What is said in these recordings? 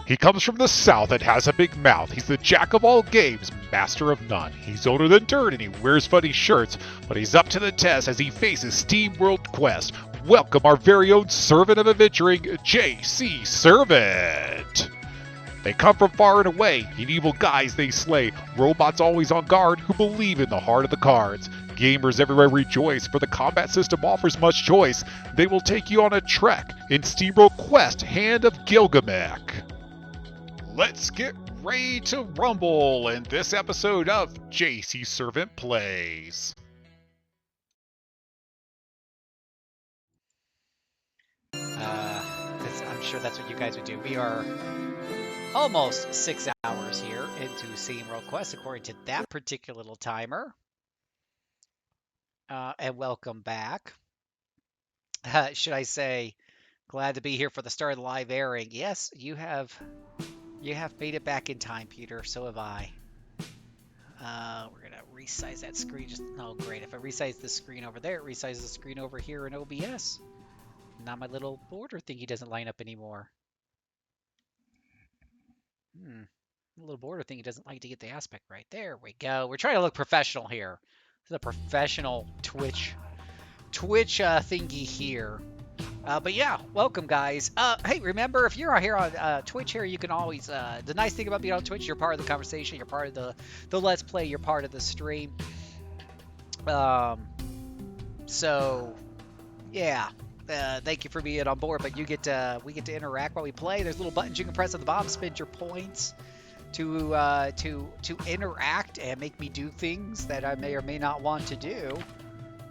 He comes from the south and has a big mouth. He's the jack of all games, master of none. He's older than dirt and he wears funny shirts, but he's up to the test as he faces Steamworld Quest. Welcome our very own servant of adventuring, JCServant. They come from far and away, in evil guise they slay, robots always on guard who believe in the heart of the cards. Gamers everywhere rejoice, for the combat system offers much choice. They will take you on a trek in Steamworld Quest, Hand of Gilgamesh. Let's get ready to rumble in this episode of JCServant Plays. I'm sure that's what you guys would do. We are almost 6 hours here into Steamworld Quest, according to that particular little timer. And welcome back. Should I say, glad to be here for the start of the live airing. Yes, you have made it back in time, Peter. So have I. We're gonna resize that screen. Oh, great! If I resize the screen over there, it resizes the screen over here in OBS. Now my little border thingy doesn't line up anymore. The little border thingy doesn't like to get the aspect right. There we go. We're trying to look professional here. This is a professional Twitch thingy here. But yeah, welcome guys. Hey, remember, if you're here on Twitch here, you can always, the nice thing about being on Twitch, you're part of the conversation, you're part of the Let's Play, you're part of the stream. So, yeah, thank you for being on board, but we get to interact while we play. There's little buttons you can press at the bottom, spend your points to interact and make me do things that I may or may not want to do.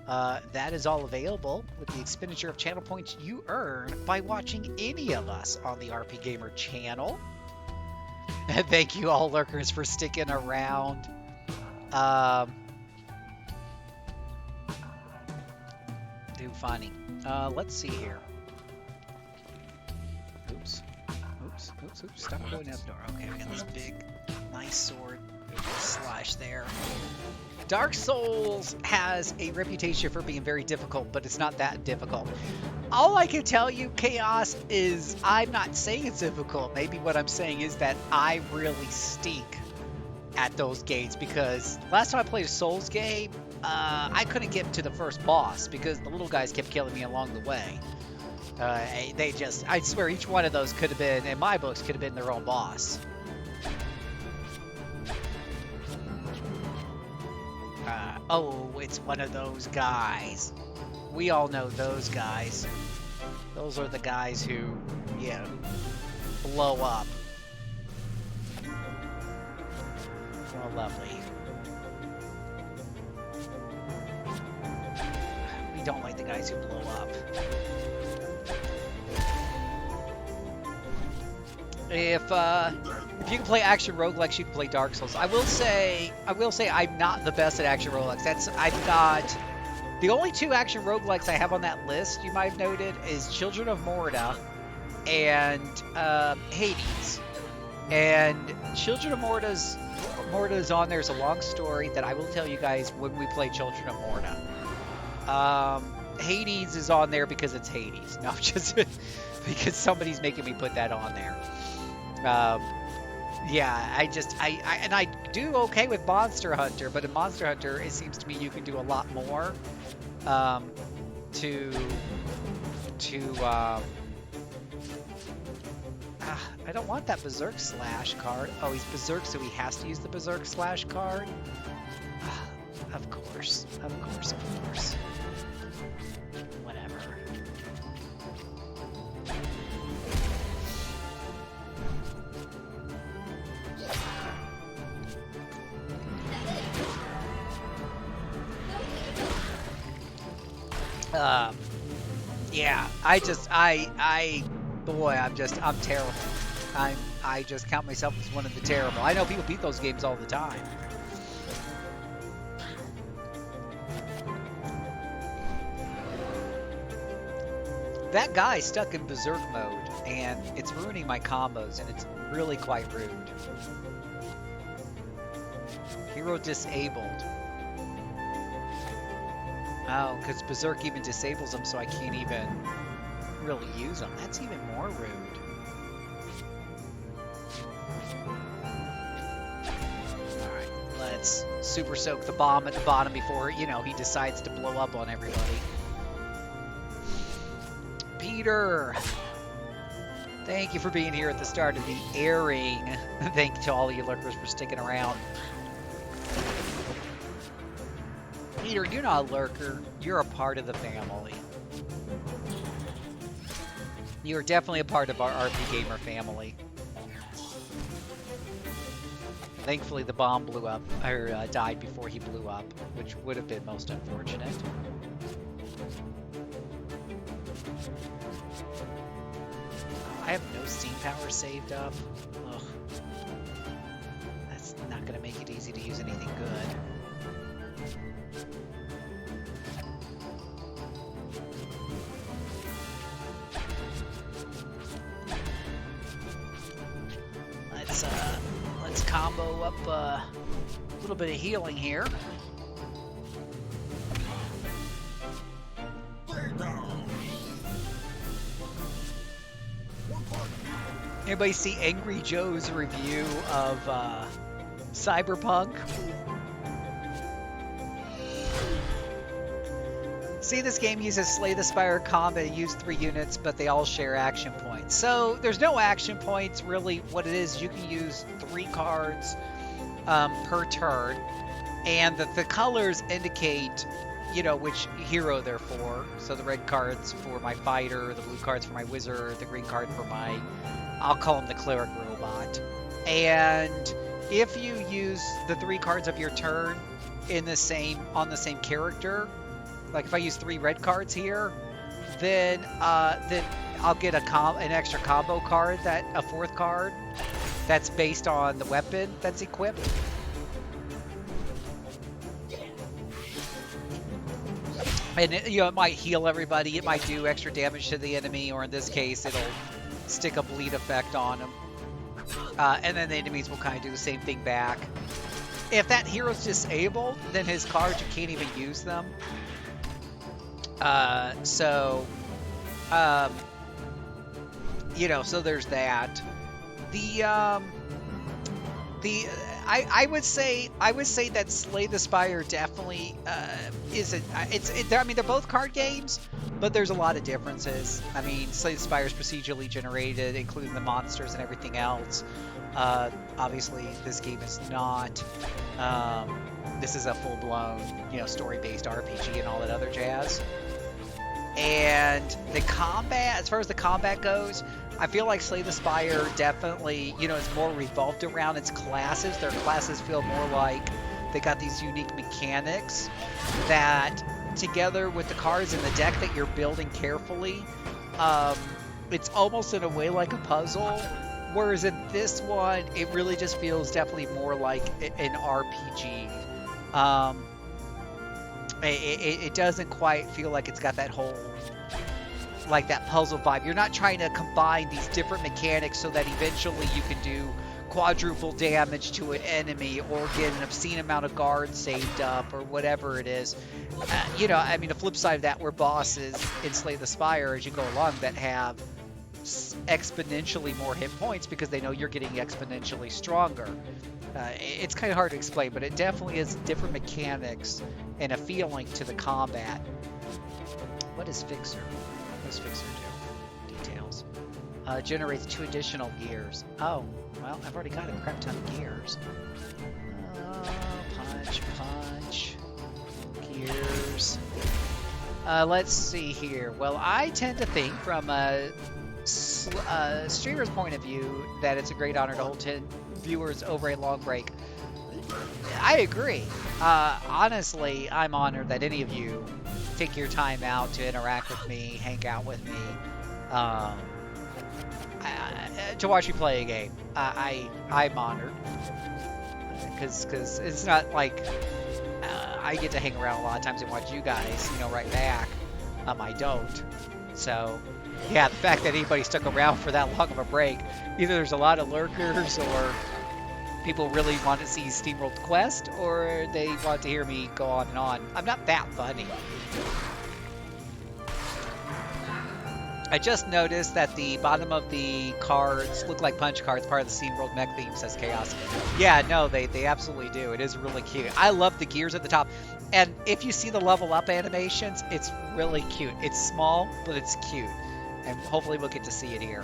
That is all available with the expenditure of channel points you earn by watching any of us on the RP Gamer channel. And thank you all lurkers for sticking around. Do funny. Let's see here. Oops. Stop going out the door. Okay, we got this big, nice sword. Slash there. Dark Souls has a reputation for being very difficult, but it's not that difficult. All I can tell you, Chaos, is I'm not saying it's difficult. Maybe what I'm saying is that I really stink at those games, because last time I played a Souls game, I couldn't get to the first boss because the little guys kept killing me along the way. I swear each one of those could have been, in my books, could have been their own boss. Oh, it's one of those guys. We all know those guys. Those are the guys who, yeah, blow up. Oh, lovely. We don't like the guys who blow up. If you can play action roguelikes, you can play Dark Souls. I will say I'm not the best at action roguelikes. I've got the only 2 action roguelikes I have on that list, you might have noted, is Children of Morta and Hades. And Children of Morta's on there. Is a long story that I will tell you guys when we play Children of Morta. Hades is on there because it's Hades. No, just because somebody's making me put that on there. Yeah, I do okay with Monster Hunter, but in Monster Hunter, it seems to me you can do a lot more I don't want that Berserk Slash card. Oh, he's Berserk, so he has to use the Berserk Slash card? Of course. Whatever. Yeah, I'm terrible. I just count myself as one of the terrible. I know people beat those games all the time. That guy's stuck in Berserk mode, and it's ruining my combos, and it's really quite rude. Hero disabled. Oh, because Berserk even disables them, so I can't even really use them. That's even more rude. super soak the bomb at the bottom before, you know, he decides to blow up on everybody. Peter, thank you for being here at the start of the airing. Thank you to all you lurkers for sticking around. Peter, you're not a lurker. You're a part of the family. You're definitely a part of our RP Gamer family. Thankfully, the bomb blew up, or died before he blew up, which would have been most unfortunate. I have no steam power saved up. Ugh. That's not going to make it easy to use anything good. Let's combo up a little bit of healing here. Anybody see Angry Joe's review of Cyberpunk? See, this game uses Slay the Spire combat and use 3 units, but they all share action points. So there's no action points, really. What it is, you can use 3 cards per turn, and the colors indicate, you know, which hero they're for. So the red cards for my fighter, the blue cards for my wizard, the green card for my, I'll call him the cleric robot. And if you use the 3 cards of your turn on the same character, like if I use 3 red cards here, then I'll get an extra combo card, a 4th card that's based on the weapon that's equipped. And it might heal everybody, it might do extra damage to the enemy, or in this case, it'll stick a bleed effect on them. And then the enemies will kind of do the same thing back. If that hero's disabled, then his cards, you can't even use them. So there's that. I would say that Slay the Spire definitely I mean, they're both card games, but there's a lot of differences. I mean, Slay the Spire is procedurally generated, including the monsters and everything else. Obviously, this game is not. This is a full-blown, story-based RPG and all that other jazz. And the combat, as far as the combat goes, I feel like Slay the Spire definitely, is more revolved around its classes. Their classes feel more like they got these unique mechanics that, together with the cards in the deck that you're building carefully, it's almost in a way like a puzzle. Whereas in this one, it really just feels definitely more like an RPG. It doesn't quite feel like it's got that whole, like that puzzle vibe. You're not trying to combine these different mechanics so that eventually you can do quadruple damage to an enemy or get an obscene amount of guards saved up or whatever it is. I mean, the flip side of that were bosses in Slay the Spire as you go along that have exponentially more hit points because they know you're getting exponentially stronger. It's kind of hard to explain, but it definitely is different mechanics and a feeling to the combat. What is Fixer? What does Fixer do? Details. Generates 2 additional gears. Oh, well, I've already got a crap ton of gears. Punch. Gears. Let's see here. Well, I tend to think from a streamer's point of view that it's a great honor to hold 10 viewers over a long break. I agree. Honestly, I'm honored that any of you take your time out to interact with me, hang out with me, to watch me play a game. I'm honored because it's not like I get to hang around a lot of times and watch you guys, right back. I don't. So, yeah, the fact that anybody stuck around for that long of a break, either there's a lot of lurkers or people really want to see Steamworld Quest, or they want to hear me go on and on. I'm not that funny. I just noticed that the bottom of the cards look like punch cards, part of the Steamworld mech theme, says Chaos. Yeah, no, they absolutely do. It is really cute. I love the gears at the top. And if you see the level up animations, it's really cute. It's small, but it's cute. And hopefully we'll get to see it here.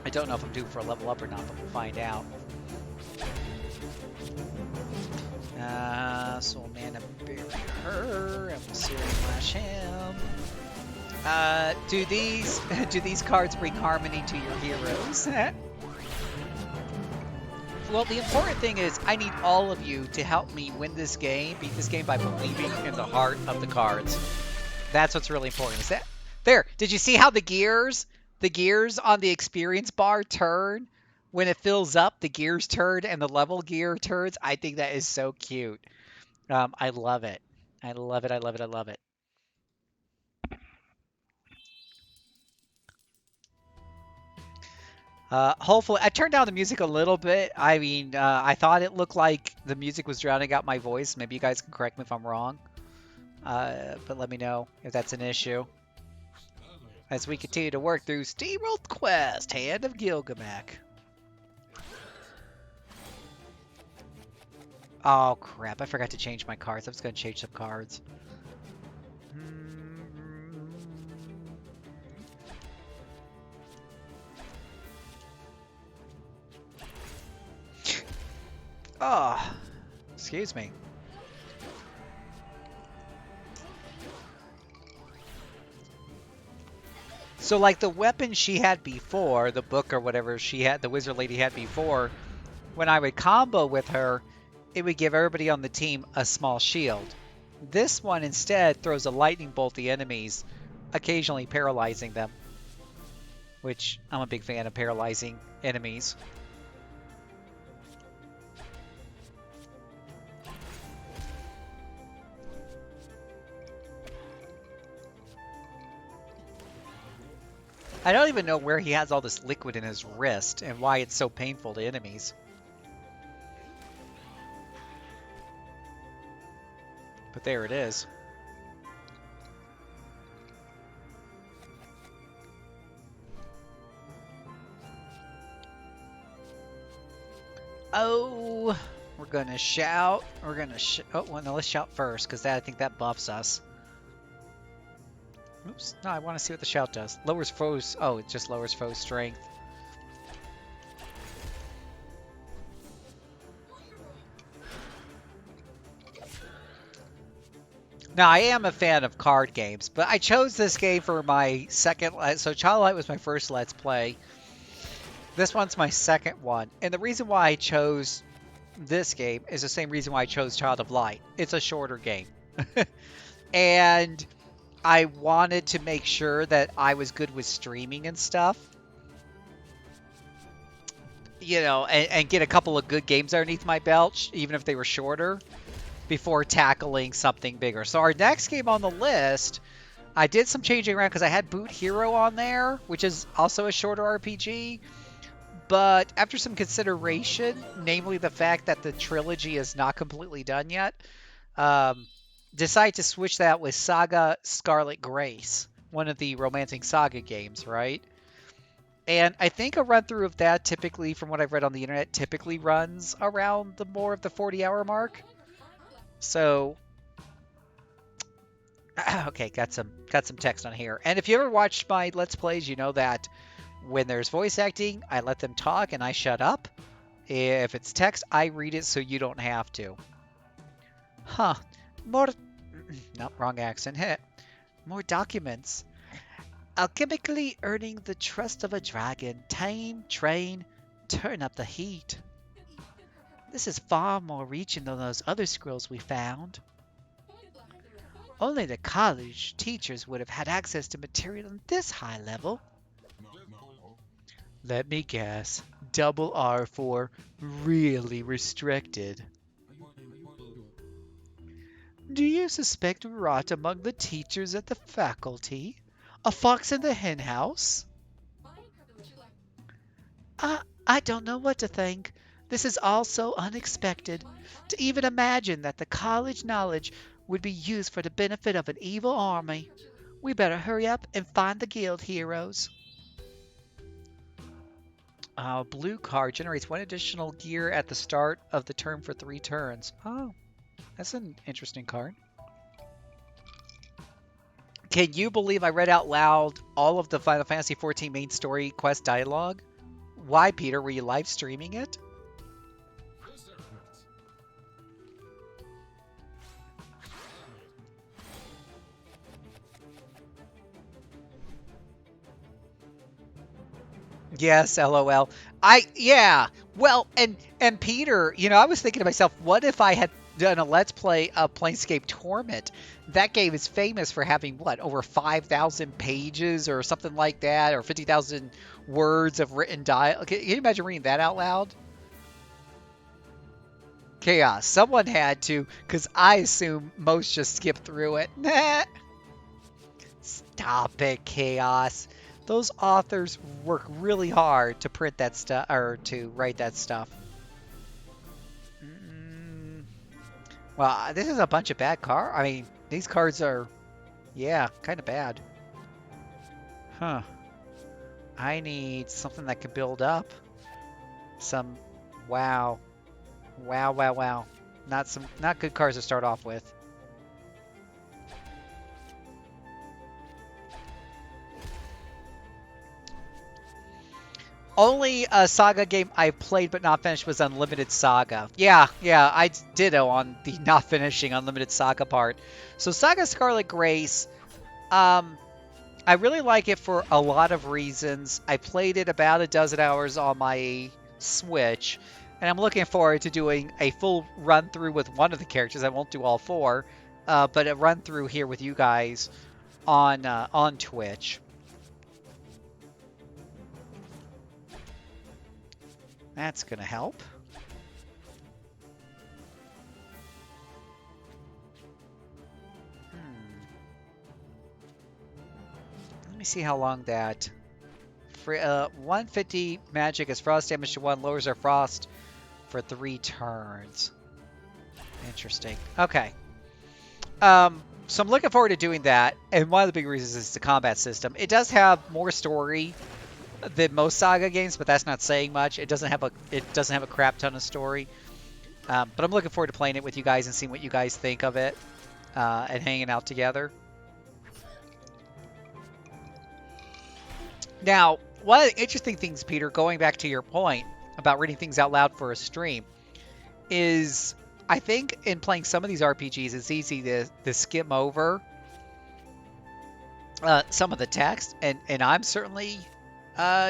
I don't know if I'm due for a level up or not, but we'll find out. So mana bury her, and we'll Searing Lash him. Do these cards bring harmony to your heroes? Well, the important thing is I need all of you to help me win this game, beat this game by believing in the heart of the cards. That's what's really important. Is that there? Did you see how the gears on the experience bar turn when it fills up? The gears turn and the level gear turns. I think that is so cute. I love it. I love it. I love it. I love it. Hopefully, I turned down the music a little bit. I mean, I thought it looked like the music was drowning out my voice. Maybe you guys can correct me if I'm wrong. But let me know if that's an issue. As we continue to work through Steamworld Quest, Hand of Gilgamesh. Oh, crap. I forgot to change my cards. I was going to change some cards. Oh, excuse me. So, like the weapon she had before, the book or whatever she had, the wizard lady had before, when I would combo with her, it would give everybody on the team a small shield. This one instead throws a lightning bolt at the enemies, occasionally paralyzing them. Which, I'm a big fan of paralyzing enemies. I don't even know where he has all this liquid in his wrist and why it's so painful to enemies. But there it is. Oh, we're gonna shout. We're gonna oh, well, no, let's shout first because I think that buffs us. Oops. No, I want to see what the shout does. Lowers foes. Oh, it just lowers foes' strength. Now, I am a fan of card games, but I chose this game for my second. So, Child of Light was my first Let's Play. This one's my second one. And the reason why I chose this game is the same reason why I chose Child of Light. It's a shorter game. And I wanted to make sure that I was good with streaming and stuff. You know, and get a couple of good games underneath my belt, even if they were shorter, before tackling something bigger. So our next game on the list, I did some changing around because I had Boot Hero on there, which is also a shorter RPG. But after some consideration, namely the fact that the trilogy is not completely done yet, decide to switch that with Saga Scarlet Grace, one of the Romancing Saga games, right? And I think a run-through of that typically, from what I've read on the internet, typically runs around the more of the 40-hour mark. So, okay, got some text on here. And if you ever watched my Let's Plays, you know that when there's voice acting, I let them talk and I shut up. If it's text, I read it so you don't have to. Huh. More... No, wrong accent. More documents. Alchemically earning the trust of a dragon. Tame, train, turn up the heat. This is far more reaching than those other scrolls we found. Only the college teachers would have had access to material on this high level. Let me guess. Double R for really restricted. Do you suspect rot among the teachers at the faculty? A fox in the hen house? I don't know what to think. This is all so unexpected. To even imagine that the college knowledge would be used for the benefit of an evil army. We better hurry up and find the guild heroes. Blue card generates 1 additional gear at the start of the turn for 3 turns. Oh, that's an interesting card. Can you believe I read out loud all of the Final Fantasy XIV main story quest dialogue? Why, Peter? Were you live streaming it? Yes, LOL. Yeah. Well, and Peter, I was thinking to myself, what if I had done a Let's Play of Planescape Torment? That game is famous for having what, over 5,000 pages or something like that, or 50,000 words of written dialogue. Can you imagine reading that out loud? Chaos. Someone had to, because I assume most just skip through it. Nah. Stop it, Chaos. Those authors work really hard to print that stuff, or to write that stuff. Well, this is a bunch of bad cards. I mean, these cards are, yeah, kind of bad. Huh. I need something that can build up. Some, wow. Wow, wow, wow. Not good cards to start off with. Only a Saga game I played but not finished was Unlimited Saga. Yeah, I ditto on the not finishing Unlimited Saga part. So Saga Scarlet Grace, I really like it for a lot of reasons. I played it about a dozen hours on my Switch, and I'm looking forward to doing a full run through with one of the characters. I won't do all 4, but a run through here with you guys on Twitch. That's going to help. Let me see how long that... 150 magic is frost damage to 1, lowers our frost for 3 turns. Interesting. Okay. So I'm looking forward to doing that, and one of the big reasons is the combat system. It does have more story than most Saga games, but that's not saying much. It doesn't have a crap ton of story. But I'm looking forward to playing it with you guys and seeing what you guys think of it, and hanging out together. Now, one of the interesting things, Peter, going back to your point about reading things out loud for a stream, is I think in playing some of these RPGs, it's easy to skim over some of the text, and I'm certainly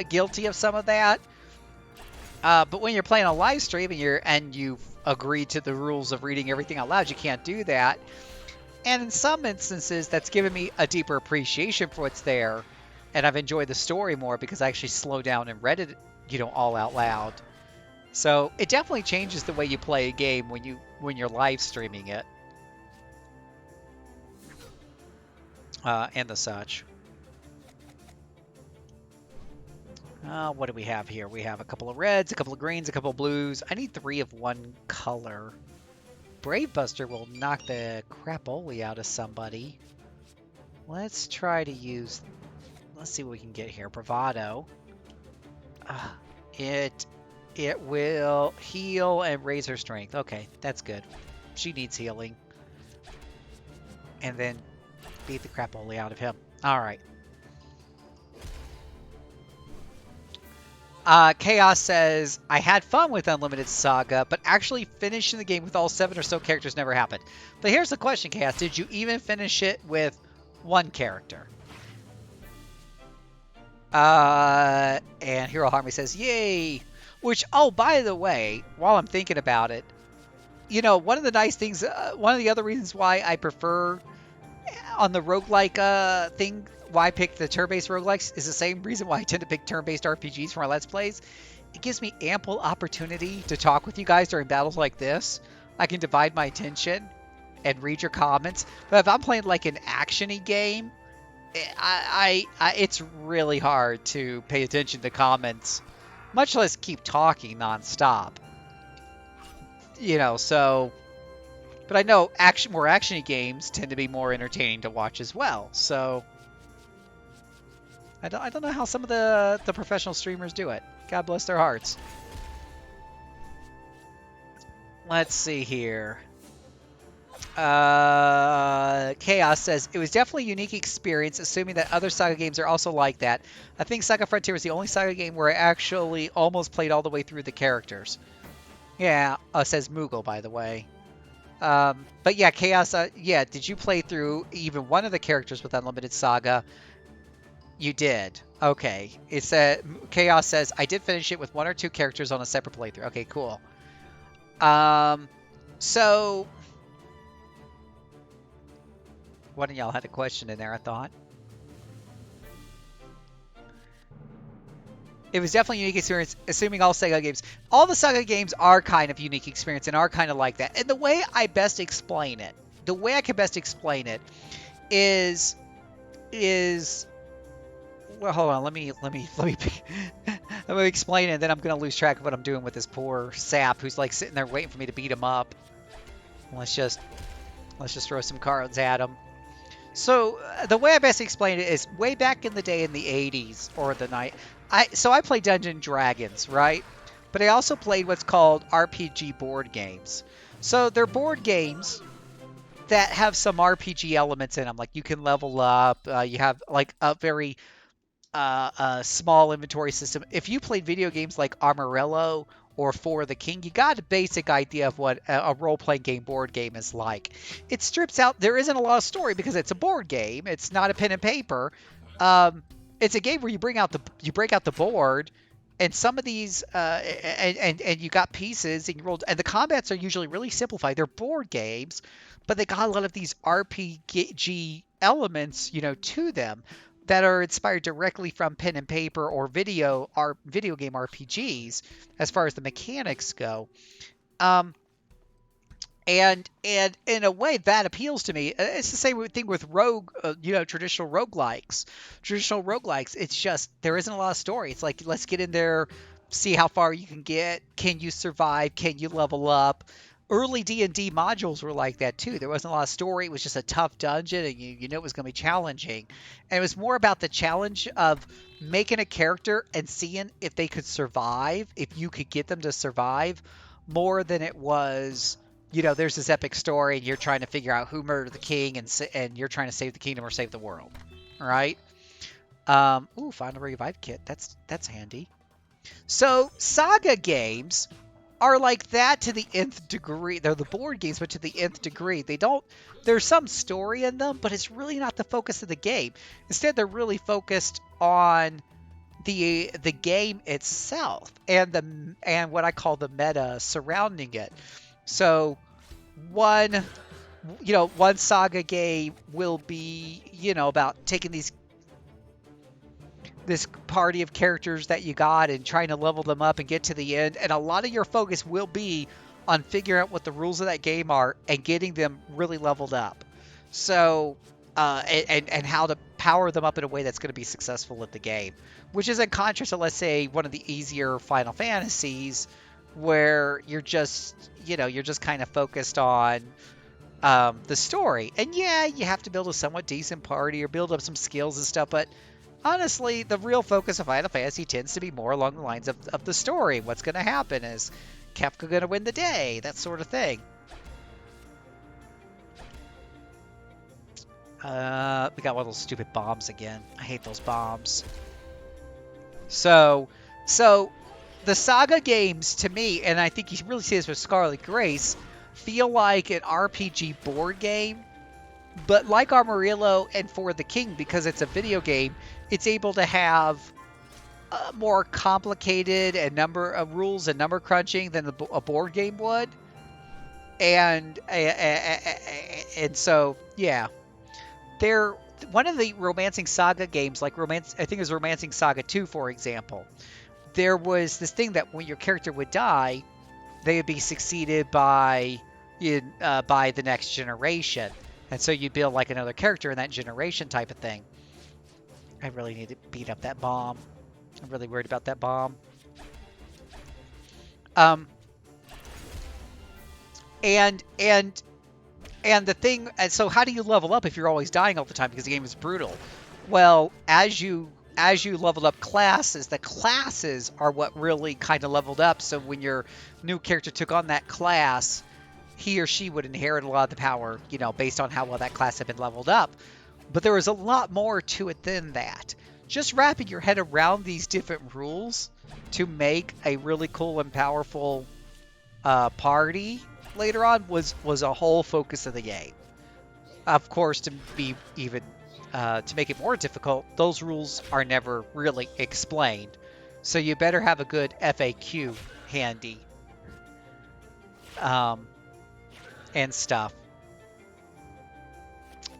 guilty of some of that. But when you're playing a live stream and you've agreed to the rules of reading everything out loud, you can't do that. And in some instances, that's given me a deeper appreciation for what's there, and I've enjoyed the story more because I actually slowed down and read it, all out loud. So it definitely changes the way you play a game when you're live streaming it, and the such. What do we have here? We have a couple of reds, a couple of greens, a couple of blues. I need 3 of one color. Brave Buster will knock the crapoli out of somebody. Let's try to use... Let's see what we can get here. Bravado. It will heal and raise her strength. Okay, that's good. She needs healing. And then beat the crapoli out of him. All right. Chaos says, I had fun with Unlimited Saga, but actually finishing the game with all 7 or so characters never happened. But here's the question, Chaos. Did you even finish it with 1 character? And Hero Harmony says, yay! Which, oh, by the way, while I'm thinking about it, one of the nice things, one of the other reasons why I prefer on the roguelike thing, why I pick the turn-based roguelikes is the same reason why I tend to pick turn-based RPGs for my Let's Plays. It gives me ample opportunity to talk with you guys during battles like this. I can divide my attention and read your comments. But if I'm playing like an action-y game, it's really hard to pay attention to comments, much less keep talking nonstop. So... But I know more action-y games tend to be more entertaining to watch as well. So I don't know how some of the professional streamers do it. God bless their hearts. Let's see here. Chaos says, it was definitely a unique experience, assuming that other Saga games are also like that. I think Saga Frontier was the only Saga game where I actually almost played all the way through the characters. Yeah, says Moogle, by the way. But yeah, Chaos, yeah, did you play through even one of the characters with Unlimited Saga? You did. Okay. It said, Chaos says, I did finish it with one or two characters on a separate playthrough. Okay, cool. So one of y'all had a question in there, I thought. It was definitely a unique experience, assuming all Saga games. All the Saga games are kind of unique experience and are kind of like that. And the way I can best explain it is well, hold on, let me explain it, and then I'm gonna lose track of what I'm doing with this poor sap who's like sitting there waiting for me to beat him up. Let's just throw some cards at him. So the way I best explain it is way back in the day in the 80s or the night. I played Dungeons and Dragons, right? But I also played what's called RPG board games. So they're board games that have some RPG elements in them. Like you can level up. You have like a very small inventory system. If you played video games like Amarillo or For the King, you got a basic idea of what a role-playing game board game is like. It strips out, there isn't a lot of story because it's a board game. It's not a pen and paper. It's a game where you break out the board, and some of these and you got pieces and you rolled, and the combats are usually really simplified. They're board games, but they got a lot of these RPG elements, to them that are inspired directly from pen and paper or video game RPGs as far as the mechanics go. And in a way that appeals to me. It's the same thing with traditional roguelikes. Traditional roguelikes, it's just there isn't a lot of story. It's like, let's get in there, see how far you can get. Can you survive? Can you level up? Early D&D modules were like that too. There wasn't a lot of story. It was just a tough dungeon, and you know it was going to be challenging. And it was more about the challenge of making a character and seeing if they could survive, if you could get them to survive, more than it was, there's this epic story and you're trying to figure out who murdered the king, and you're trying to save the kingdom or save the world. All right? Find a revive kit. That's handy. So Saga games are like that to the nth degree. They're the board games, but to the nth degree. There's some story in them, but it's really not the focus of the game. Instead, they're really focused on the game itself and what I call the meta surrounding it. So one Saga game will be, about taking this party of characters that you got and trying to level them up and get to the end. And a lot of your focus will be on figuring out what the rules of that game are and getting them really leveled up. So, and how to power them up in a way that's going to be successful at the game, which is in contrast to, let's say, one of the easier Final Fantasies where you're just kind of focused on the story. And yeah, you have to build a somewhat decent party or build up some skills and stuff, but honestly, the real focus of Final Fantasy tends to be more along the lines of the story. What's going to happen? Is Kefka going to win the day? That sort of thing. We got one of those stupid bombs again. I hate those bombs. So the Saga games, to me, and I think you really see this with Scarlet Grace, feel like an RPG board game. But like Amarillo and For the King, because it's a video game, it's able to have a more complicated and number of rules and number crunching than a board game would. And so, yeah. They're one of the Romancing Saga games, like I think it was Romancing Saga 2, for example. There was this thing that when your character would die, they would be succeeded by the next generation. And so you build like another character in that generation type of thing. I really need to beat up that bomb. I'm really worried about that bomb. And the thing, and so how do you level up if you're always dying all the time because the game is brutal? Well, as you as you leveled up classes, the classes are what really kind of leveled up. So when your new character took on that class, he or she would inherit a lot of the power, you know, based on how well that class had been leveled up. But there was a lot more to it than that. Just wrapping your head around these different rules to make a really cool and powerful party later on was a whole focus of the game. Of course, to be even to make it more difficult, those rules are never really explained. So you better have a good FAQ handy and stuff.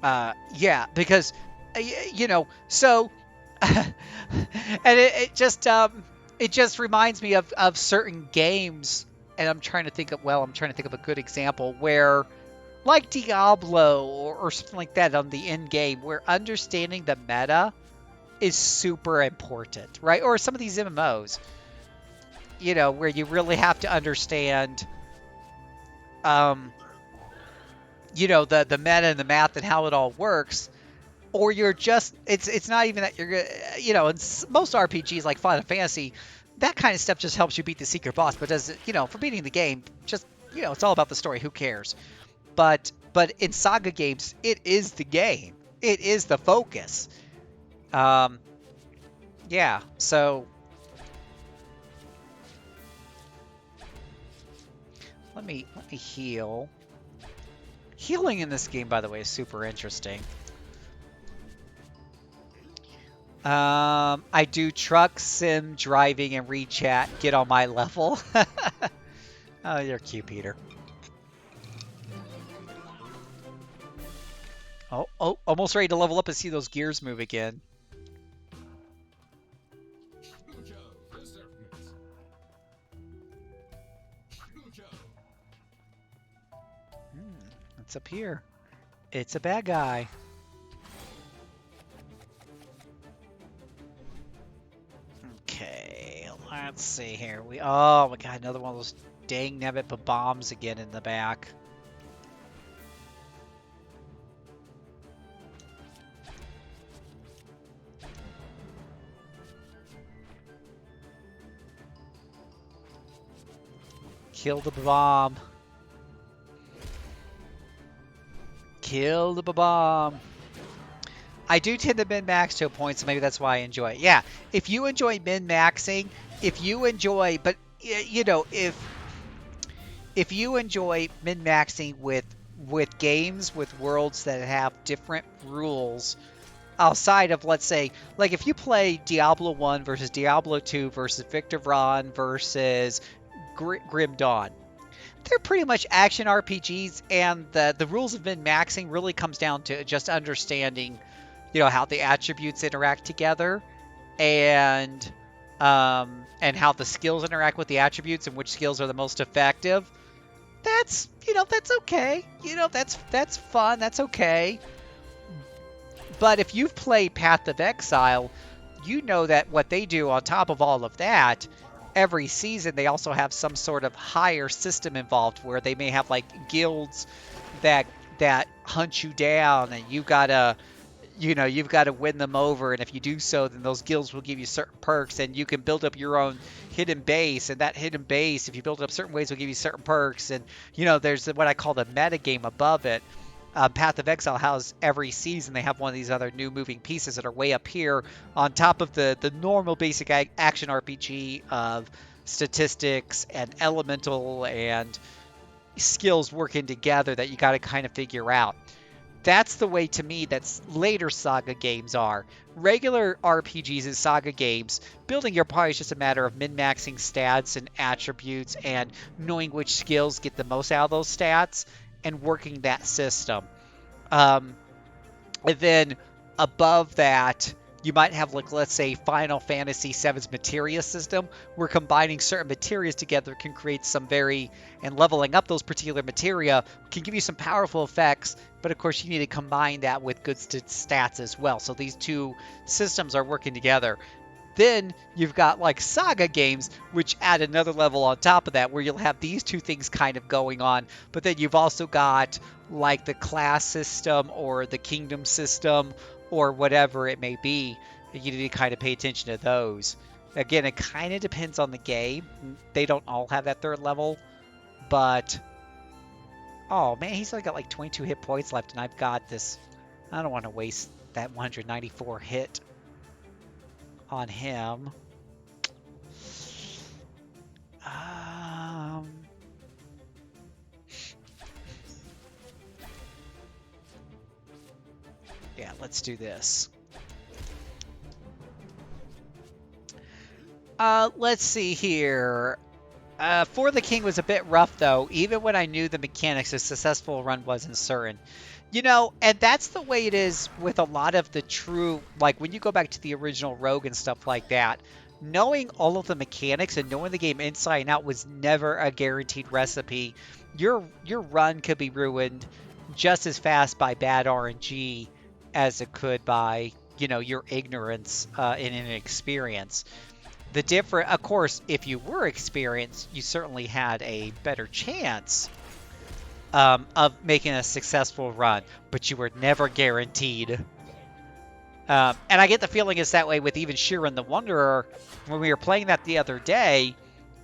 Yeah, because you know, so and it just reminds me of certain games, and I'm trying to think of a good example where, like Diablo or something like that on the end game, where understanding the meta is super important, right? Or some of these MMOs, you know, where you really have to understand, you know, the meta and the math and how it all works, or you're just it's not even that you're, you know, in most RPGs like Final Fantasy, that kind of stuff just helps you beat the secret boss, but does it, you know, for beating the game, just, you know, it's all about the story. Who cares? But in Saga games, it is the game. It is the focus. Yeah. So let me heal. Healing in this game, by the way, is super interesting. I do truck sim driving and read chat. Get on my level. Oh, you're cute, Peter. Oh, almost ready to level up and see those gears move again. It's up here. It's a bad guy. Okay, let's see here. Oh my god, another one of those dang nabbit bombs again in the back. Kill the bomb. Kill the bomb. I do tend to min-max to a point, so maybe that's why I enjoy it. Yeah, if you enjoy min-maxing, if you enjoy, but you know, if you enjoy min-maxing with games with worlds that have different rules outside of, let's say, like if you play Diablo 1 versus Diablo 2 versus Victor Vaughn versus Grim Dawn, they're pretty much action RPGs, and the rules of min-maxing really comes down to just understanding, you know, how the attributes interact together, and how the skills interact with the attributes and which skills are the most effective. That's, you know, that's okay. You know, that's fun. That's okay. But if you've played Path of Exile, you know that what they do on top of all of that, every season they also have some sort of higher system involved where they may have like guilds that hunt you down, and you gotta, you know, you've got to win them over, and if you do so, then those guilds will give you certain perks, and you can build up your own hidden base, and that hidden base, if you build it up certain ways, will give you certain perks. And you know, there's what I call the meta game above it. Path of Exile has every season they have one of these other new moving pieces that are way up here on top of the normal basic action RPG of statistics and elemental and skills working together that you got to kind of figure out. That's the way, to me, that's later Saga games are. Regular RPGs and Saga games, building your party is just a matter of min-maxing stats and attributes and knowing which skills get the most out of those stats and working that system. And then above that, you might have, like, let's say Final Fantasy VII's materia system, where combining certain materias together can create some and leveling up those particular materia can give you some powerful effects, but of course you need to combine that with good stats as well. So these two systems are working together. Then you've got like Saga games, which add another level on top of that, where you'll have these two things kind of going on, but then you've also got like the class system or the kingdom system or whatever it may be. You need to kind of pay attention to those. Again, it kind of depends on the game. They don't all have that third level, but oh man, he's only got like 22 hit points left, and I've got this. I don't want to waste that 194 hit on him. Um, yeah, let's do this. Let's see here. For the King was a bit rough, though. Even when I knew the mechanics, a successful run wasn't certain. You know, and that's the way it is with a lot of the true, like when you go back to the original Rogue and stuff like that, knowing all of the mechanics and knowing the game inside and out was never a guaranteed recipe. Your run could be ruined just as fast by bad RNG as it could by, you know, your ignorance and inexperience. The different, of course, if you were experienced, you certainly had a better chance of making a successful run, but you were never guaranteed. And I get the feeling it's that way with even Sheeran the Wanderer. When we were playing that the other day,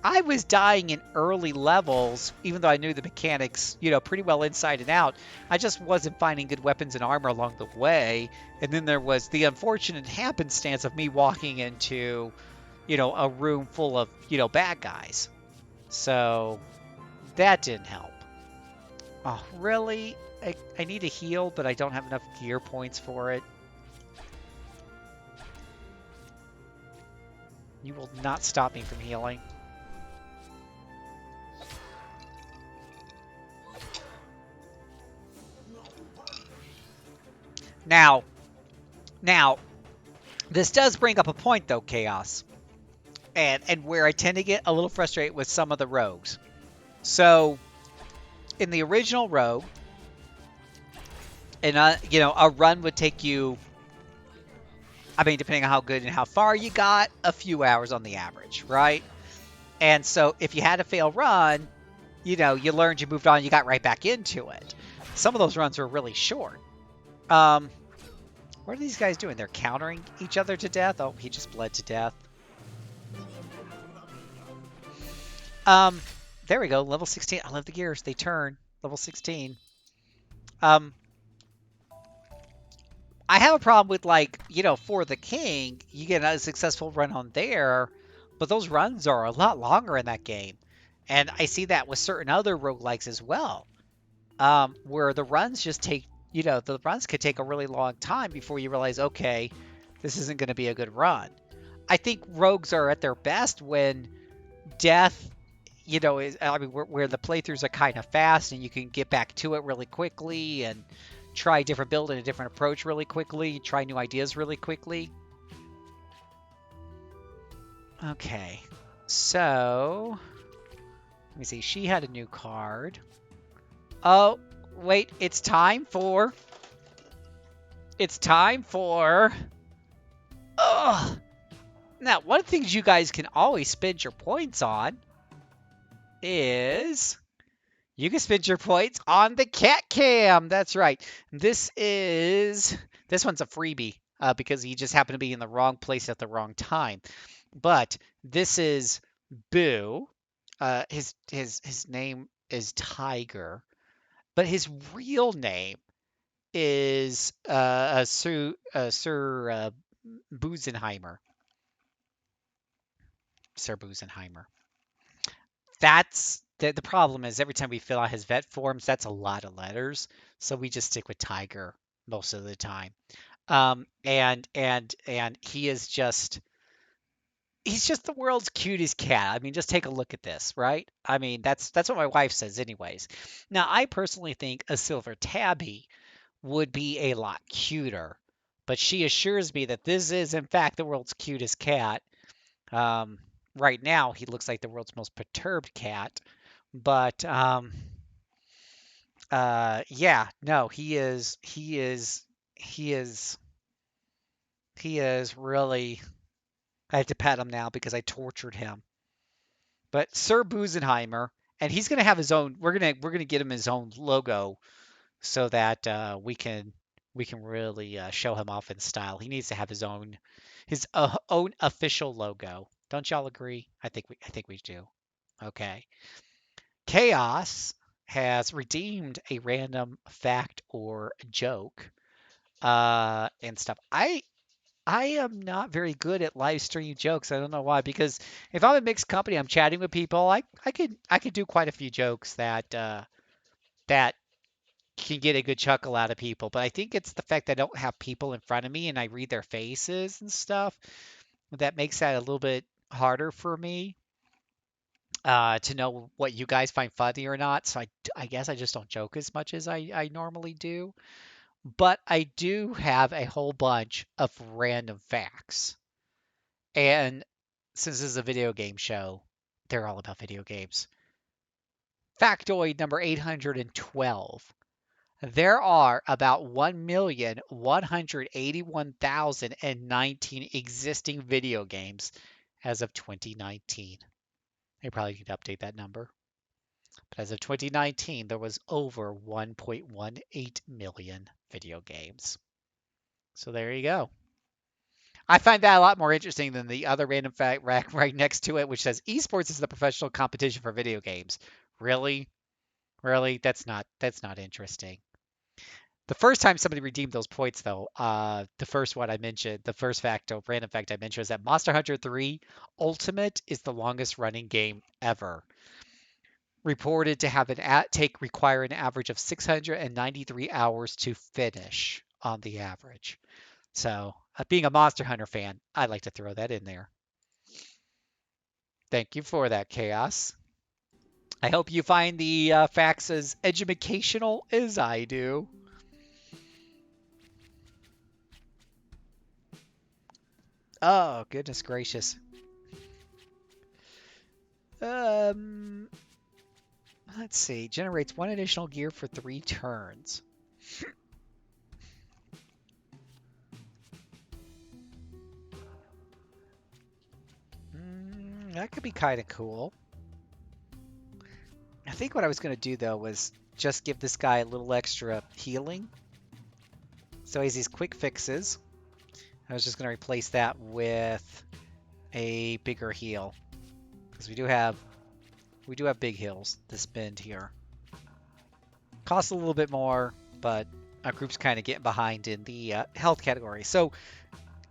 I was dying in early levels, even though I knew the mechanics, you know, pretty well inside and out. I just wasn't finding good weapons and armor along the way. And then there was the unfortunate happenstance of me walking into, you know, a room full of, you know, bad guys. So that didn't help. Oh, really? I need a heal, but I don't have enough gear points for it. You will not stop me from healing. Now, this does bring up a point, though, Chaos. And where I tend to get a little frustrated with some of the rogues. So, in the original Rogue, and you know, a run would take you, I mean, depending on how good and how far you got, a few hours on the average, right? And so if you had a fail run, you know, you learned, you moved on, you got right back into it. Some of those runs were really short. What are these guys doing? They're countering each other to death? Oh, he just bled to death. There we go, level 16. I love the gears. They turn. Level 16. I have a problem with, like, you know, for the King, you get a successful run on there, but those runs are a lot longer in that game. And I see that with certain other roguelikes as well, where the runs just take, you know, the runs could take a really long time before you realize, okay, this isn't going to be a good run. I think rogues are at their best when death, you know, is, I mean, where the playthroughs are kind of fast and you can get back to it really quickly and try a different build and a different approach really quickly, try new ideas really quickly. Okay, so let me see. She had a new card. Oh, wait, it's time for. Ugh. Now, one of the things you guys can always spend your points on is you can spend your points on the cat cam. That's right. This one's a freebie because he just happened to be in the wrong place at the wrong time. But this is Boo. His name is Tiger, but his real name is Sir Busenheimer. Sir Busenheimer. That's the problem is every time we fill out his vet forms, that's a lot of letters. So we just stick with Tiger most of the time. And he is just he's just the world's cutest cat. I mean, just take a look at this, right? I mean, that's what my wife says anyways. Now, I personally think a silver tabby would be a lot cuter, but she assures me that this is in fact the world's cutest cat. Right now, he looks like the world's most perturbed cat, but yeah, no, he is really. I have to pat him now because I tortured him. But Sir Busenheimer, and he's gonna have his own. We're gonna get him his own logo so that we can we can really show him off in style. He needs to have his own official logo. Don't y'all agree? I think we do. Okay. Chaos has redeemed a random fact or joke and stuff. I am not very good at live streaming jokes. I don't know why. Because if I'm in mixed company, I'm chatting with people. I could do quite a few jokes that can get a good chuckle out of people. But I think it's the fact that I don't have people in front of me and I read their faces and stuff that makes that a little bit harder for me to know what you guys find funny or not. So I guess I just don't joke as much as I normally do. But I do have a whole bunch of random facts. And since this is a video game show, they're all about video games. Factoid number 812. There are about 1,181,019 existing video games as of 2019. They probably need to update that number. But as of 2019, there was over 1.18 million video games. So there you go. I find that a lot more interesting than the other random fact right next to it, which says esports is the professional competition for video games. Really? Really? That's not interesting. The first time somebody redeemed those points, though, the first one I mentioned, the first random fact I mentioned, is that Monster Hunter 3 Ultimate is the longest running game ever. Reported to have require an average of 693 hours to finish on the average. So, being a Monster Hunter fan, I'd like to throw that in there. Thank you for that, Chaos. I hope you find the facts as educational as I do. Oh, goodness gracious. Um, let's see. Generates 1 additional gear for 3 turns. That could be kind of cool. I think what I was going to do, though, was just give this guy a little extra healing. So he has these quick fixes. I was just going to replace that with a bigger heal. Because we do have big heals to spend here. Costs a little bit more, but our group's kind of getting behind in the health category. So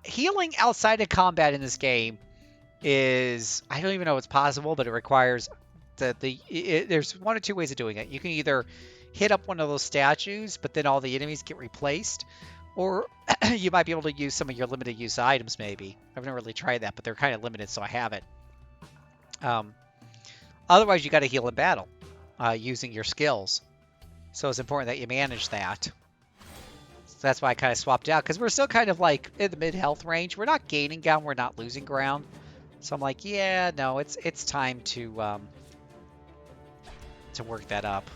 healing outside of combat in this game is, I don't even know if it's possible, but it requires there's 1 or 2 ways of doing it. You can either hit up one of those statues, but then all the enemies get replaced, or you might be able to use some of your limited use items maybe. I've never really tried that, but they're kind of limited, so I haven't. Otherwise, you got to heal in battle using your skills. So it's important that you manage that. So that's why I kind of swapped out, because we're still kind of like in the mid-health range. We're not gaining ground, we're not losing ground. So I'm like, yeah, no, it's time to work that up.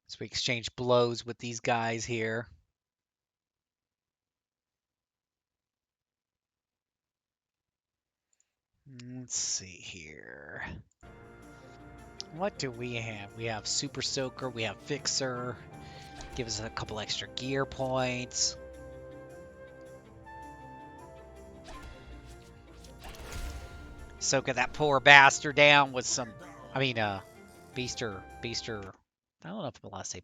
So we exchange blows with these guys here. Let's see here. What do we have? We have Super Soaker, we have Fixer. Give us a couple extra gear points. Soaking that poor bastard down with some, Beaster. I don't know if I'm allowed to say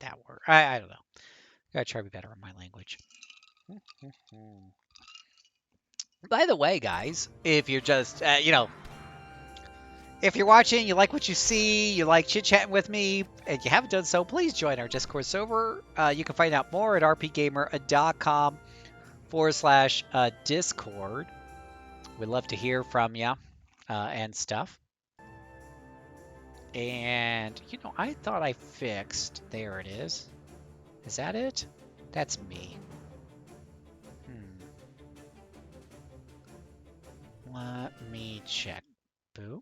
that word. I don't know. Gotta try to be better on my language. By the way, guys, if you're just, if you're watching, you like what you see, you like chit-chatting with me, and you haven't done so, please join our Discord server. You can find out more at rpgamer.com/Discord. We'd love to hear from you and stuff. And, I thought I fixed... There it is. Is that it? That's me. Let me check. Boo.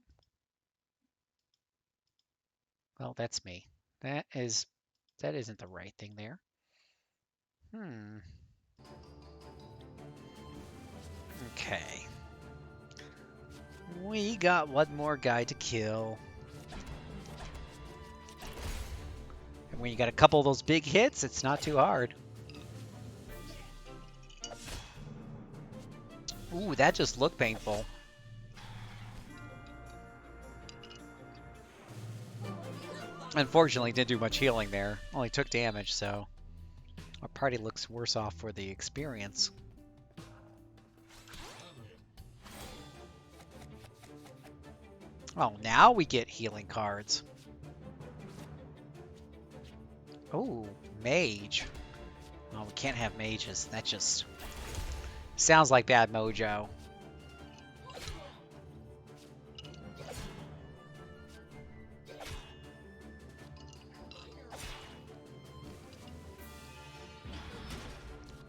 Well, that's me. That isn't the right thing there. Okay. We got one more guy to kill. And when you got a couple of those big hits, it's not too hard. Ooh, that just looked painful. Unfortunately, didn't do much healing there. Only took damage, so our party looks worse off for the experience. Oh, now we get healing cards. Oh, mage. Oh, we can't have mages. That just sounds like bad mojo.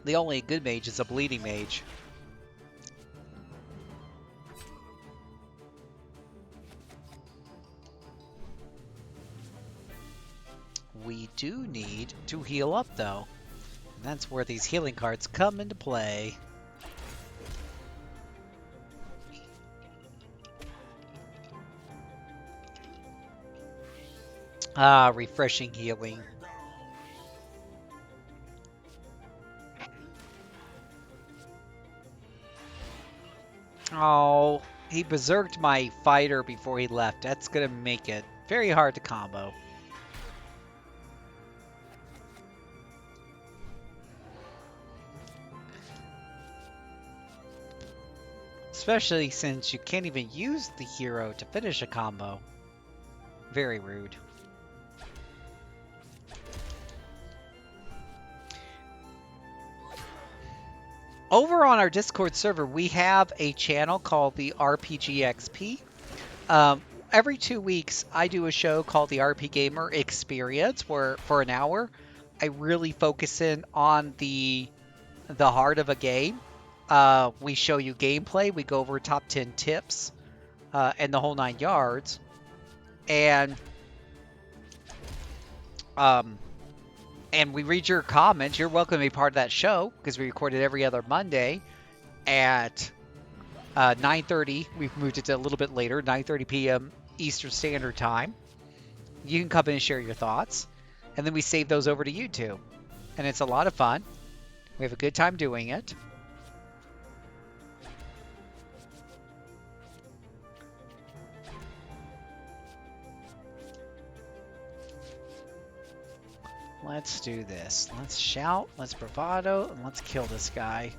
The only good mage is a bleeding mage. We do need to heal up, though. And that's where these healing cards come into play. Ah, refreshing healing. Oh, he berserked my fighter before he left. That's going to make it very hard to combo. Especially since you can't even use the hero to finish a combo. Very rude. Over on our Discord server, we have a channel called the RPGXP. Every 2 weeks, I do a show called the RP Gamer Experience, where for an hour, I really focus in on the heart of a game. We show you gameplay. We go over top 10 tips and the whole 9 yards. And we read your comments. You're welcome to be part of that show because we record it every other Monday at 9:30. We've moved it to a little bit later, 9:30 p.m. Eastern Standard Time. You can come in and share your thoughts. And then we save those over to YouTube. And it's a lot of fun. We have a good time doing it. Let's do this. Let's shout, let's bravado, and let's kill this guy.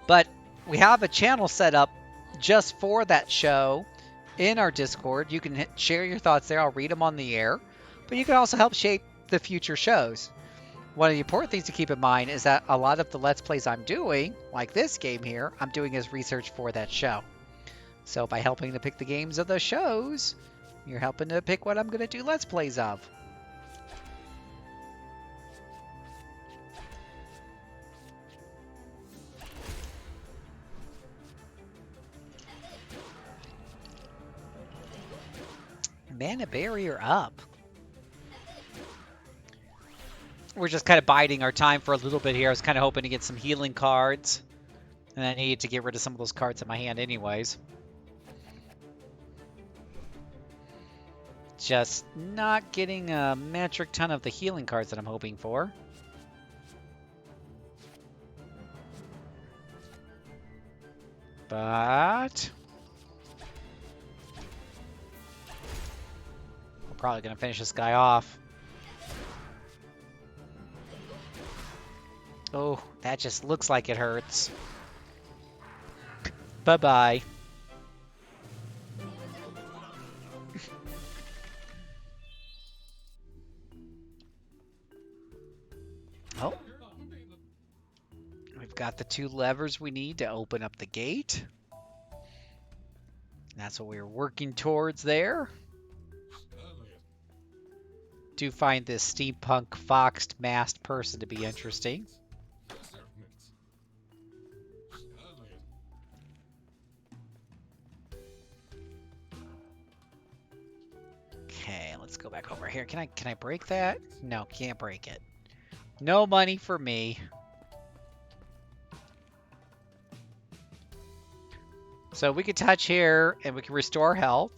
But we have a channel set up just for that show in our Discord. You can share your thoughts there. I'll read them on the air. But you can also help shape the future shows. One of the important things to keep in mind is that a lot of the Let's Plays I'm doing, like this game here, I'm doing as research for that show. So by helping to pick the games of the shows, you're helping to pick what I'm going to do Let's Plays of. Mana barrier up. We're just kind of biding our time for a little bit here. I was kind of hoping to get some healing cards. And I needed to get rid of some of those cards in my hand anyways. Just not getting a metric ton of the healing cards that I'm hoping for. But we're probably going to finish this guy off. Oh, that just looks like it hurts. Bye-bye. Oh. We've got the 2 levers we need to open up the gate. That's what we were working towards there. Do find this steampunk foxed masked person to be interesting. go back over here. Can I break that? No, can't break it. No money for me. So we can touch here and we can restore health.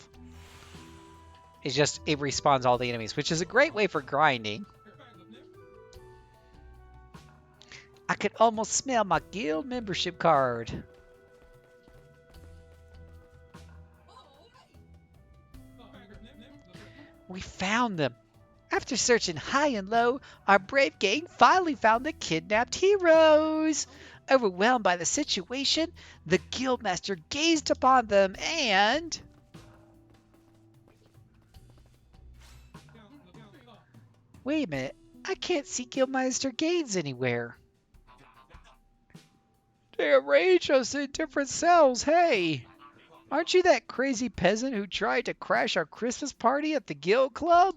It's just it respawns all the enemies, which is a great way for grinding. I could almost smell my guild membership card. We found them. After searching high and low, our brave gang finally found the kidnapped heroes. Overwhelmed by the situation, the guildmaster gazed upon them and... Wait a minute. I can't see Guildmaster Gaines anywhere. They arranged us in different cells, hey! Aren't you that crazy peasant who tried to crash our Christmas party at the Guild Club?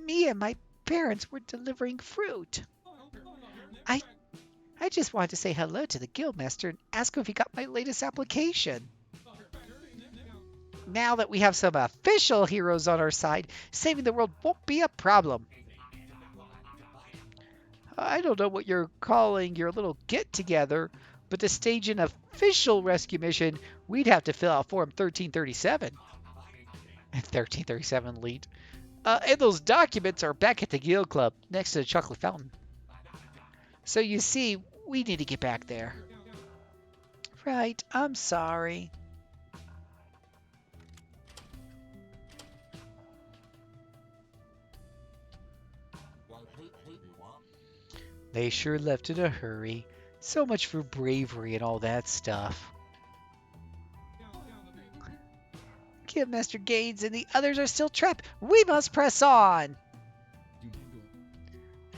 Me and my parents were delivering fruit. I just wanted to say hello to the Guildmaster and ask him if he got my latest application. Now that we have some official heroes on our side, saving the world won't be a problem. I don't know what you're calling your little get-together, but to stage an official rescue mission, we'd have to fill out Form 1337. 1337 lead. And those documents are back at the Guild Club, next to the chocolate fountain. So you see, we need to get back there. Right, I'm sorry. They sure left in a hurry. So much for bravery and all that stuff. Guildmaster Gaines and the others are still trapped. We must press on.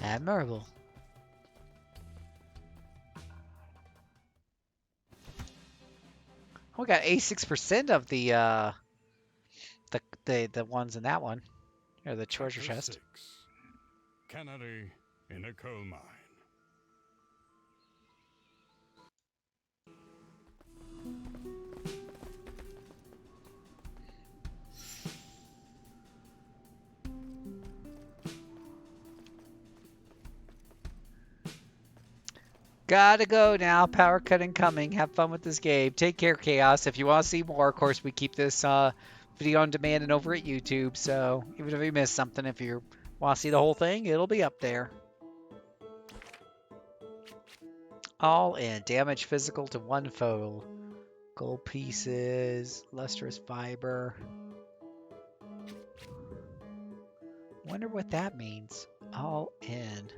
Admirable. We got 86% of the ones in that one, or the treasure chest. 6. Cannery in a coal mine. Gotta go now. Power cut incoming. Have fun with this game. Take care, Chaos. If you want to see more, of course, we keep this video on demand and over at YouTube. So even if you miss something, if you want to see the whole thing, it'll be up there. All in. Damage physical to 1 foe. Gold pieces. Lustrous fiber. Wonder what that means. All in.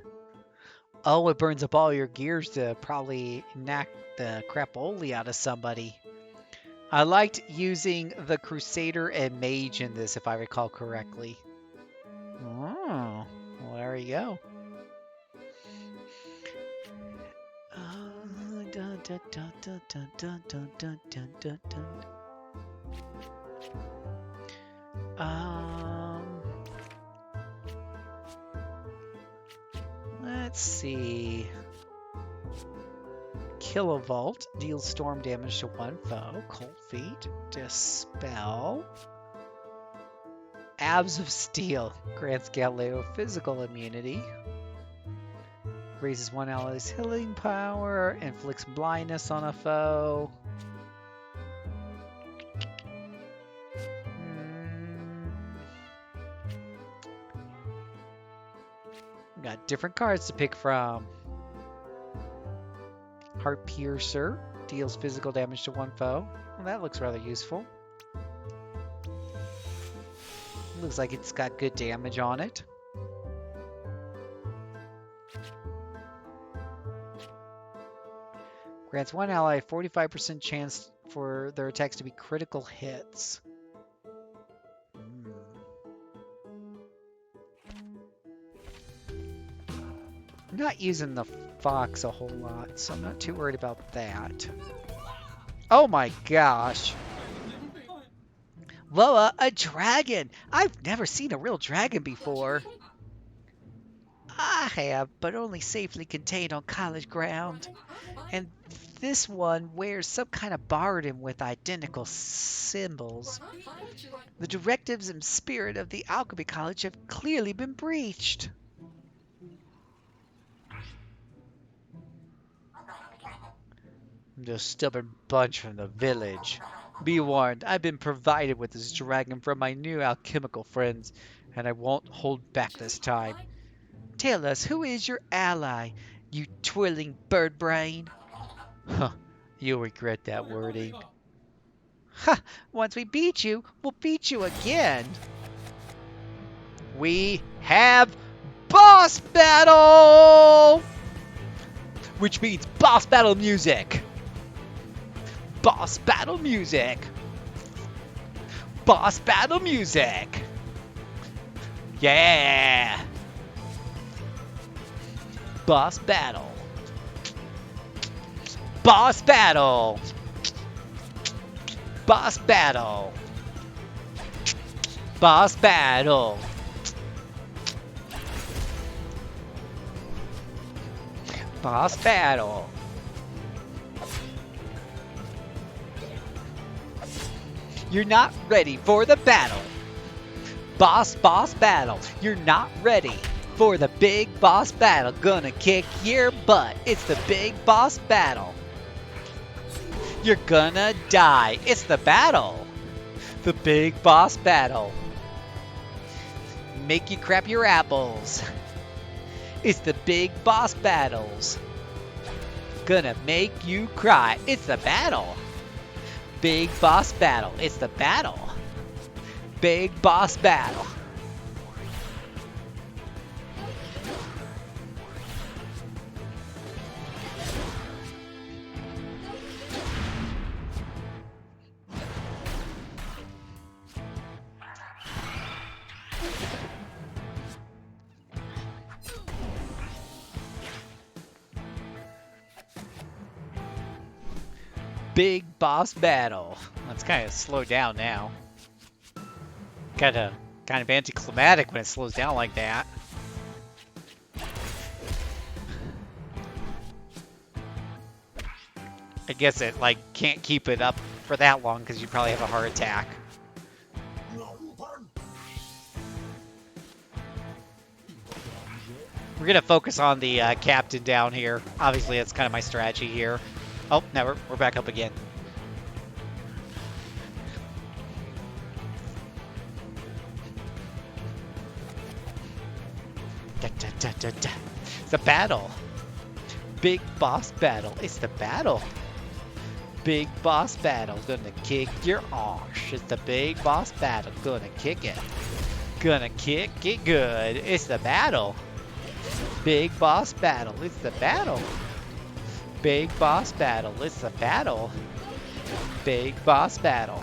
Oh, it burns up all your gears to probably knock the crapoli out of somebody. I liked using the Crusader and Mage in this, if I recall correctly. Oh, well, there you go. Let's see. Kilovolt deals storm damage to 1 foe. Cold Feet. Dispel. Abs of Steel grants Galileo physical immunity. Raises 1 ally's healing power. Inflicts blindness on a foe. Got different cards to pick from. Heart Piercer deals physical damage to 1 foe. Well, that looks rather useful. Looks like it's got good damage on it. Grants 1 ally 45% chance for their attacks to be critical hits. I'm not using the fox a whole lot, so I'm not too worried about that. Oh my gosh. Whoa, a dragon! I've never seen a real dragon before. I have, but only safely contained on college ground. And This one wears some kind of barden with identical symbols. The directives and spirit of the Alchemy College have clearly been breached. The stubborn bunch from the village. Be warned, I've been provided with this dragon from my new alchemical friends, and I won't hold back this time. Tell us, who is your ally, you twirling bird brain? Huh, you'll regret that wording. Ha! Once we beat you, we'll beat you again. We have boss battle! Which means boss battle music. Boss battle music. Boss battle music. Yeah. Boss battle. Boss battle. Boss battle. Boss battle. Boss battle. You're not ready for the battle. Boss battle. You're not ready for the big boss battle. Gonna kick your butt. It's the big boss battle. You're gonna die. It's the battle. The big boss battle. Make you crap your apples. It's the big boss battles. Gonna make you cry. It's the battle. Big boss battle. It's the battle. Big boss battle. Big boss battle. Let's kind of slow down now. Kind of anticlimactic when it slows down like that. I guess it like can't keep it up for that long because you probably have a heart attack. We're gonna focus on the captain down here. Obviously, that's kind of my strategy here. Oh, no, we're back up again. It's the battle. Big boss battle. It's the battle. Big boss battle. Gonna kick your arse. It's the big boss battle. Gonna kick it. Gonna kick it good. It's the battle. Big boss battle. It's the battle. Big boss battle. It's the battle. Big boss battle.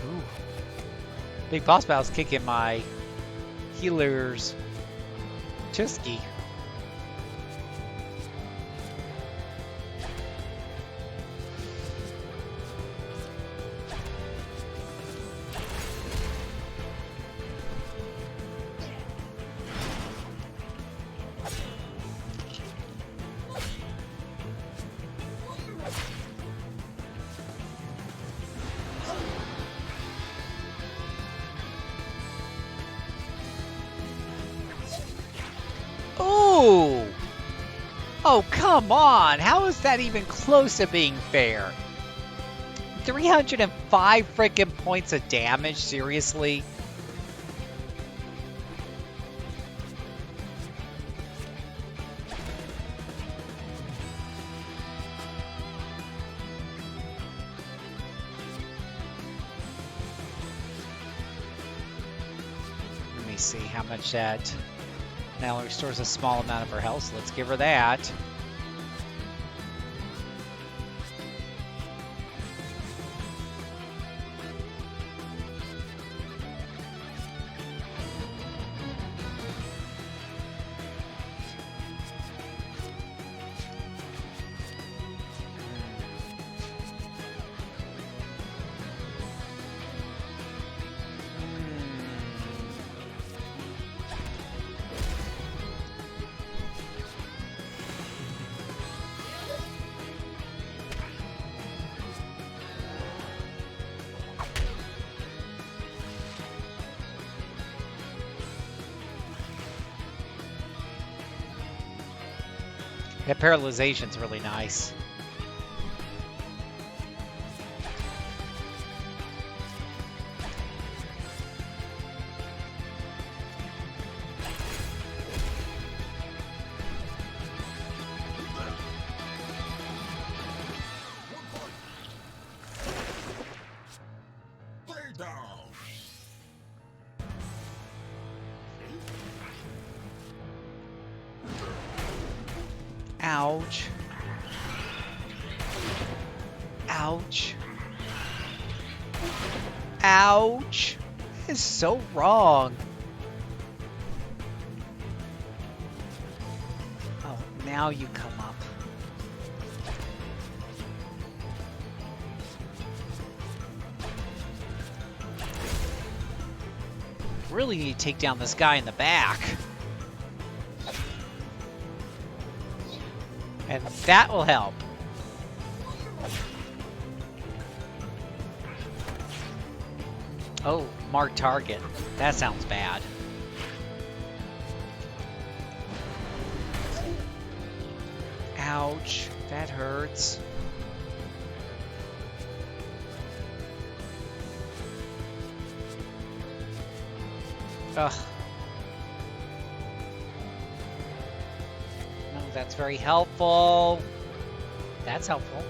Ooh. Big boss battle's kicking my healer's Tusky. Ooh! Oh, come on! How is that even close to being fair? 305 freaking points of damage? Seriously? Let me see how much that... Now it restores a small amount of her health, so let's give her that. That paralyzation's really nice. Ouch. Ouch. Ouch. That is so wrong. Oh, now you come up. Really need to take down this guy in the back. And that will help. Oh, mark target. That sounds bad. Ouch, that hurts. Ugh. No, that's very helpful. That's helpful.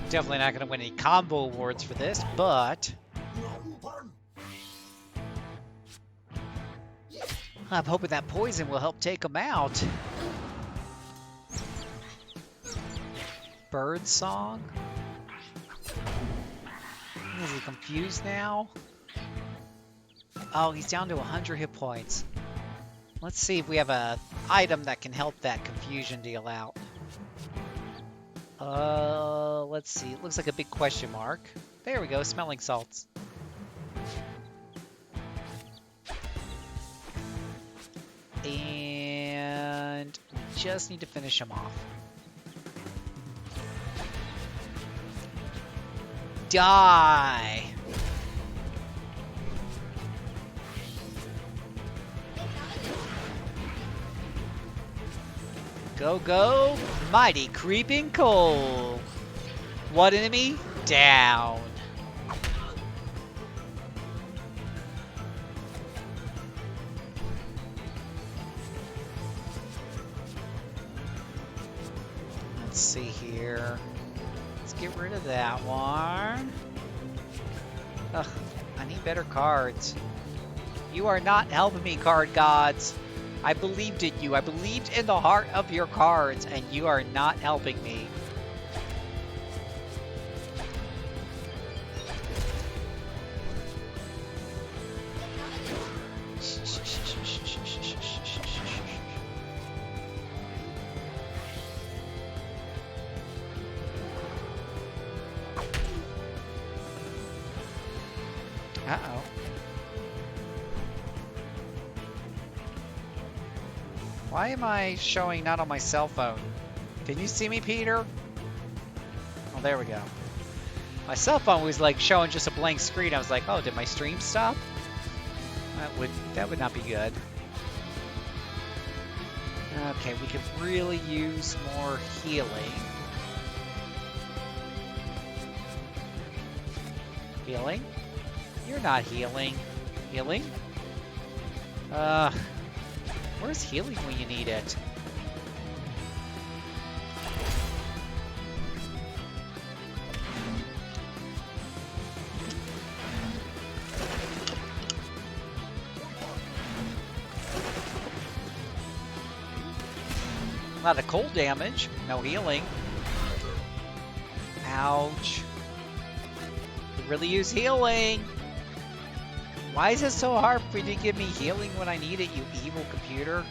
Definitely not going to win any combo awards for this, but I'm hoping that poison will help take him out. Bird song? Is he confused now? Oh, he's down to 100 hit points. Let's see if we have a item that can help that confusion deal out. Let's see. It looks like a big question mark. There we go, smelling salts. And just need to finish him off. Die! Go, go, mighty creeping coal. One enemy down. Let's see here. Let's get rid of that one. Ugh, I need better cards. You are not helping me, card gods. I believed in you. I believed in the heart of your cards, and you are not helping me. Uh-oh. Why am I showing not on my cell phone? Can you see me, Peter? Oh, there we go. My cell phone was like showing just a blank screen. I was like, oh, did my stream stop? That would not be good. Okay, we could really use more healing. Healing? You're not healing. Healing? Where's healing when you need it? A lot of cold damage, no healing. Ouch. Could really use healing. Why is it so hard for you to give me healing when I need it, you evil computer?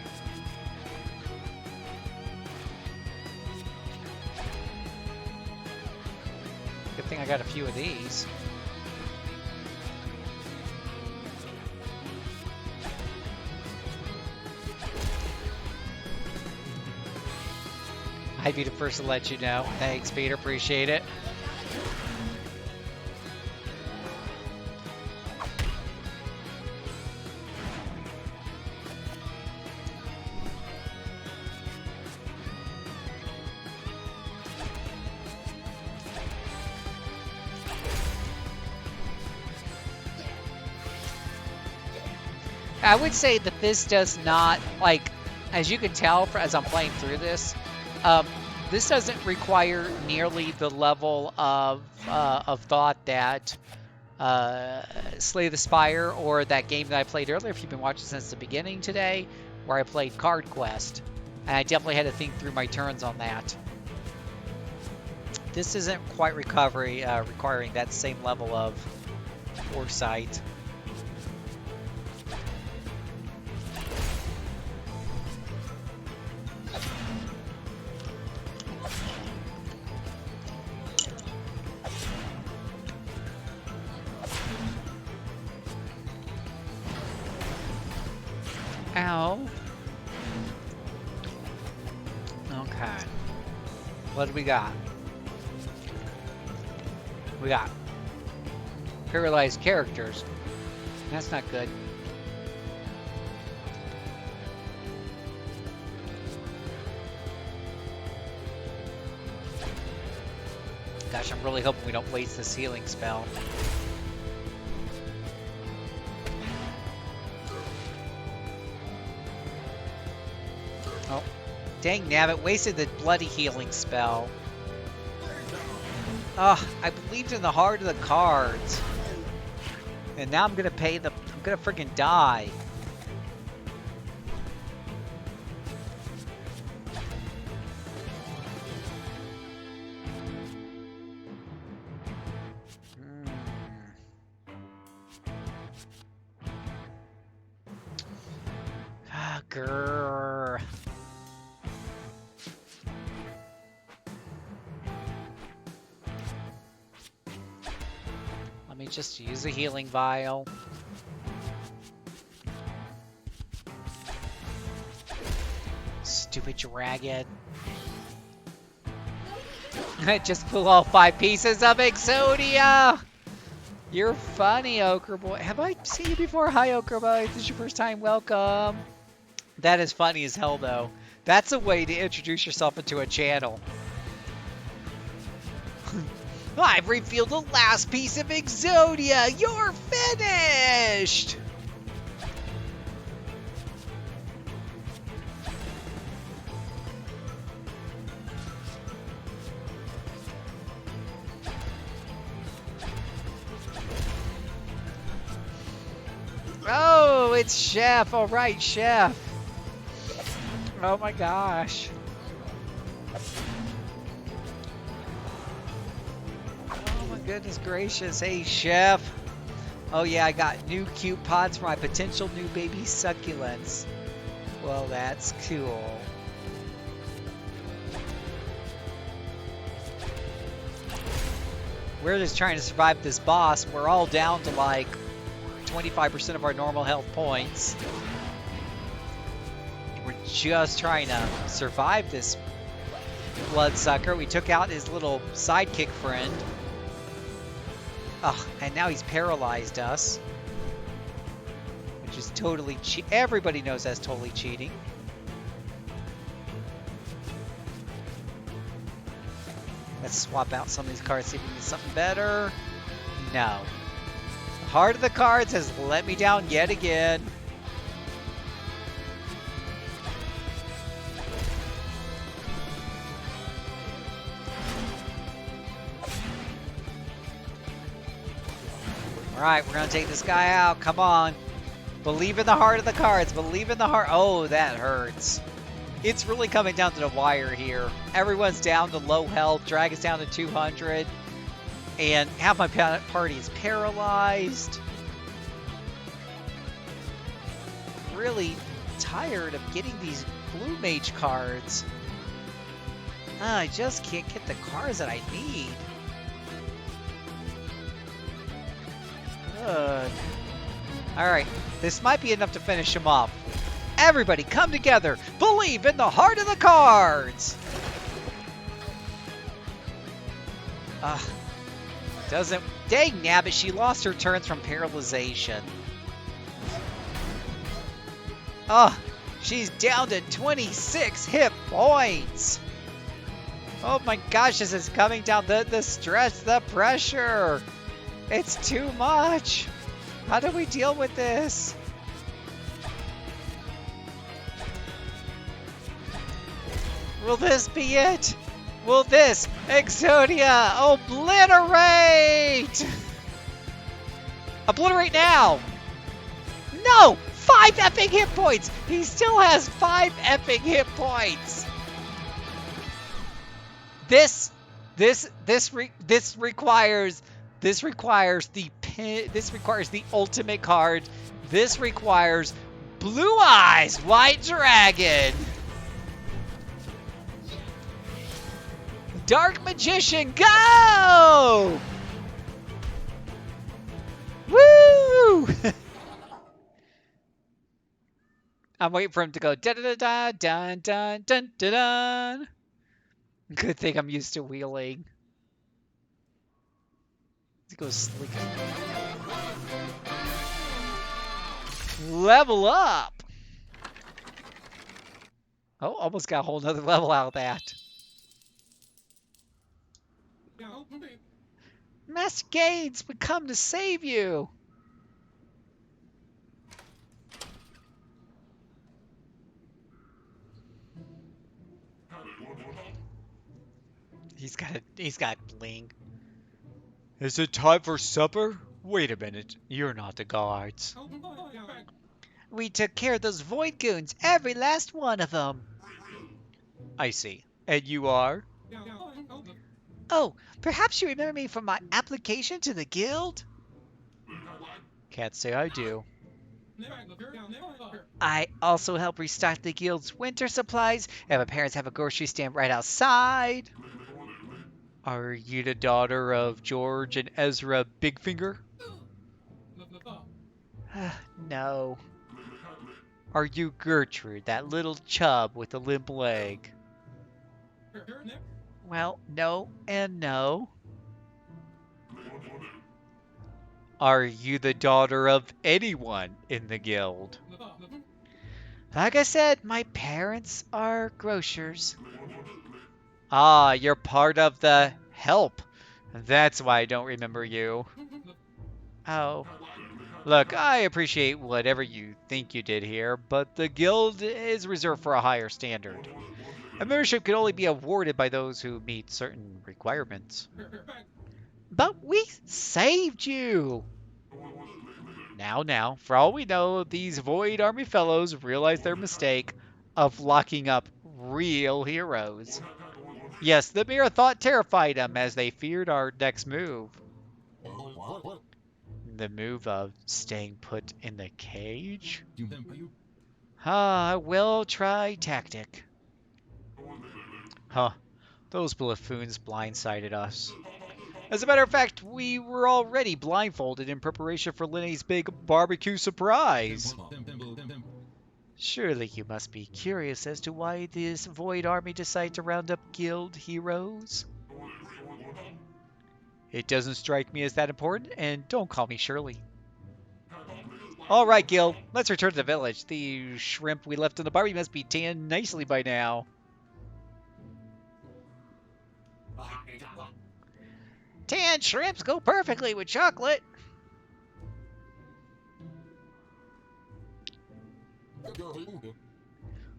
Good thing I got a few of these. I'd be the first to let you know. Thanks, Peter. Appreciate it. I would say that this does not, like, as you can tell as I'm playing through this, this doesn't require nearly the level of thought that Slay the Spire or that game that I played earlier, if you've been watching since the beginning today, where I played Card Quest. And I definitely had to think through my turns on that. This isn't quite requiring that same level of foresight. Ow. Okay. What do we got? We got paralyzed characters. That's not good. Gosh, I'm really hoping we don't waste this healing spell. Oh, dang nabbit, wasted the bloody healing spell. Ugh, I believed in the heart of the cards. And now I'm gonna pay the... I'm gonna freaking die. Ah, grrr. Let me just use a healing vial. Stupid dragon. I just blew all 5 pieces of Exodia! You're funny, Ochre Boy. Have I seen you before? Hi, Ochre Boy. If this is your first time, welcome. That is funny as hell, though. That's a way to introduce yourself into a channel. I've refilled the last piece of Exodia! You're finished! Oh, it's Chef. All right, Chef. Oh my gosh. Oh my goodness gracious. Hey, Chef. Oh yeah, I got new cute pods for my potential new baby succulents. Well, that's cool. We're just trying to survive this boss. We're all down to like 25% of our normal health points. We're just trying to survive this bloodsucker. We took out his little sidekick friend. Ugh, and now he's paralyzed us. Which is totally everybody knows that's totally cheating. Let's swap out some of these cards, see if we can get something better. No. Heart of the cards has let me down yet again. Alright, we're going to take this guy out. Come on. Believe in the heart of the cards. Believe in the heart. Oh, that hurts. It's really coming down to the wire here. Everyone's down to low health. Dragon's down to 200. And half my party is paralyzed. Really tired of getting these blue mage cards. I just can't get the cards that I need. Ugh. Alright, this might be enough to finish him off. Everybody come together. Believe in the heart of the cards. Ugh. Doesn't... Dang nabbit, she lost her turns from paralyzation. Ugh. She's down to 26 hit points. Oh my gosh, this is coming down. The stress, the pressure. It's too much. How do we deal with this? Will this be it? Will this Exodia obliterate? Obliterate now! No! 5 epic hit points! He still has 5 epic hit points! This requires the ultimate card. This requires Blue Eyes White Dragon. Dark Magician, go! Woo! I'm waiting for him to go da da da da dun dun dun dun. Good thing I'm used to wheeling. Let's go slick. Level up! Oh, almost got a whole nother level out of that. Master Gates, we come to save you! He's got bling. Is it time for supper? Wait a minute, you're not the guards. We took care of those void goons, every last one of them. I see. And you are? Oh, perhaps you remember me from my application to the guild? Can't say I do. I also help restock the guild's winter supplies, and my parents have a grocery stand right outside. Are you the daughter of George and Ezra Bigfinger? No. Are you Gertrude, that little chub with a limp leg? Well, no and no. Are you the daughter of anyone in the guild? Like I said, my parents are grocers. Ah, you're part of the help. That's why I don't remember you. Oh. Look, I appreciate whatever you think you did here, but the guild is reserved for a higher standard. A membership can only be awarded by those who meet certain requirements. But we saved you! Now, for all we know, these Void Army fellows realized their mistake of locking up real heroes. Yes, the mere thought terrified them as they feared our next move. The move of staying put in the cage? We'll try tactic. Huh, those buffoons blindsided us. As a matter of fact, we were already blindfolded in preparation for Lenny's big barbecue surprise. Surely you must be curious as to why this Void Army decided to round up guild heroes? It doesn't strike me as that important, and don't call me Shirley. Alright, Gil, let's return to the village. The shrimp we left in the barbie must be tanned nicely by now. Tanned shrimps go perfectly with chocolate.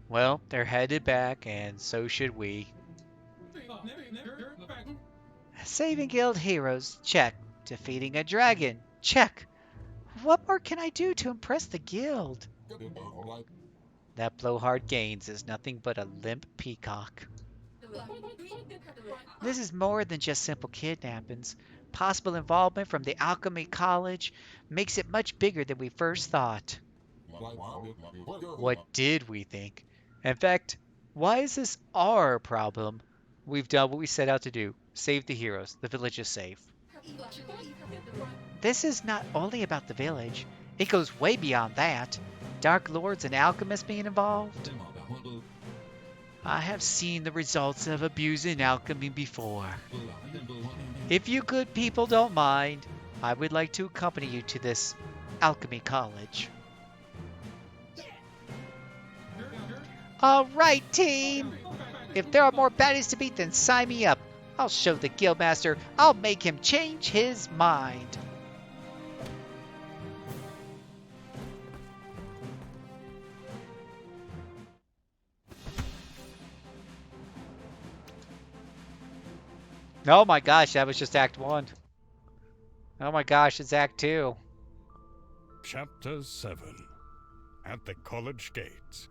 Well, they're headed back, and so should we. Saving guild heroes, check. Defeating a dragon, check. What more can I do to impress the guild? That blowhard Gaines is nothing but a limp peacock. This is more than just simple kidnappings. Possible involvement from the Alchemy College makes it much bigger than we first thought. What did we think? In fact, why is this our problem? We've done what we set out to do. Save the heroes. The village is safe. This is not only about the village. It goes way beyond that. Dark Lords and alchemists being involved. I have seen the results of abusing alchemy before. If you good people don't mind, I would like to accompany you to this alchemy college. All right, team. If there are more baddies to beat, then sign me up. I'll show the guildmaster. I'll make him change his mind. Oh my gosh, that was just Act 1. Oh my gosh, it's Act 2. Chapter 7. At the college gates.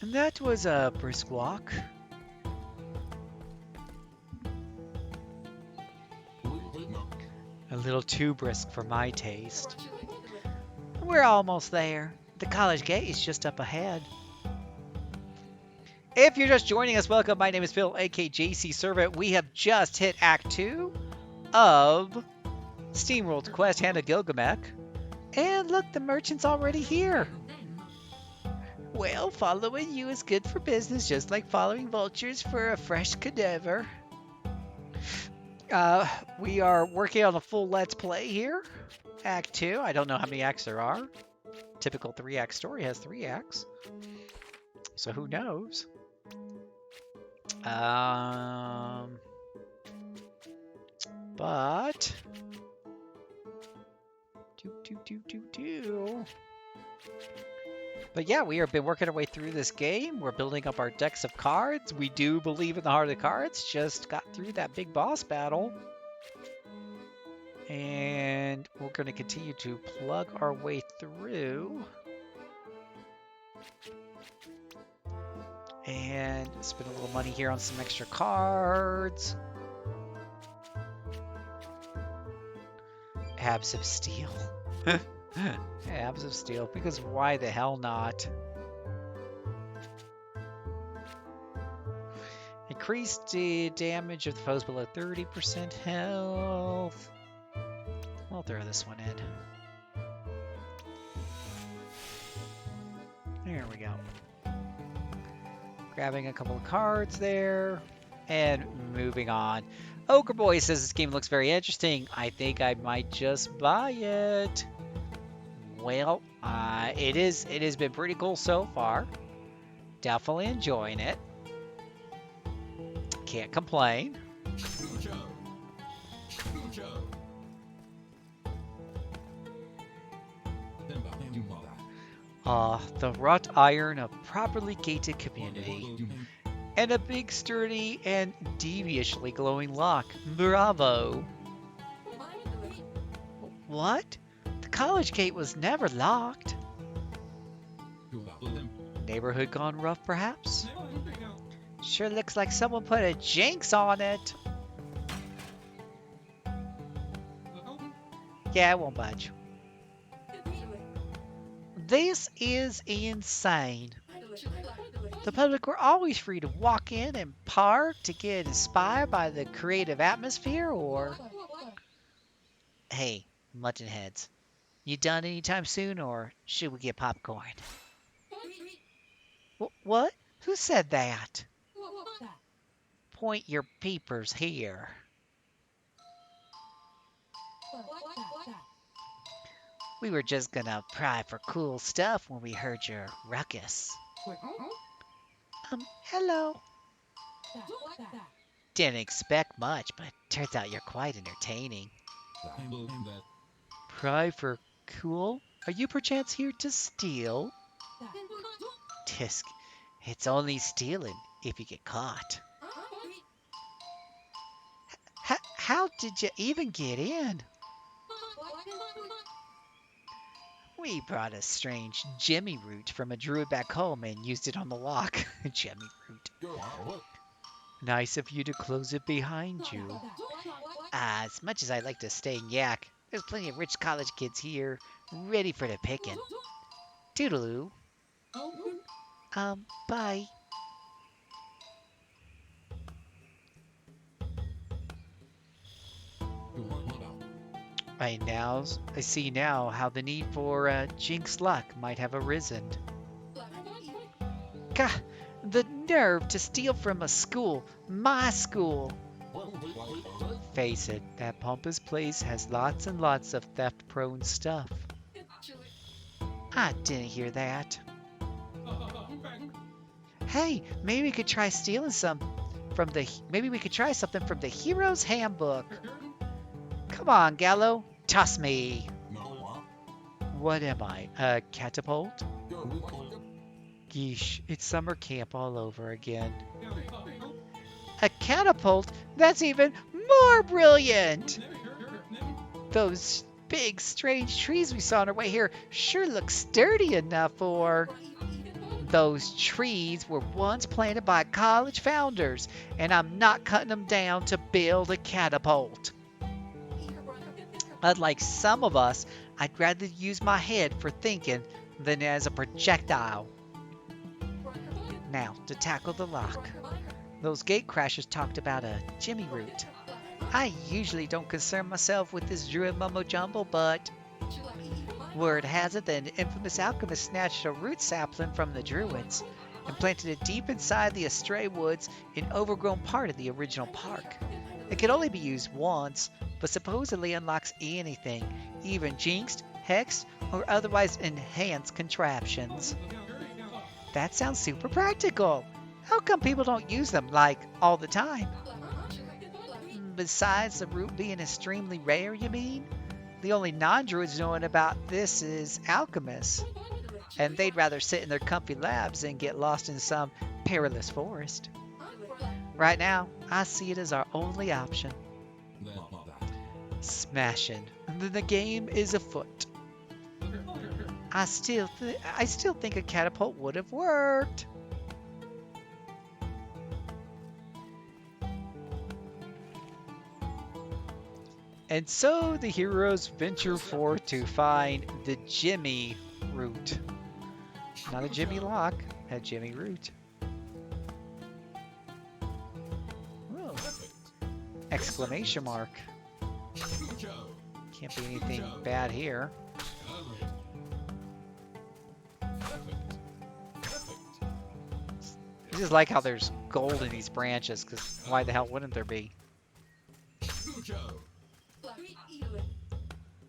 And that was a brisk walk. A little too brisk for my taste. We're almost there. The college gate is just up ahead. If you're just joining us, welcome. My name is Phil, aka JCServant. We have just hit Act 2 of Steamworld's Quest, Hand of Gilgamesh. And look, the merchant's already here. Well, following you is good for business, just like following vultures for a fresh cadaver. We are working on a full Let's Play here. Act 2. I don't know how many acts there are. Typical 3-act story has 3 acts. So who knows? But... But yeah, we have been working our way through this game. We're building up our decks of cards. We do believe in the heart of the cards. Just got through that big boss battle. And we're going to continue to plug our way through. And spend a little money here on some extra cards. Abs of Steel. Abs of Steel, because why the hell not? Increase the damage of the foes below 30% health. I'll throw this one in. There we go. Grabbing a couple of cards there. And moving on. Ogre Boy says this game looks very interesting. I think I might just buy it. Well, it has been pretty cool so far. Definitely enjoying it. Can't complain. The wrought iron of properly gated community. And a big, sturdy, and deviously glowing lock. Bravo! What? The college gate was never locked. Neighborhood gone rough, perhaps? Sure looks like someone put a jinx on it. Yeah, it won't budge. This is insane. The public were always free to walk in and park to get inspired by the creative atmosphere, or... Hey, mutton heads. You done anytime soon, or should we get popcorn? What? Who said that? Point your peepers here. We were just gonna pry for cool stuff when we heard your ruckus. Hello. Didn't expect much, but turns out you're quite entertaining. Pry for cool? Are you perchance here to steal? Tisk, it's only stealing if you get caught. How did you even get in? We brought a strange Jimmy root from a druid back home and used it on the lock. Jimmy root. Nice of you to close it behind you. As much as I'd like to stay and yak, there's plenty of rich college kids here, ready for the picking. Toodaloo. Bye. I see now how the need for Jinx luck might have arisen. Gah! The nerve to steal from a school, my school! Face it, that pompous place has lots and lots of theft-prone stuff. I didn't hear that. Hey, maybe we could try stealing some from the. Maybe we could try something from the Hero's Handbook. Come on, Gallo, toss me. What am I? A catapult? Yeesh, it's summer camp all over again. A catapult? That's even more brilliant! Those big, strange trees we saw on our way here sure look sturdy enough for... Those trees were once planted by college founders, and I'm not cutting them down to build a catapult. Unlike some of us, I'd rather use my head for thinking than as a projectile. Now, to tackle the lock. Those gate crashers talked about a Jimmy root. I usually don't concern myself with this druid mumbo-jumbo, but... Word has it that an infamous alchemist snatched a root sapling from the druids and planted it deep inside the Astray Woods, an overgrown part of the original park. It could only be used once, but supposedly unlocks anything, even jinxed, hexed, or otherwise enhanced contraptions. That sounds super practical. How come people don't use them, like, all the time? Besides the root being extremely rare, you mean? The only non-druids knowing about this is alchemists, and they'd rather sit in their comfy labs than get lost in some perilous forest. Right now, I see it as our only option. Smashing. The game is afoot. I still think a catapult would have worked. And so the heroes venture forth to find the Jimmy root. Not a Jimmy lock, a Jimmy root. Whoa. Exclamation mark. Can't be anything bad here. I just like how there's gold in these branches, because why the hell wouldn't there be?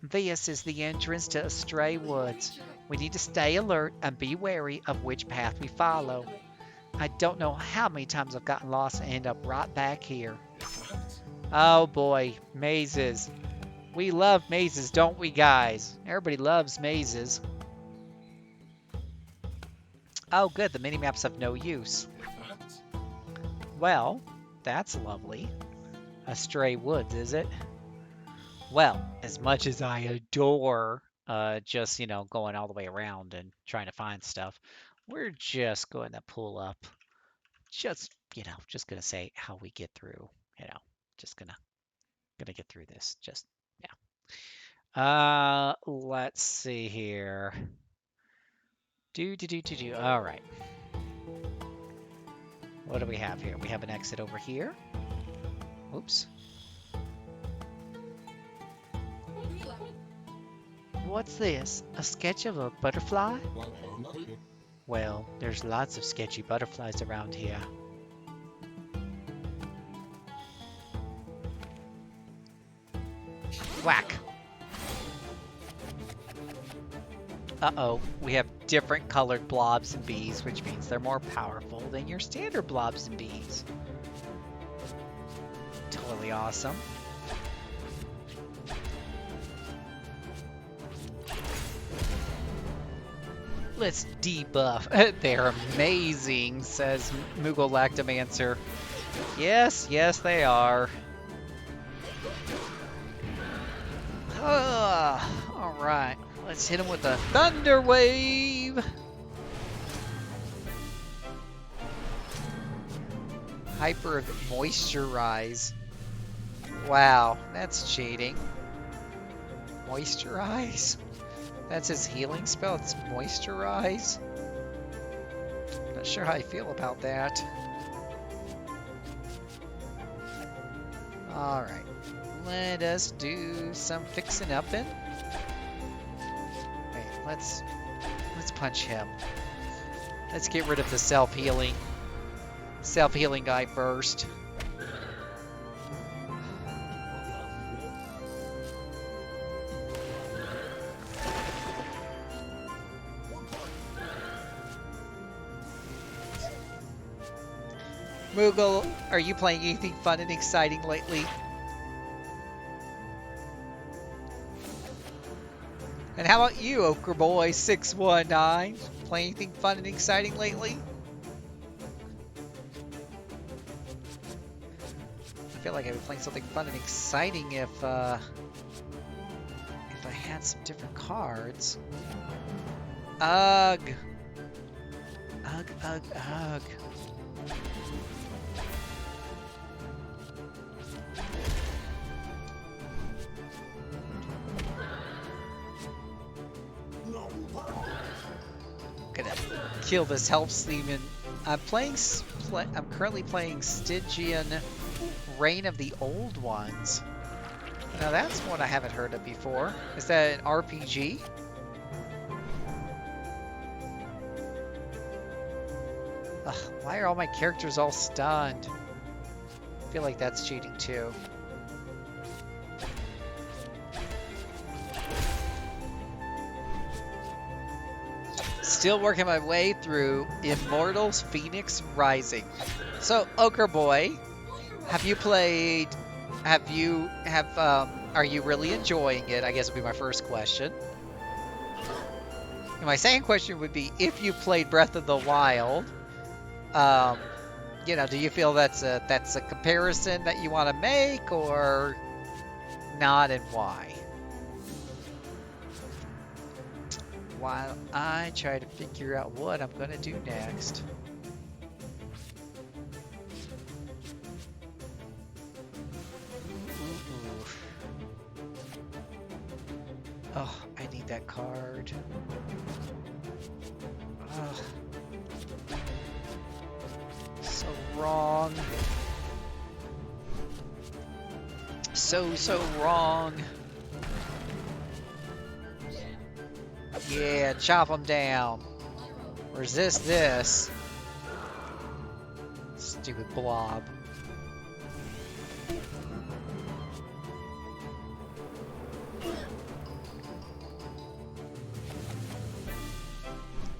This is the entrance to Astray Woods. We need to stay alert and be wary of which path we follow. I don't know how many times I've gotten lost and end up right back here. Oh boy, mazes. We love mazes, don't we, guys? Everybody loves mazes. Oh good, the mini-maps have no use. Well, that's lovely. Astray Woods, is it? Well, as much as I adore just, going all the way around and trying to find stuff, we're just going to pull up, just going to say how we get through, just gonna get through this, just, yeah. Let's see here. All right. What do we have here? We have an exit over here. Oops. What's this? A sketch of a butterfly? Well, there's lots of sketchy butterflies around here. Whack! Uh-oh, we have different colored blobs and bees, which means they're more powerful than your standard blobs and bees. Totally awesome. Let's debuff. They're amazing, says Mugalactomancer. Yes, they are. Alright, let's hit him with a Thunder Wave. Hyper Moisturize. Wow, that's cheating. Moisturize? That's his healing spell, it's Moisturize? Not sure how I feel about that. Alright, let us do some fixing up in. Wait, let's punch him. Let's get rid of the self-healing guy first. Moogle, are you playing anything fun and exciting lately? And how about you, Ochre Boy 619? Playing anything fun and exciting lately? I feel like I'd be playing something fun and exciting if I had some different cards. Ugh. Ugh, ugh, ugh. Gonna kill this Helps Demon. I'm currently playing Stygian Reign of the Old Ones. Now that's one I haven't heard of before. Is that an RPG? Ugh, why are all my characters all stunned? I feel like that's cheating too. Still working my way through Immortals Phoenix Rising. So, Ochre Boy, have you played? Are you really enjoying it? I guess would be my first question. And my second question would be, if you played Breath of the Wild, you know, do you feel that's a comparison that you want to make, or not, and why? While I try to figure out what I'm gonna do next. Ooh. Oh, I need that card. Oh. So wrong. So wrong. Yeah, chop them down. Resist this. Stupid blob.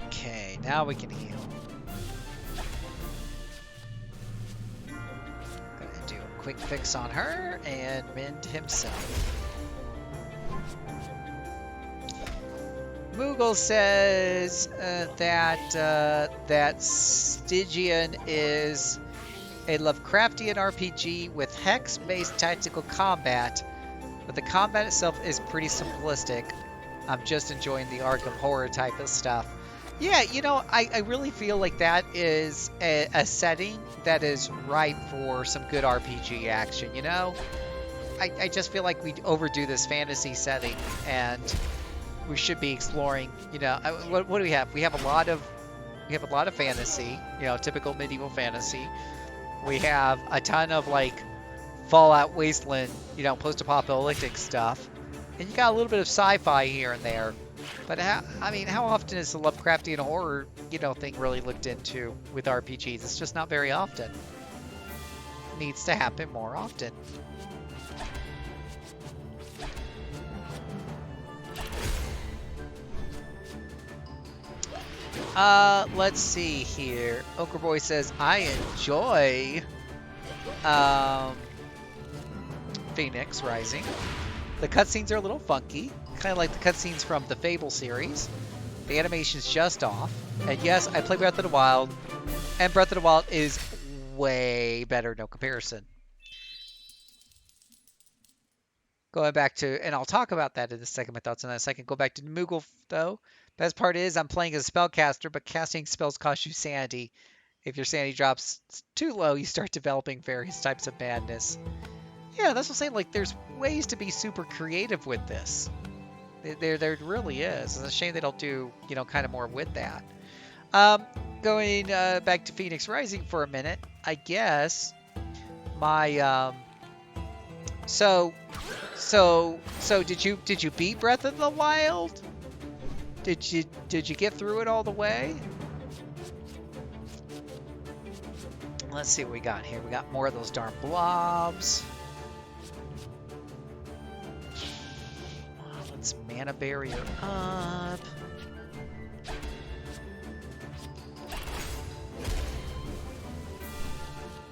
Okay, now we can heal. Gonna do a quick fix on her and mend himself. Moogle says that Stygian is a Lovecraftian RPG with hex-based tactical combat, but the combat itself is pretty simplistic. I'm just enjoying the Arkham horror type of stuff. Yeah, you know, I really feel like that is a setting that is ripe for some good RPG action, you know? I just feel like we overdo this fantasy setting, and we should be exploring, you know, what do we have? We have a lot of fantasy, you know, typical medieval fantasy. We have a ton of like Fallout Wasteland, you know, post-apocalyptic stuff, and you got a little bit of sci-fi here and there. But how often is the Lovecraftian horror, you know, thing really looked into with RPGs? It's just not very often. It needs to happen more often. Let's see here. Ochre Boy says, I enjoy Phoenix Rising. The cutscenes are a little funky, kind of like the cutscenes from the Fable series. The animation's just off. And yes, I play Breath of the Wild, and Breath of the Wild is way better, no comparison. Going back to, and I'll talk about that in a second, my thoughts on that in a second. Go back to Moogle, though. Best part is I'm playing as a spellcaster, but casting spells cost you sanity. If your sanity drops too low, you start developing various types of madness. Yeah, that's what I'm saying. Like, there's ways to be super creative with this. There really is. It's a shame they don't do, you know, kind of more with that. Going back to Phoenix Rising for a minute, I guess my So did you beat Breath of the Wild? Did you get through it all the way? Let's see what we got here. We got more of those darn blobs. Let's mana barrier up.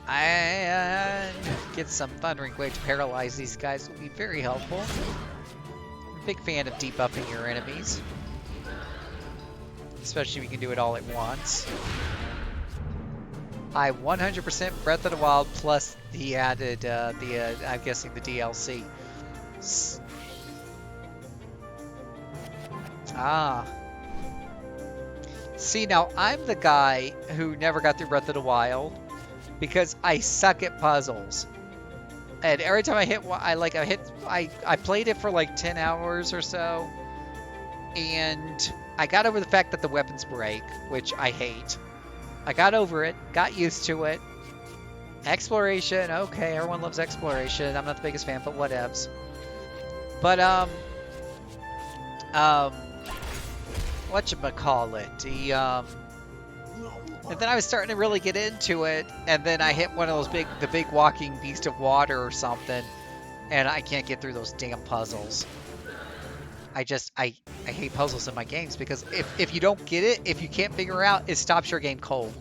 And get some Thundering Wave to paralyze these guys will be very helpful. I'm a big fan of debuffing your enemies, especially if you can do it all at once. I 100% Breath of the Wild plus the added, I'm guessing the DLC. Ah. See, now I'm the guy who never got through Breath of the Wild because I suck at puzzles. And every time I hit one, I played it for like 10 hours or so. And I got over the fact that the weapons break, which I hate. I got over it, got used to it. Exploration, okay, everyone loves exploration. I'm not the biggest fan, but whatevs. But, whatchamacallit, and then I was starting to really get into it, and then I hit one of those the big walking beast of water or something, and I can't get through those damn puzzles. I hate puzzles in my games because if you don't get it, if you can't figure out, it stops your game cold.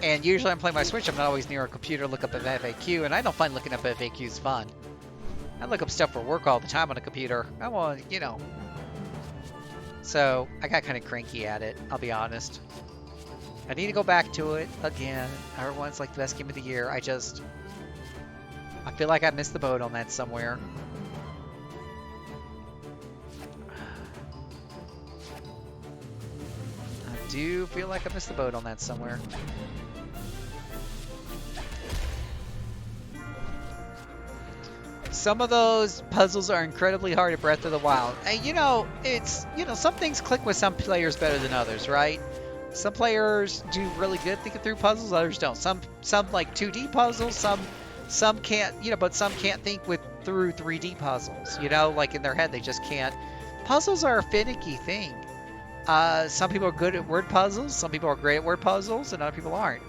And usually I'm playing my Switch, I'm not always near a computer, look up an FAQ, and I don't find looking up FAQs fun. I look up stuff for work all the time on a computer. I want, you know. So I got kind of cranky at it, I'll be honest. I need to go back to it again. Everyone's like the best game of the year. I feel like I missed the boat on that somewhere. I do feel like I missed the boat on that somewhere. Some of those puzzles are incredibly hard at Breath of the Wild. And some things click with some players better than others, right? Some players do really good thinking through puzzles, others don't. Some like 2D puzzles, some can't, but some can't think through 3D puzzles, like in their head they just can't. Puzzles are a finicky thing. Some people are good at word puzzles, some people are great at word puzzles, and other people aren't.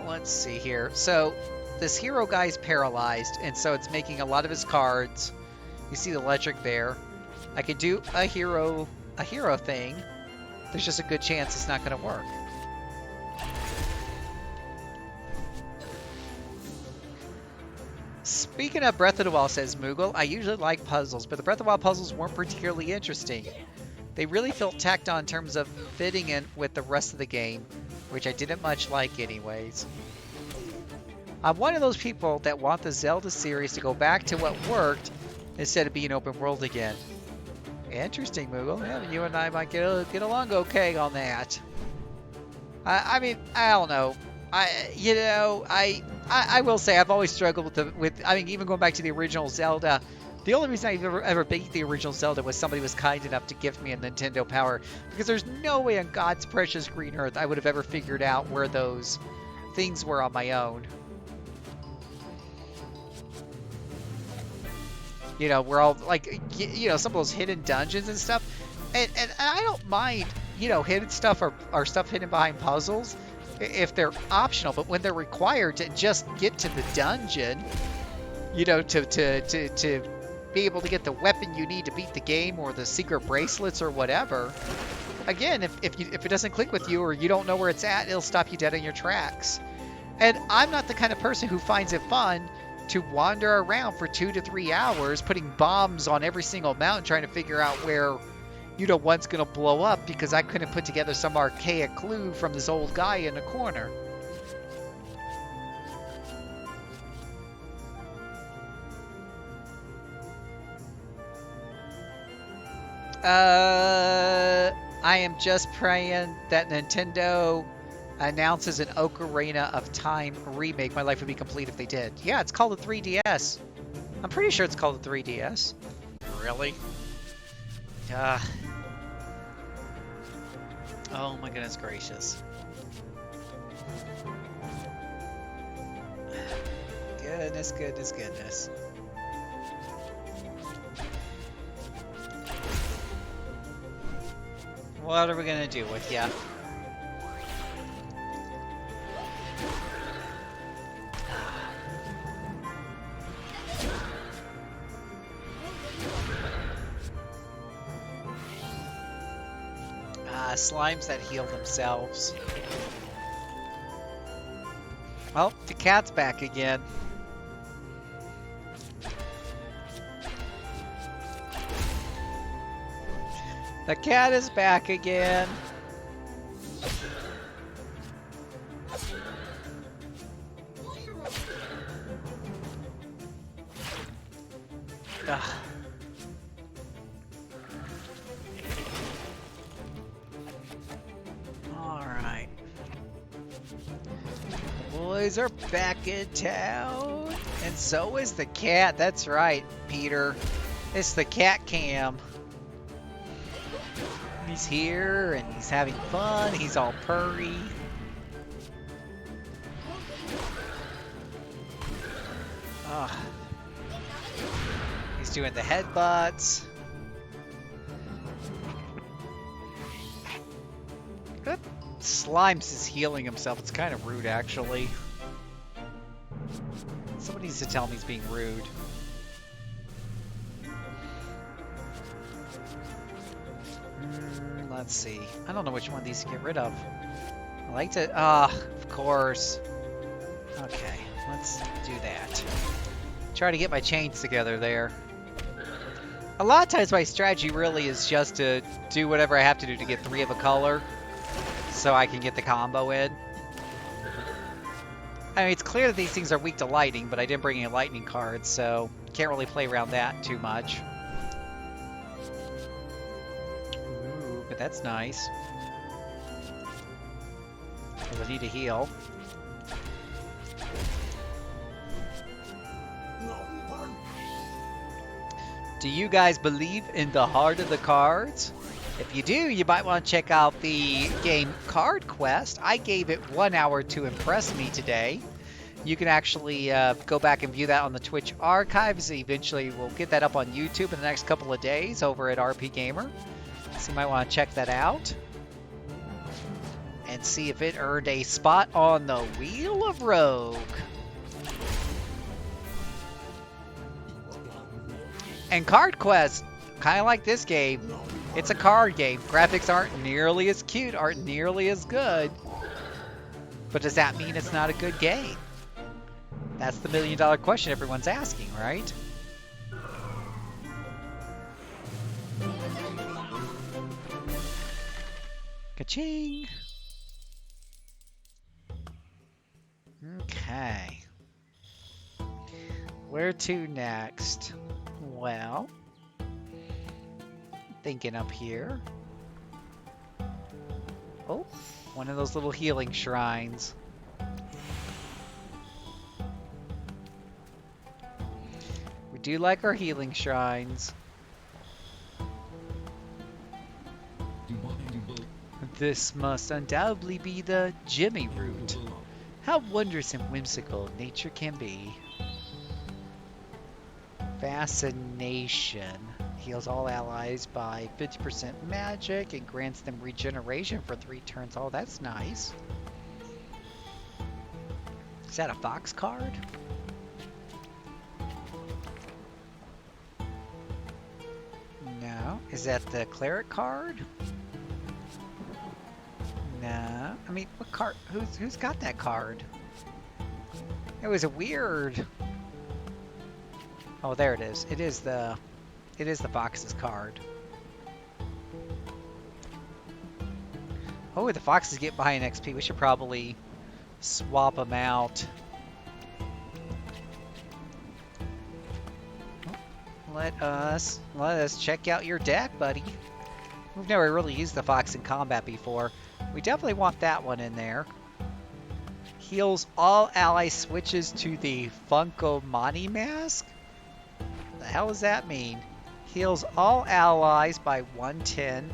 Let's see here. So this hero guy's paralyzed, and so it's making a lot of his cards. You see the electric there. I could do a hero thing. There's just a good chance it's not going to work. Speaking of Breath of the Wild, says Moogle, I usually like puzzles, but the Breath of the Wild puzzles weren't particularly interesting. They really felt tacked on in terms of fitting in with the rest of the game, which I didn't much like anyways. I'm one of those people that want the Zelda series to go back to what worked instead of being open world again. Interesting, Moogle. Yeah, you and I might get along okay on that. I mean, I don't know. I will say I've always struggled even going back to the original Zelda. The only reason I ever beat the original Zelda was somebody was kind enough to gift me a Nintendo Power, because there's no way on God's precious green earth I would have ever figured out where those things were on my own. We're all like, some of those hidden dungeons and stuff. And I don't mind, hidden stuff or stuff hidden behind puzzles if they're optional, but when they're required to just get to the dungeon, to be able to get the weapon you need to beat the game or the secret bracelets or whatever. Again, if it doesn't click with you or you don't know where it's at, it'll stop you dead in your tracks. And I'm not the kind of person who finds it fun to wander around for 2 to 3 hours putting bombs on every single mountain trying to figure out where, one's going to blow up because I couldn't put together some archaic clue from this old guy in the corner. I am just praying that Nintendo announces an Ocarina of Time remake. My life would be complete if they did. Yeah, it's called the 3DS. I'm pretty sure it's called the 3DS. Really? Oh my goodness gracious. Goodness, goodness, goodness. What are we gonna do with ya? Slimes that heal themselves. Oh, the cat's back again. The cat is back again. Ugh. Alright. The boys are back in town. And so is the cat. That's right, Peter. It's the cat cam. He's here and he's having fun. He's all purry. Ugh. He's doing the headbutts. Oop. Slimes is healing himself. It's kind of rude, actually. Somebody needs to tell him he's being rude. Let's see. I don't know which one of these to get rid of. I like to... of course. Okay, let's do that. Try to get my chains together there. A lot of times my strategy really is just to do whatever I have to do to get 3 of a color, so I can get the combo in. I mean, it's clear that these things are weak to lighting, but I didn't bring any lightning cards, so can't really play around that too much. Ooh, but that's nice. Because I need to heal. Do you guys believe in the heart of the cards? If you do, you might want to check out the game Card Quest. I gave it 1 hour to impress me today. You can actually go back and view that on the Twitch archives. Eventually, we'll get that up on YouTube in the next couple of days over at RP Gamer. So you might want to check that out. And see if it earned a spot on the Wheel of Rogue. And Card Quest, kind of like this game, it's a card game. Graphics aren't nearly as cute, aren't nearly as good. But does that mean it's not a good game? That's the million-dollar question everyone's asking, right? Ka-ching! Okay. Where to next? Well, thinking up here. Oh, one of those little healing shrines. We do like our healing shrines. This must undoubtedly be the Jimmy route. How wondrous and whimsical nature can be. Fascination. Heals all allies by 50% magic and grants them regeneration for 3 turns. Oh, that's nice. Is that a fox card? No. Is that the cleric card? No. I mean, what card? Who's got that card? It was a weird. Oh, there it is. It is the fox's card. Oh, the foxes get behind XP. We should probably swap them out. Let us check out your deck, buddy. We've never really used the fox in combat before. We definitely want that one in there. Heals all ally switches to the Funko Money Mask? What the hell does that mean? Heals all allies by 110.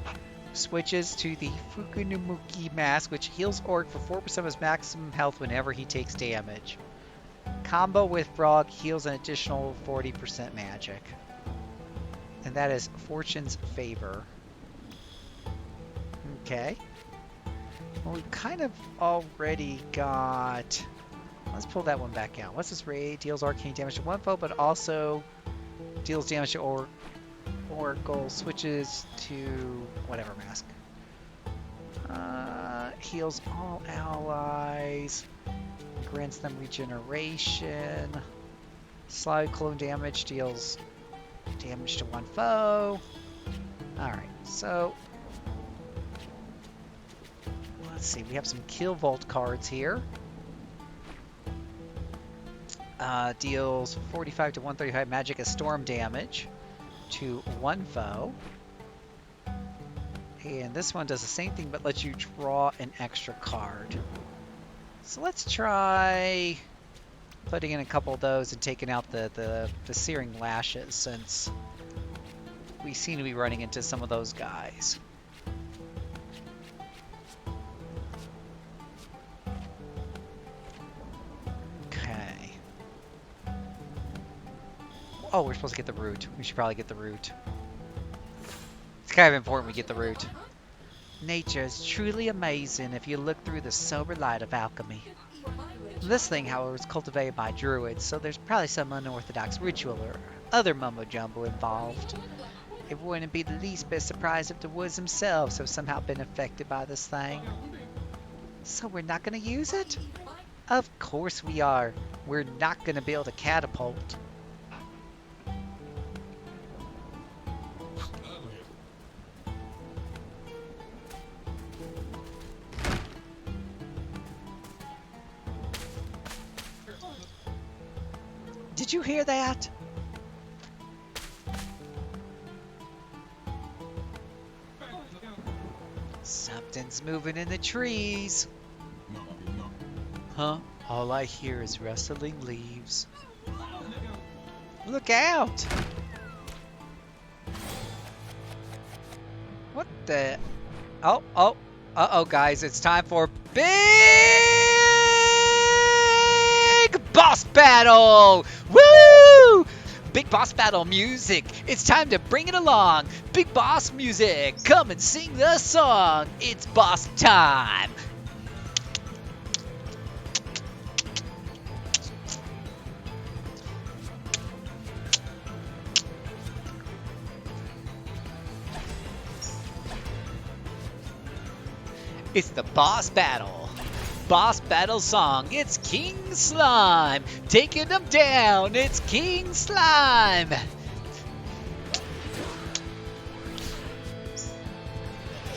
Switches to the Fukunumuki Mask, which heals Orc for 4% of his maximum health whenever he takes damage. Combo with Frog heals an additional 40% magic. And that is Fortune's Favor. Okay. Well, we've kind of already got... Let's pull that one back out. What's this raid? Deals arcane damage to one foe, but also deals damage to Oracle. Switches to whatever mask. Heals all allies. Grants them regeneration. Slide clone damage deals damage to one foe. Alright, so let's see. We have some Kill Vault cards here. Deals 45 to 135 magic as storm damage to one foe. And this one does the same thing, but lets you draw an extra card. So let's try putting in a couple of those and taking out the Searing Lashes, since we seem to be running into some of those guys. Okay. Oh, we're supposed to get the root. We should probably get the root. It's kind of important we get the root. Nature is truly amazing if you look through the sober light of alchemy. This thing, however, was cultivated by druids, so there's probably some unorthodox ritual or other mumbo-jumbo involved. It wouldn't be the least bit surprised if the woods themselves have somehow been affected by this thing. So we're not going to use it? Of course we are. We're not going to build a catapult. Did you hear that? Something's moving in the trees. Huh? All I hear is rustling leaves. Look out! What the? Oh, uh-oh, guys. It's time for big boss battle! Woo! Big boss battle music. It's time to bring it along. Big boss music. Come and sing the song. It's boss time. It's the boss battle. Boss battle song. It's King Slime. Taking them down. It's King Slime.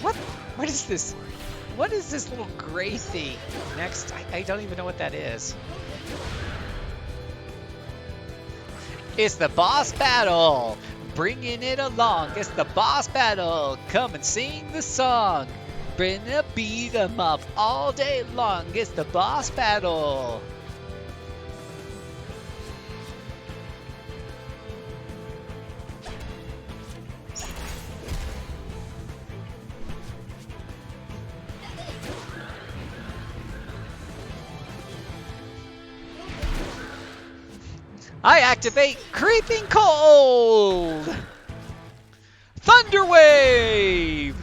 What is this? What is this little gray thing next? I don't even know what that is. It's the boss battle. Bringing it along. It's the boss battle. Come and sing the song. Bring a beat 'em up all day long. It's the boss battle. I activate Creeping Cold. Thunder Wave.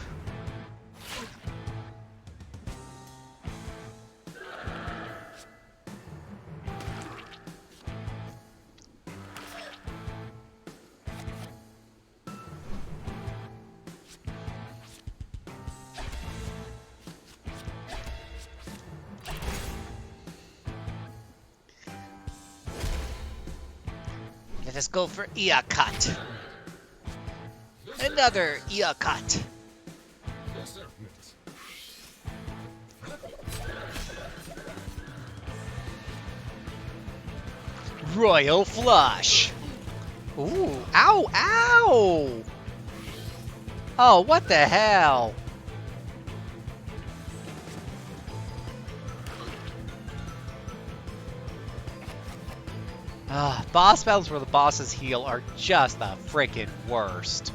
Let us go for ear cut. Another ear cut. Royal Flush. Ooh, ow, ow! Oh, what the hell? Boss battles where the bosses heal are just the freaking worst.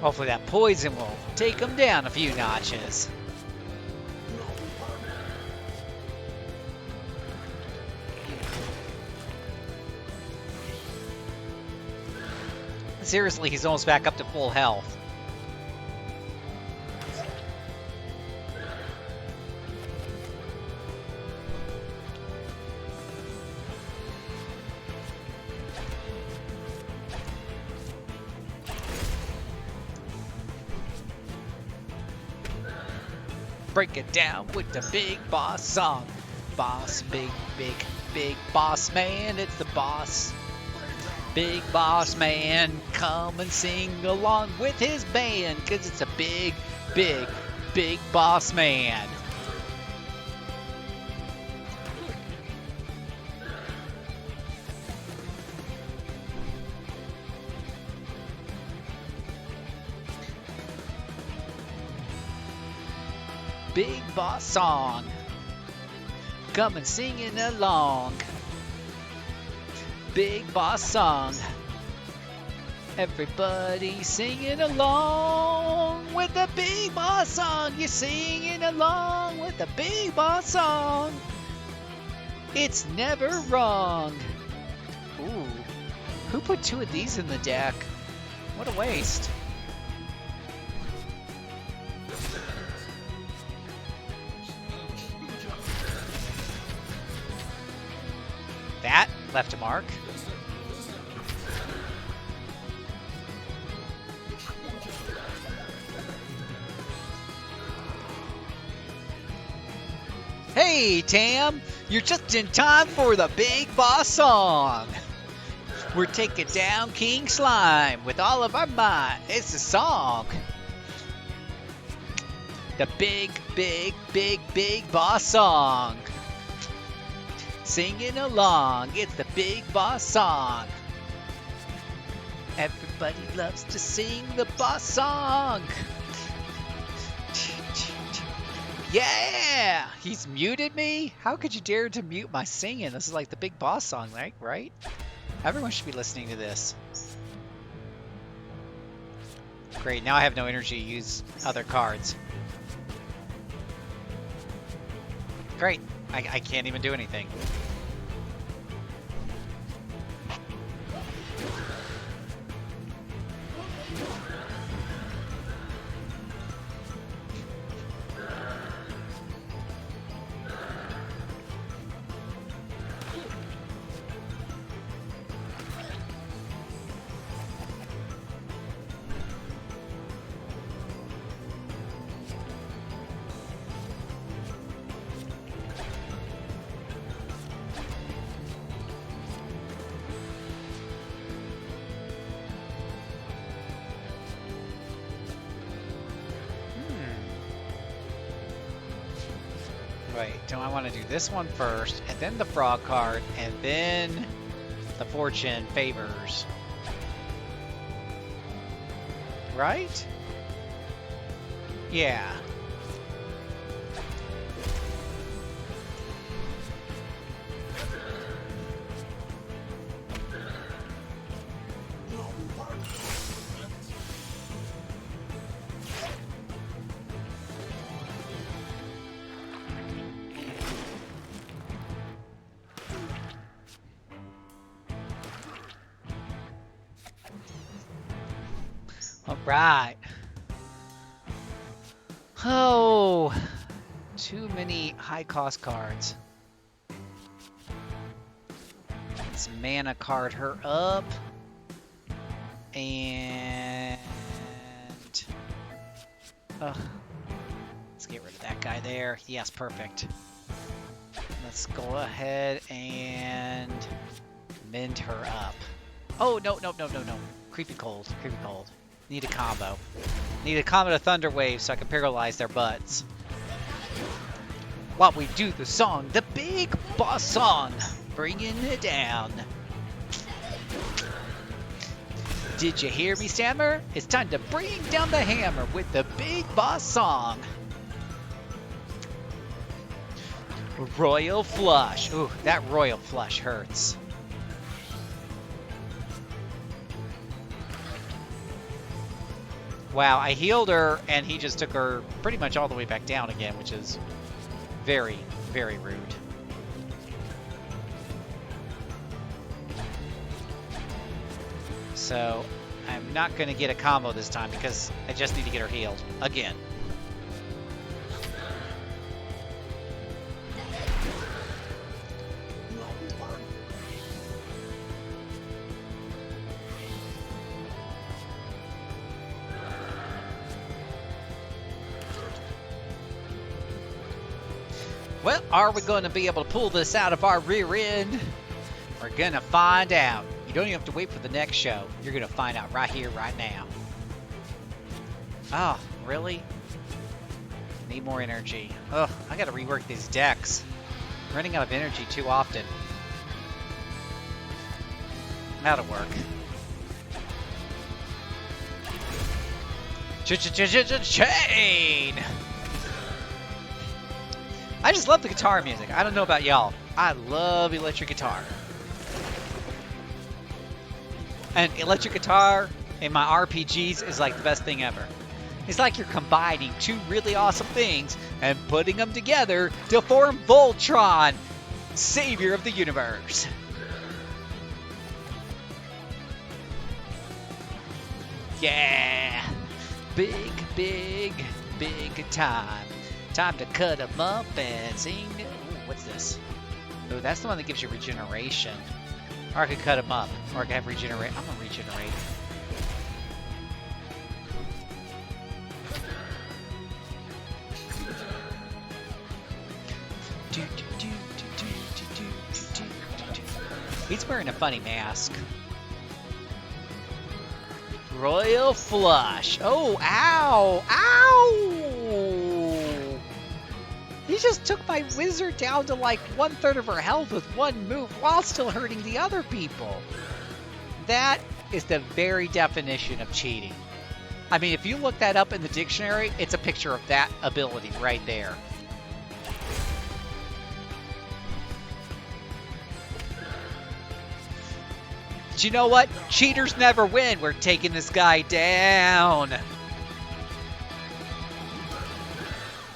Hopefully that poison will take him down a few notches. Seriously, he's almost back up to full health. Break it down with the big boss song. Boss, big boss man, it's the boss. Big boss man, come and sing along with his band, 'cause it's a big boss man. Big boss song, come and singing along. Big boss song, everybody singing along with the big boss song. You're singing along with the big boss song. It's never wrong. Ooh, who put 2 of these in the deck? What a waste. That left a mark. Hey, Tam, you're just in time for the big boss song. We're taking down King Slime with all of our might. It's a song. The big boss song. Singing along, it's the big boss song. Everybody loves to sing the boss song. Yeah! He's muted me? How could you dare to mute my singing? This is like the big boss song, right? Everyone should be listening to this. Great, now I have no energy to use other cards. Great, I can't even do anything. Wait, do I want to do this one first, and then the frog card, and then the fortune favors? Right? Yeah. Right. Oh, too many high cost cards. Let's mana card her up. And let's get rid of that guy there. Yes, perfect. Let's go ahead and mend her up. Oh, no. Creepy cold. Need a combo. Need a combo to Thunder Wave so I can paralyze their butts. While we do the song, the big boss song, bringing it down. Did you hear me, Stammer? It's time to bring down the hammer with the big boss song. Royal Flush. Ooh, that Royal Flush hurts. Wow, I healed her, and he just took her pretty much all the way back down again, which is very, very rude. So, I'm not going to get a combo this time because I just need to get her healed again. Well, are we going to be able to pull this out of our rear end? We're going to find out. You don't even have to wait for the next show. You're going to find out right here, right now. Oh, really? Need more energy. Ugh, I got to rework these decks. I'm running out of energy too often. That'll work. Chain! I just love the guitar music. I don't know about y'all. I love electric guitar. And electric guitar in my RPGs is like the best thing ever. It's like you're combining two really awesome things and putting them together to form Voltron, savior of the universe. Yeah! Big, big, big time. Time to cut them up and sing. Ooh, what's this? Oh, that's the one that gives you regeneration. Or I could cut them up. Or I could have regenerate. I'm going to regenerate. He's wearing a funny mask. Royal Flush. Oh, ow! Ow! He just took my wizard down to like 1/3 of her health with one move while still hurting the other people. That is the very definition of cheating. I mean, if you look that up in the dictionary, it's a picture of that ability right there. But you know what? Cheaters never win. We're taking this guy down.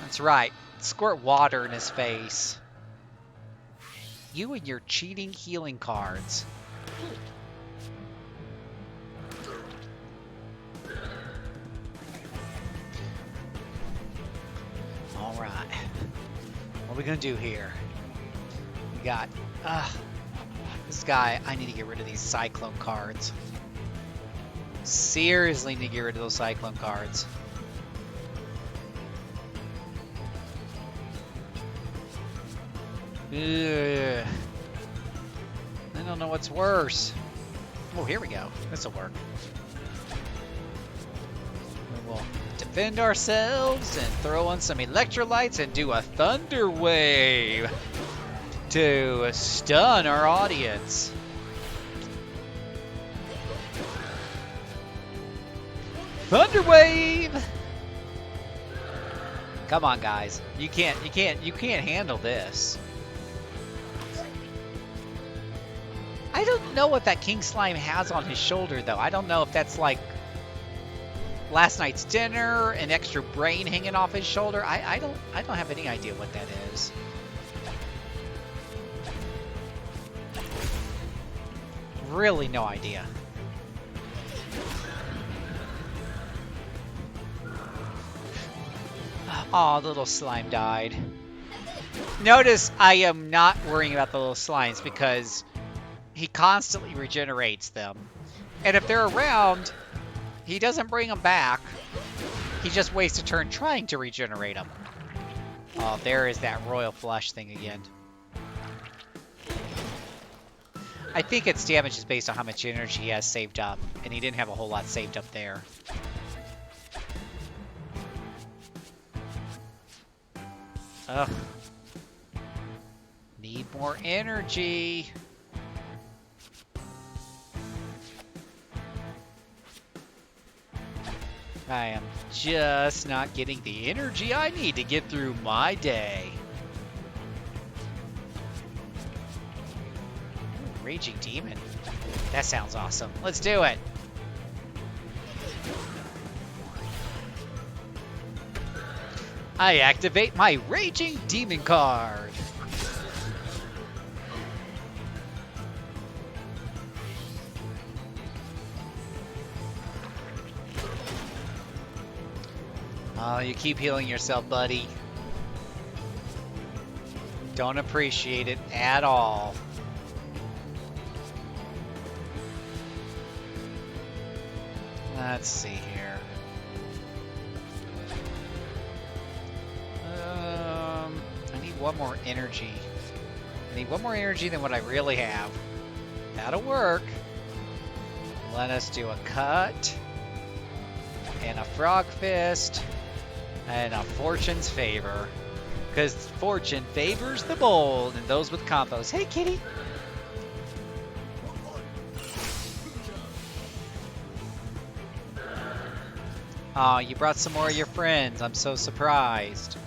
That's right. Squirt water in his face. You and your cheating healing cards. Alright. What are we gonna do here? We got... this guy, I need to get rid of these Cyclone cards. Seriously need to get rid of those Cyclone cards. Ugh. I don't know what's worse. Oh, here we go. This'll work. We'll defend ourselves and throw on some electrolytes and do a thunder wave to stun our audience. Thunder wave! Come on, guys. You can't handle this. I don't know what that King Slime has on his shoulder, though. I don't know if that's like last night's dinner, an extra brain hanging off his shoulder. I don't have any idea what that is. Really no idea. Aw, the little slime died. Notice I am not worrying about the little slimes because he constantly regenerates them. And if they're around, he doesn't bring them back. He just wastes a turn trying to regenerate them. Oh, there is that Royal Flush thing again. I think its damage is based on how much energy he has saved up, and he didn't have a whole lot saved up there. Ugh. Need more energy. I am just not getting the energy I need to get through my day. Raging Demon. That sounds awesome. Let's do it. I activate my Raging Demon card. Oh, you keep healing yourself, buddy. Don't appreciate it at all. Let's see here. I need one more energy. I need one more energy than what I really have. That'll work. Let us do a cut. And a frog fist. And a fortune's favor. Because fortune favors the bold and those with combos. Hey, kitty. Aw, you brought some more of your friends. I'm so surprised.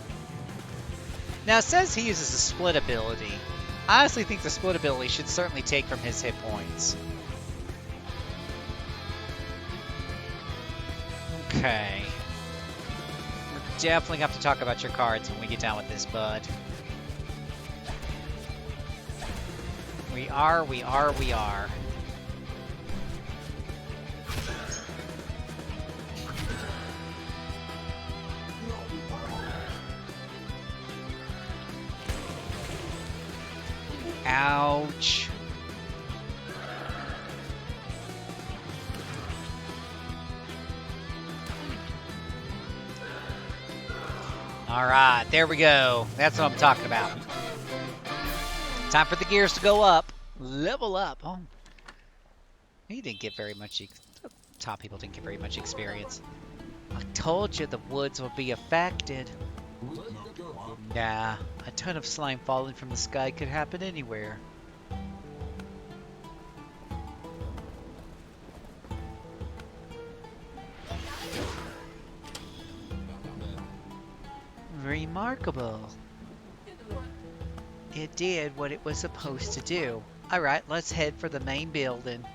Now, it says he uses a split ability. I honestly think the split ability should certainly take from his hit points. Okay. We're definitely going to have to talk about your cards when we get down with this, bud. We are. Ouch. Alright, there we go. That's what I'm talking about. Time for the gears to go up. Level up. Oh, he didn't get very much. Top people didn't get very much experience. I told you the woods will be affected. Nah, a ton of slime falling from the sky could happen anywhere. Remarkable. It did what it was supposed to do. Alright, let's head for the main building.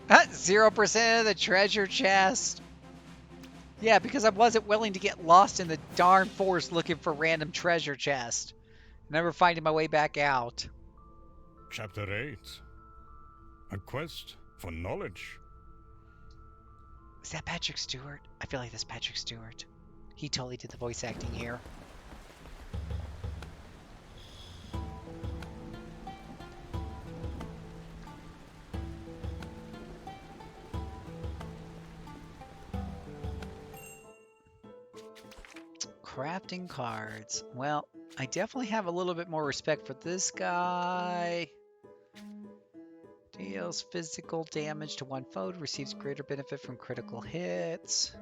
At 0% of the treasure chest. Yeah, because I wasn't willing to get lost in the darn forest looking for random treasure chest. Never finding my way back out. Chapter 8. A quest for knowledge. Is that Patrick Stewart? I feel like that's Patrick Stewart. He totally did the voice acting here. Crafting cards. Well, I definitely have a little bit more respect for this guy. Deals physical damage to one foe, receives greater benefit from critical hits.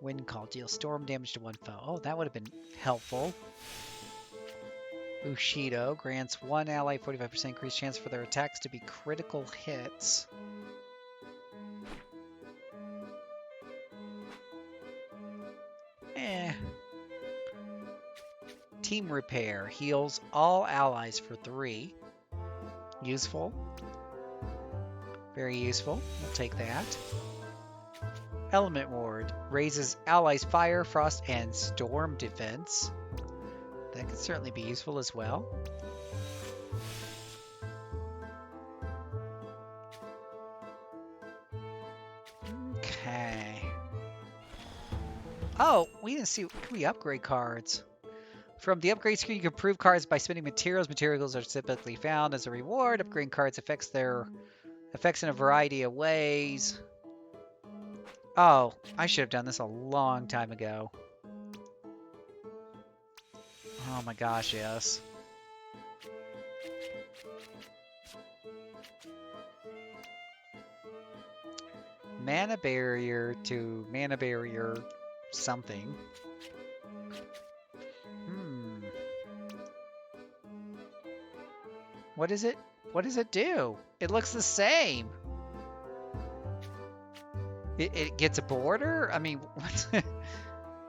Wind Call deals storm damage to one foe. Oh, that would have been helpful. Bushido grants one ally 45% increased chance for their attacks to be critical hits. Team Repair heals all allies for 3. Useful. Very useful. We'll take that. Element Ward raises allies' fire, frost, and storm defense. That could certainly be useful as well. Okay. Oh, we didn't see. Can we upgrade cards? From the upgrade screen, you can improve cards by spending materials. Materials are typically found as a reward. Upgrading cards affects their effects in a variety of ways. Oh, I should have done this a long time ago. Oh my gosh, yes. Mana barrier to mana barrier something. What is it? What does it do? It looks the same. It gets a border? I mean, what's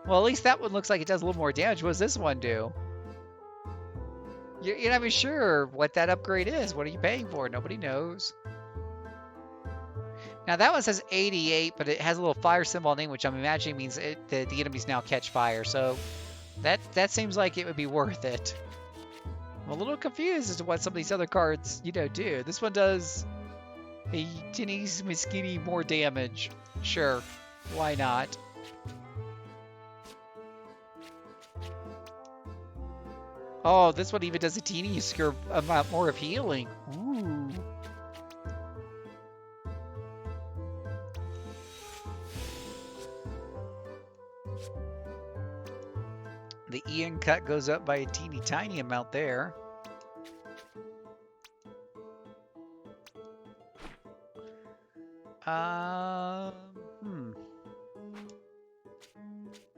well, at least that one looks like it does a little more damage. What does this one do? You're not even sure what that upgrade is. What are you paying for? Nobody knows. Now that one says 88, but it has a little fire symbol name, which I'm imagining means the enemies now catch fire. So that seems like it would be worth it. I'm a little confused as to what some of these other cards, do. This one does a tinny skinny more damage. Sure, why not? Oh, this one even does a teeny amount more of healing. Ooh. The Ian cut goes up by a teeny tiny amount there.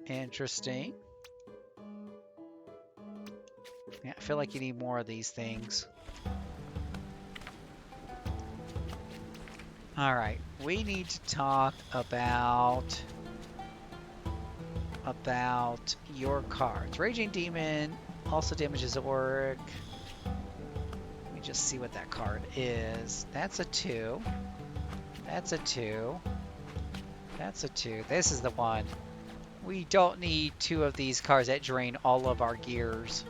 Interesting. Yeah, I feel like you need more of these things. All right, we need to talk about your cards. Raging Demon also damages Auric. Let me just see what that card is. That's a 2. That's a 2. That's a 2. This is the one. We don't need 2 of these cards that drain all of our gears.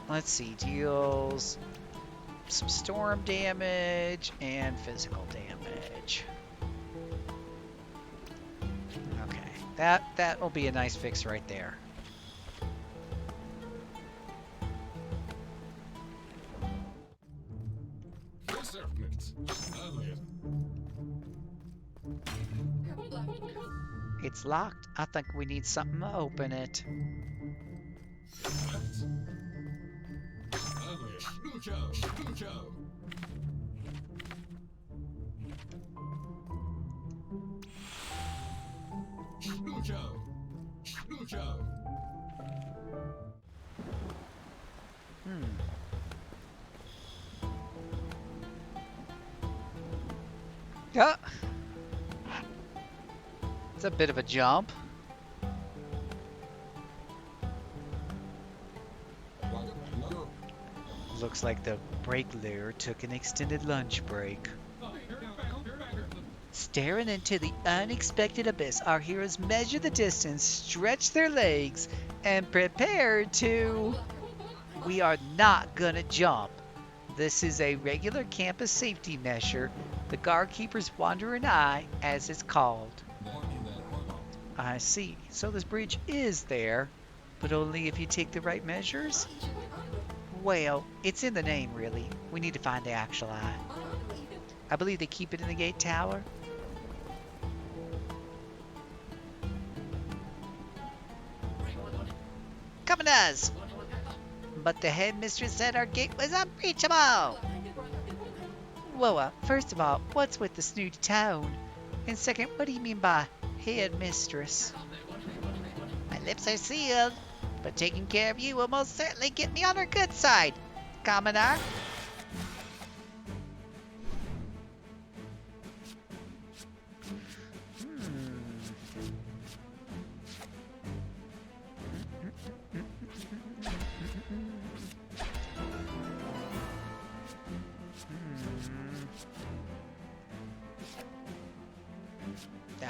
Let's see, deals some storm damage and physical damage. Okay, that will be a nice fix right there. It's locked. I think we need something to open it. Yeah. It's a bit of a jump. Looks like the break layer took an extended lunch break. Staring into the unexpected abyss, our heroes measure the distance, stretch their legs, and prepare to... We are not gonna jump. This is a regular campus safety measure, the Guardkeeper's Wandering Eye, as it's called. I see. So this bridge is there, but only if you take the right measures? Well, it's in the name, really. We need to find the actual eye. I believe they keep it in the gate tower. Commoners! But the headmistress said our gate was unbreachable! Whoa, first of all, what's with the snooty tone? And second, what do you mean by headmistress? My lips are sealed, but taking care of you will most certainly get me on her good side, Commoner.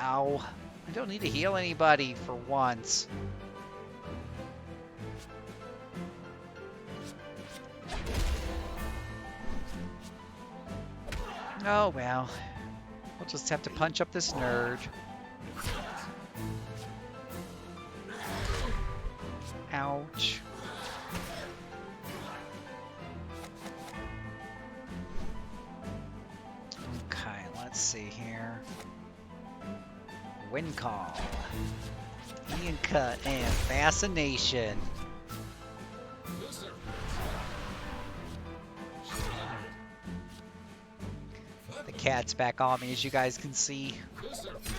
Ow. I don't need to heal anybody for once. Oh well. We'll just have to punch up this nerd. Ouch. Okay, let's see here. Wind Call, Ian Cut, and Fascination. The cat's back on me, as you guys can see.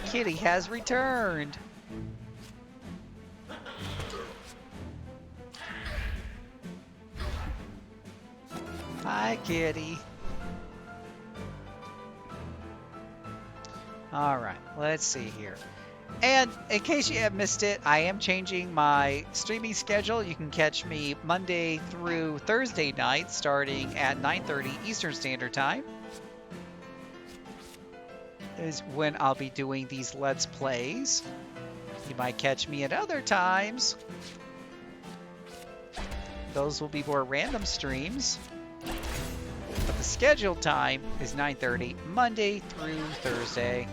Kitty has returned. Hi, Kitty. Alright, let's see here. And in case you have missed it, I am changing my streaming schedule. You can catch me Monday through Thursday night starting at 9:30 Eastern Standard Time. is when I'll be doing these Let's Plays. You might catch me at other times. Those will be more random streams. But the scheduled time is 9:30, Monday through Thursday.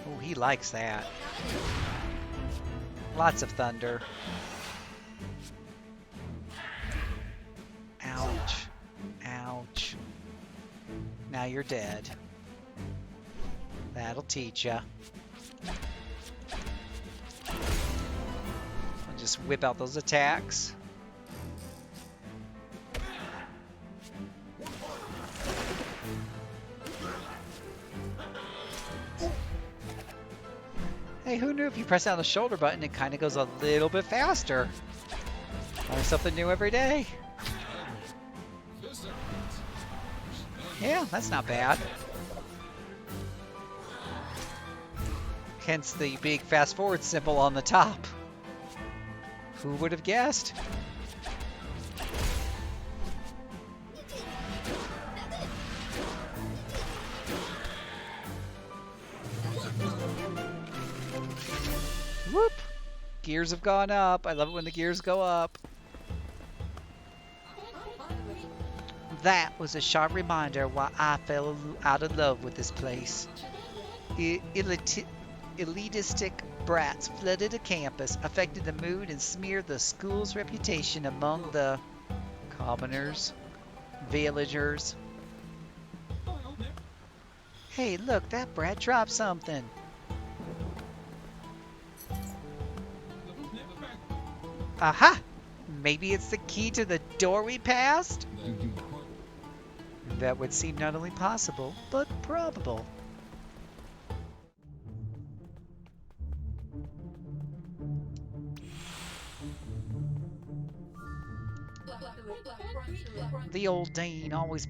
Oh, he likes that. Lots of thunder. Ouch. Ouch. Now you're dead. That'll teach ya. I'll just whip out those attacks. Hey, who knew if you press down the shoulder button, it kind of goes a little bit faster? Learn something new every day. Yeah, that's not bad. Hence the big fast forward symbol on the top. Who would have guessed? Whoop! Gears have gone up. I love it when the gears go up. That was a sharp reminder why I fell out of love with this place. Elitistic brats flooded the campus, affected the mood, and smeared the school's reputation among the commoners, villagers. Hey, look, that brat dropped something. Aha! Maybe it's the key to the door we passed? That would seem not only possible, but probable. The old Dean always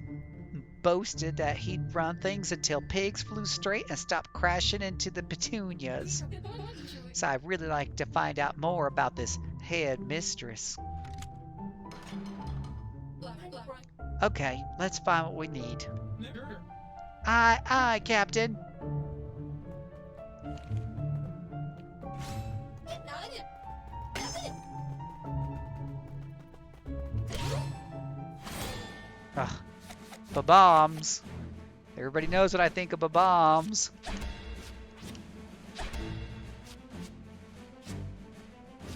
boasted that he'd run things until pigs flew straight and stopped crashing into the petunias. So I'd really like to find out more about this head mistress. Okay, let's find what we need. Aye, aye, Captain. Ugh. Ba-bombs. Everybody knows what I think of ba-bombs.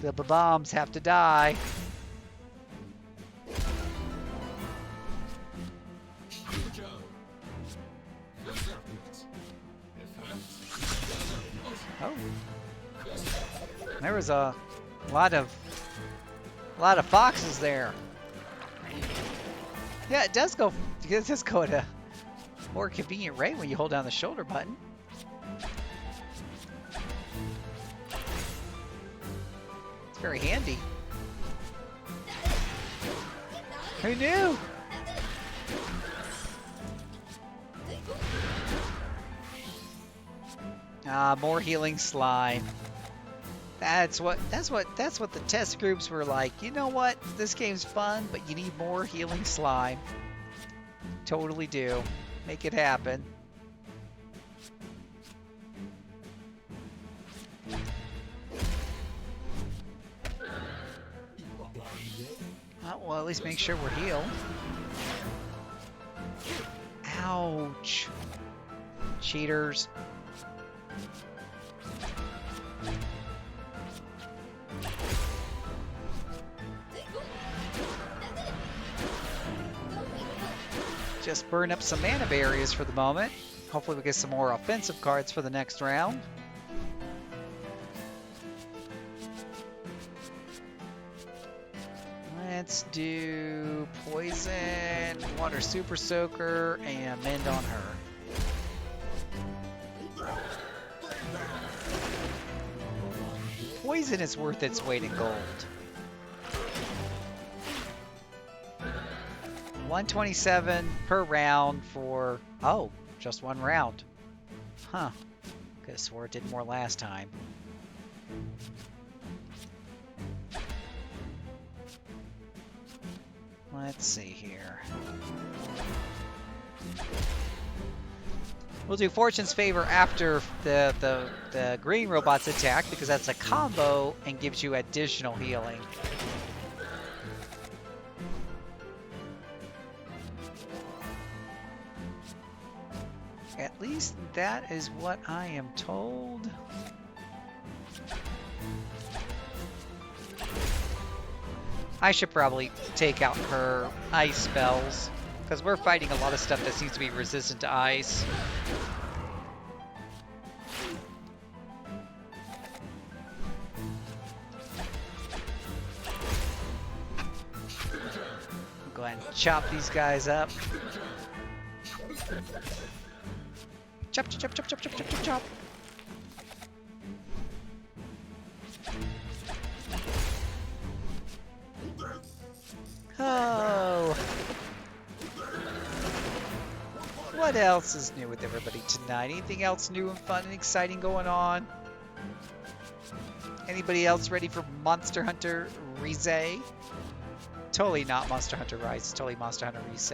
The ba-bombs have to die. Oh. There was a lot of foxes there. Yeah, it does go at a more convenient rate when you hold down the shoulder button. It's very handy. Who knew? Ah, more healing slime. That's what the test groups were like. You know what? This game's fun, but you need more healing slime. Totally do. Make it happen. Well, at least make sure we're healed. Ouch. Cheaters. Just burn up some mana barriers for the moment. Hopefully we get some more offensive cards for the next round. Let's do Poison, Water Super Soaker, and Mend on her. Poison is worth its weight in gold. 127 per round for, oh, just one round. Huh. Could have swore it did more last time. Let's see here. We'll do Fortune's Favor after the green robots attack because that's a combo and gives you additional healing. At least that is what I am told. I should probably take out her ice spells, because we're fighting a lot of stuff that seems to be resistant to ice. Go ahead and chop these guys up. Chop, chop, chop, chop, chop, chop, chop, chop. Oh. What else is new with everybody tonight? Anything else new and fun and exciting going on? Anybody else ready for Monster Hunter Rise? Totally not Monster Hunter Rise, it's totally Monster Hunter Rise.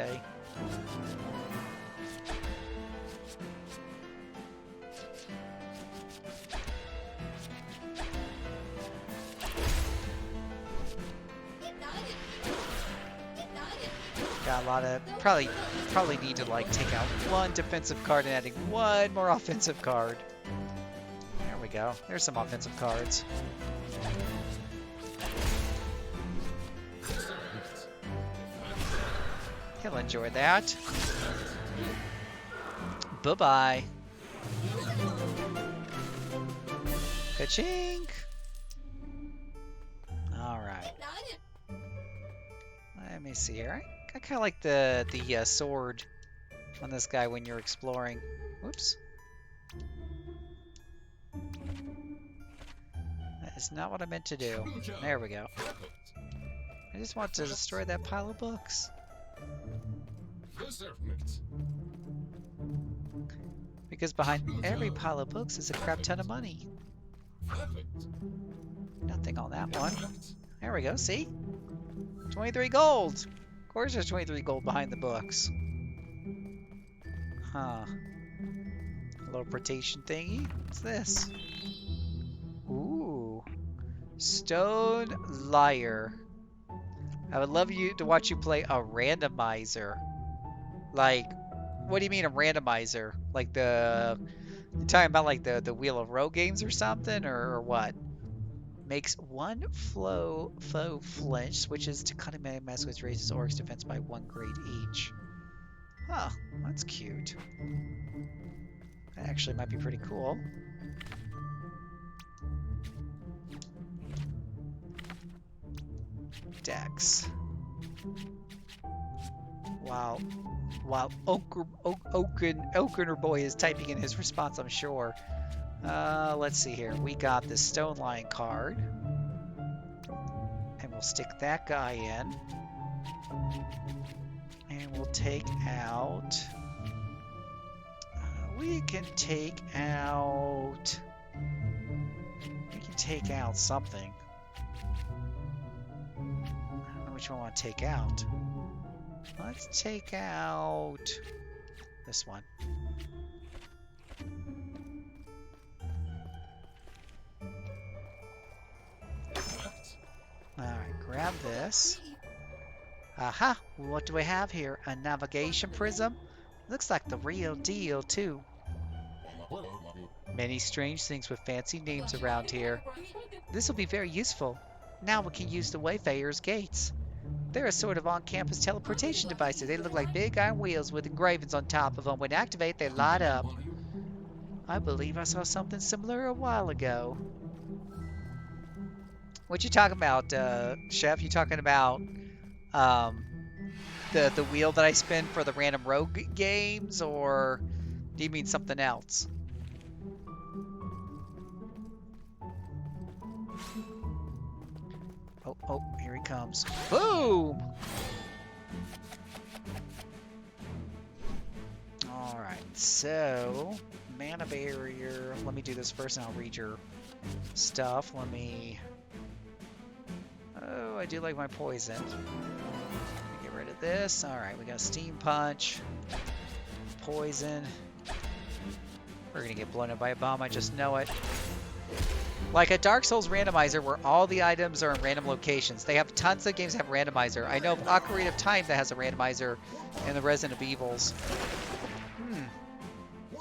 Got a lot of probably need to like take out one defensive card and adding one more offensive card. There we go. There's some offensive cards. He'll enjoy that. Bye-bye. Ka-chink! Alright. Let me see here. I kind of like the sword on this guy when you're exploring. Whoops. That is not what I meant to do. There we go. I just want to destroy that pile of books. Because behind every pile of books is a crap ton of money. Nothing on that one. There we go, see? 23 gold! Of course there's 23 gold behind the books. Huh. Teleportation thingy? What's this? Ooh. Stone Liar. I would love you to watch you play a randomizer. Like, what do you mean a randomizer? Like you're talking about like the Wheel of Row games or something, or what? Makes one foe flinch, switches to cunning mask, which raises Orc's defense by 1 grade each. Huh, that's cute. That actually might be pretty cool. Dex. While Oakener Boy is typing in his response, I'm sure. Let's see here. We got the Stone Lion card. And we'll stick that guy in. And we'll take out... we can take out... We can take out something. I don't know which one I want to take out. Let's take out this one. Alright, grab this. Aha! What do we have here? A navigation prism? Looks like the real deal, too. Many strange things with fancy names around here. This will be very useful. Now we can use the Wayfarer's gates. They're a sort of on-campus teleportation devices. They look like big iron wheels with engravings on top of them. When activated, they light up. I believe I saw something similar a while ago. What you talking about, Chef? You talking about the wheel that I spin for the random rogue games, or do you mean something else? Oh, here he comes. Boom! Alright, so mana barrier. Let me do this first and I'll read your stuff. Let me... Oh, I do like my poison. Let me get this. All right, we got Steam Punch, Poison. We're gonna get blown up by a bomb, I just know it. Like a Dark Souls randomizer where all the items are in random locations. They have tons of games that have randomizer. I know of Ocarina of Time that has a randomizer in the Resident Evils.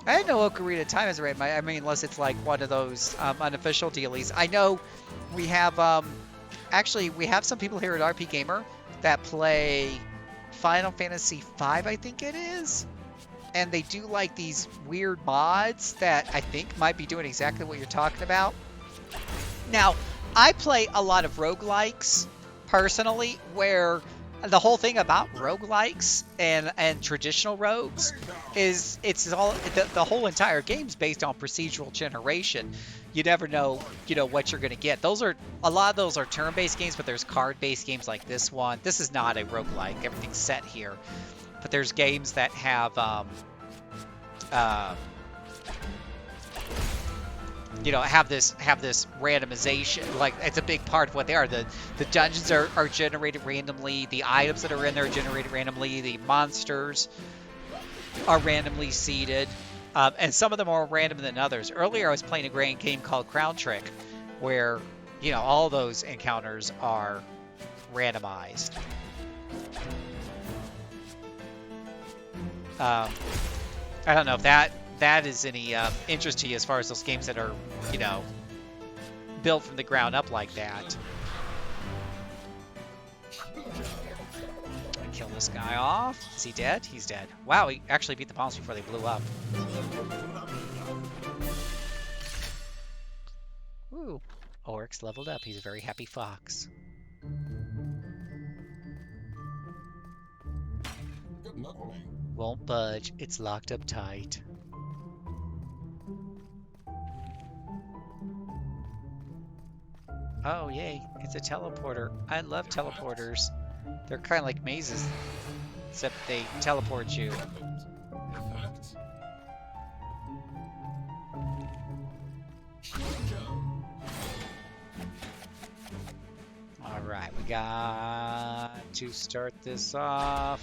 I didn't know Ocarina of Time has a randomizer. I mean, unless it's like one of those unofficial dealies. I know we have, actually, we have some people here at RP Gamer that play Final Fantasy V, I think it is. And they do like these weird mods that I think might be doing exactly what you're talking about. Now, I play a lot of roguelikes, personally, where the whole thing about roguelikes and traditional rogues is it's all the whole entire game's based on procedural generation. You never know, what you're going to get. A lot of those are turn-based games, but there's card-based games like this one. This is not a roguelike. Everything's set here. But there's games that have have this randomization. Like, it's a big part of what they are. The dungeons are generated randomly. The items that are in there are generated randomly. The monsters are randomly seeded. And some of them are more random than others. Earlier, I was playing a game called Crown Trick, where, all those encounters are randomized. I don't know if that is any interest to you as far as those games that are, built from the ground up like that. Kill this guy off. Is he dead? He's dead. Wow, he actually beat the bombs before they blew up. Ooh, Oryx leveled up. He's a very happy fox. Won't budge. It's locked up tight. Oh, yay. It's a teleporter. I love teleporters. They're kind of like mazes, except they teleport you. Alright, we got to start this off.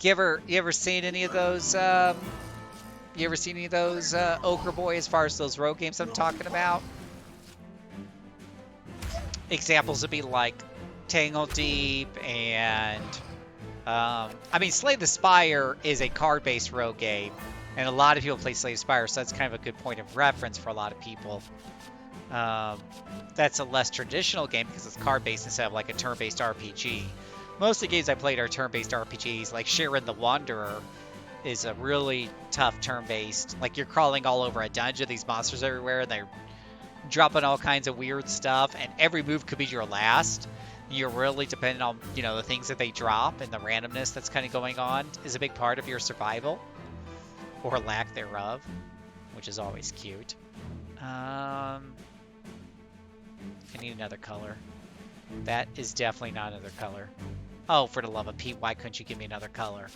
You ever seen any of those Ochre Boy as far as those rogue games I'm talking about? Examples would be like Tangle Deep and Slay the Spire is a card-based rogue game, and a lot of people play Slay the Spire, so that's kind of a good point of reference for a lot of people. That's a less traditional game because it's card-based instead of like a turn-based RPG. Most of the games I played are turn-based RPGs, like Sharon the Wanderer is a really tough turn-based. Like, you're crawling all over a dungeon, these monsters everywhere, and they're dropping all kinds of weird stuff, and every move could be your last. You're really dependent on, the things that they drop, and the randomness that's kind of going on is a big part of your survival, or lack thereof, which is always cute. I need another color. That is definitely not another color. Oh, for the love of Pete, why couldn't you give me another color?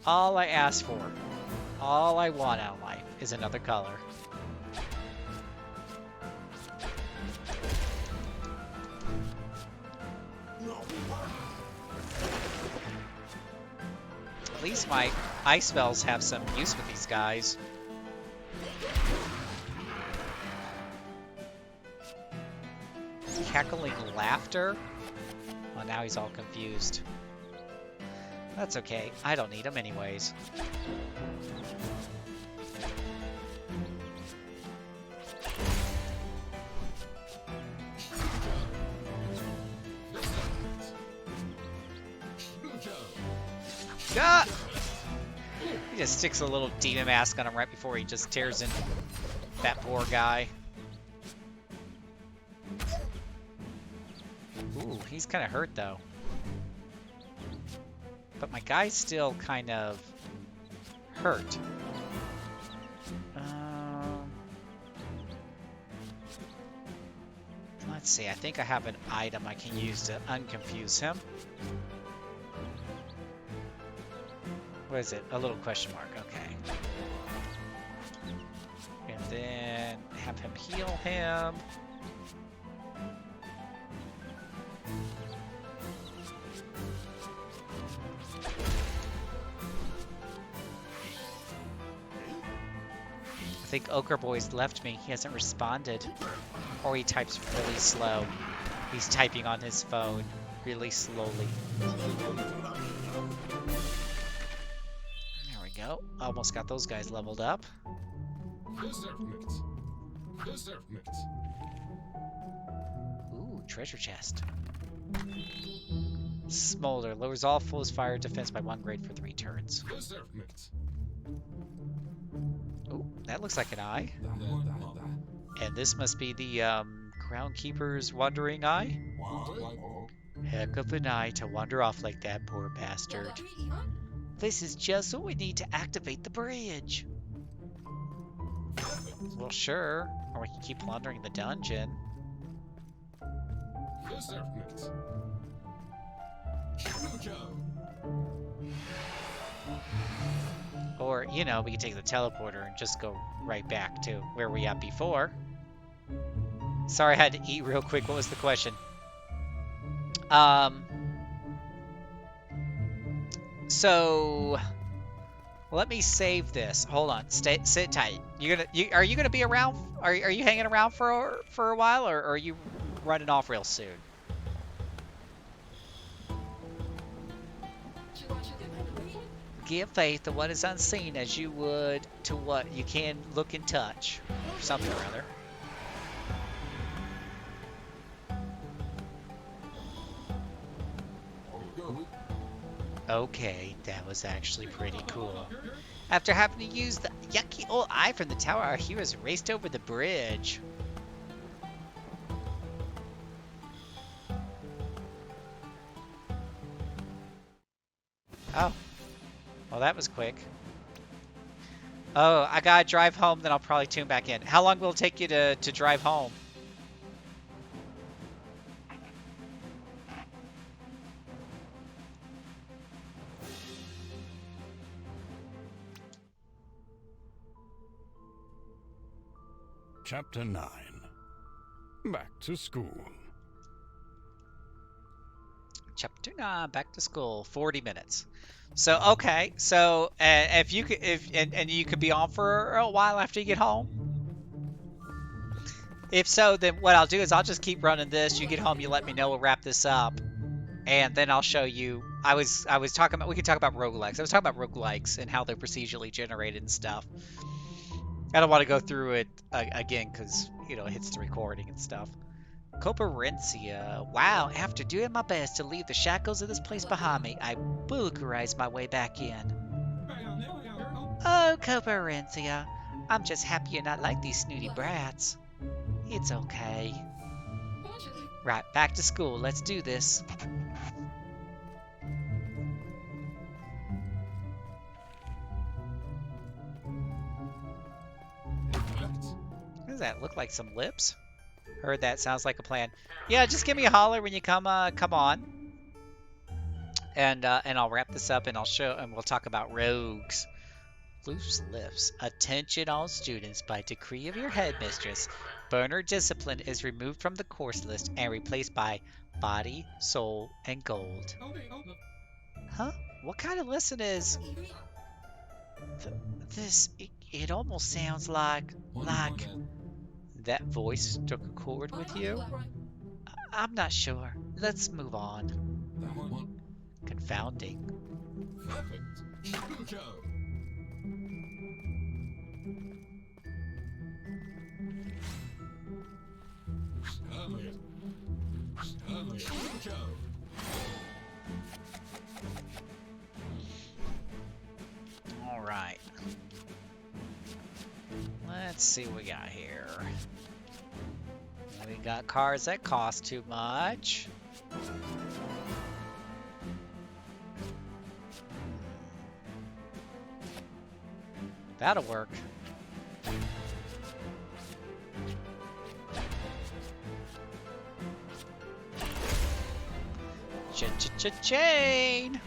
All I ask for, all I want out of life is another color. At least my ice spells have some use with these guys. Cackling laughter? Well, now he's all confused. That's okay. I don't need him anyways. Ah! He just sticks a little demon mask on him right before he just tears in that poor guy. Ooh, he's kind of hurt though. But my guy's still kind of hurt. Let's see, I think I have an item I can use to unconfuse him. What is it? A little question mark, okay. And then have him heal him. think Ochre Boy's left me. He hasn't responded. Or he types really slow. He's typing on his phone really slowly. There we go. Almost got those guys leveled up. Ooh, treasure chest. Smolder. Lowers all foes' fire defense by 1 grade for 3 turns. Ooh, that looks like an eye. And this must be the Groundkeeper's Wandering Eye? Heck of an eye to wander off like that, poor bastard. This is just what we need to activate the bridge. Well, sure. Or we can keep plundering the dungeon. Or, you know, we can take the teleporter and just go right back to where we at before. Sorry, I had to eat real quick. What was the question? So let me save this. Hold on. Sit tight. Are you gonna be around? Are you hanging around for a while, or are you running off real soon? Give faith to what is unseen as you would to what you can look and touch. Or something or other. Okay, that was actually pretty cool. After having to use the yucky old eye from the tower, our heroes raced over the bridge. Oh. Well, that was quick. Oh, I gotta drive home, then I'll probably tune back in. How long will it take you to drive home? Chapter 9. Back to school. Chapter 9, back to school, 40 minutes. So, okay, so if you could, and you could be on for a while after you get home. If so, then what I'll do is I'll just keep running this. You get home, you let me know, we'll wrap this up, and then I'll show you. I was talking about, we could talk about roguelikes. I was talking about roguelikes and how they're procedurally generated and stuff. I don't want to go through it again because, you know, it hits the recording and stuff. Coparencia. Wow, after doing my best to leave the shackles of this place behind me, I bulgarized my way back in. Oh, Coparencia. I'm just happy you're not like these snooty brats. It's okay. Right, back to school. Let's do this. Does that look like some lips? Heard that. Sounds like a plan. Yeah, just give me a holler when you come on. And I'll wrap this up and we'll talk about rogues. Loose lips. Attention all students, by decree of your headmistress, burner discipline is removed from the course list and replaced by body, soul, and gold. Huh? What kind of lesson is this? It almost sounds like that voice struck a chord with you? I'm not sure. Let's move on. Confounding. All right. Let's see what we got here. We got cars that cost too much. That'll work. Chain.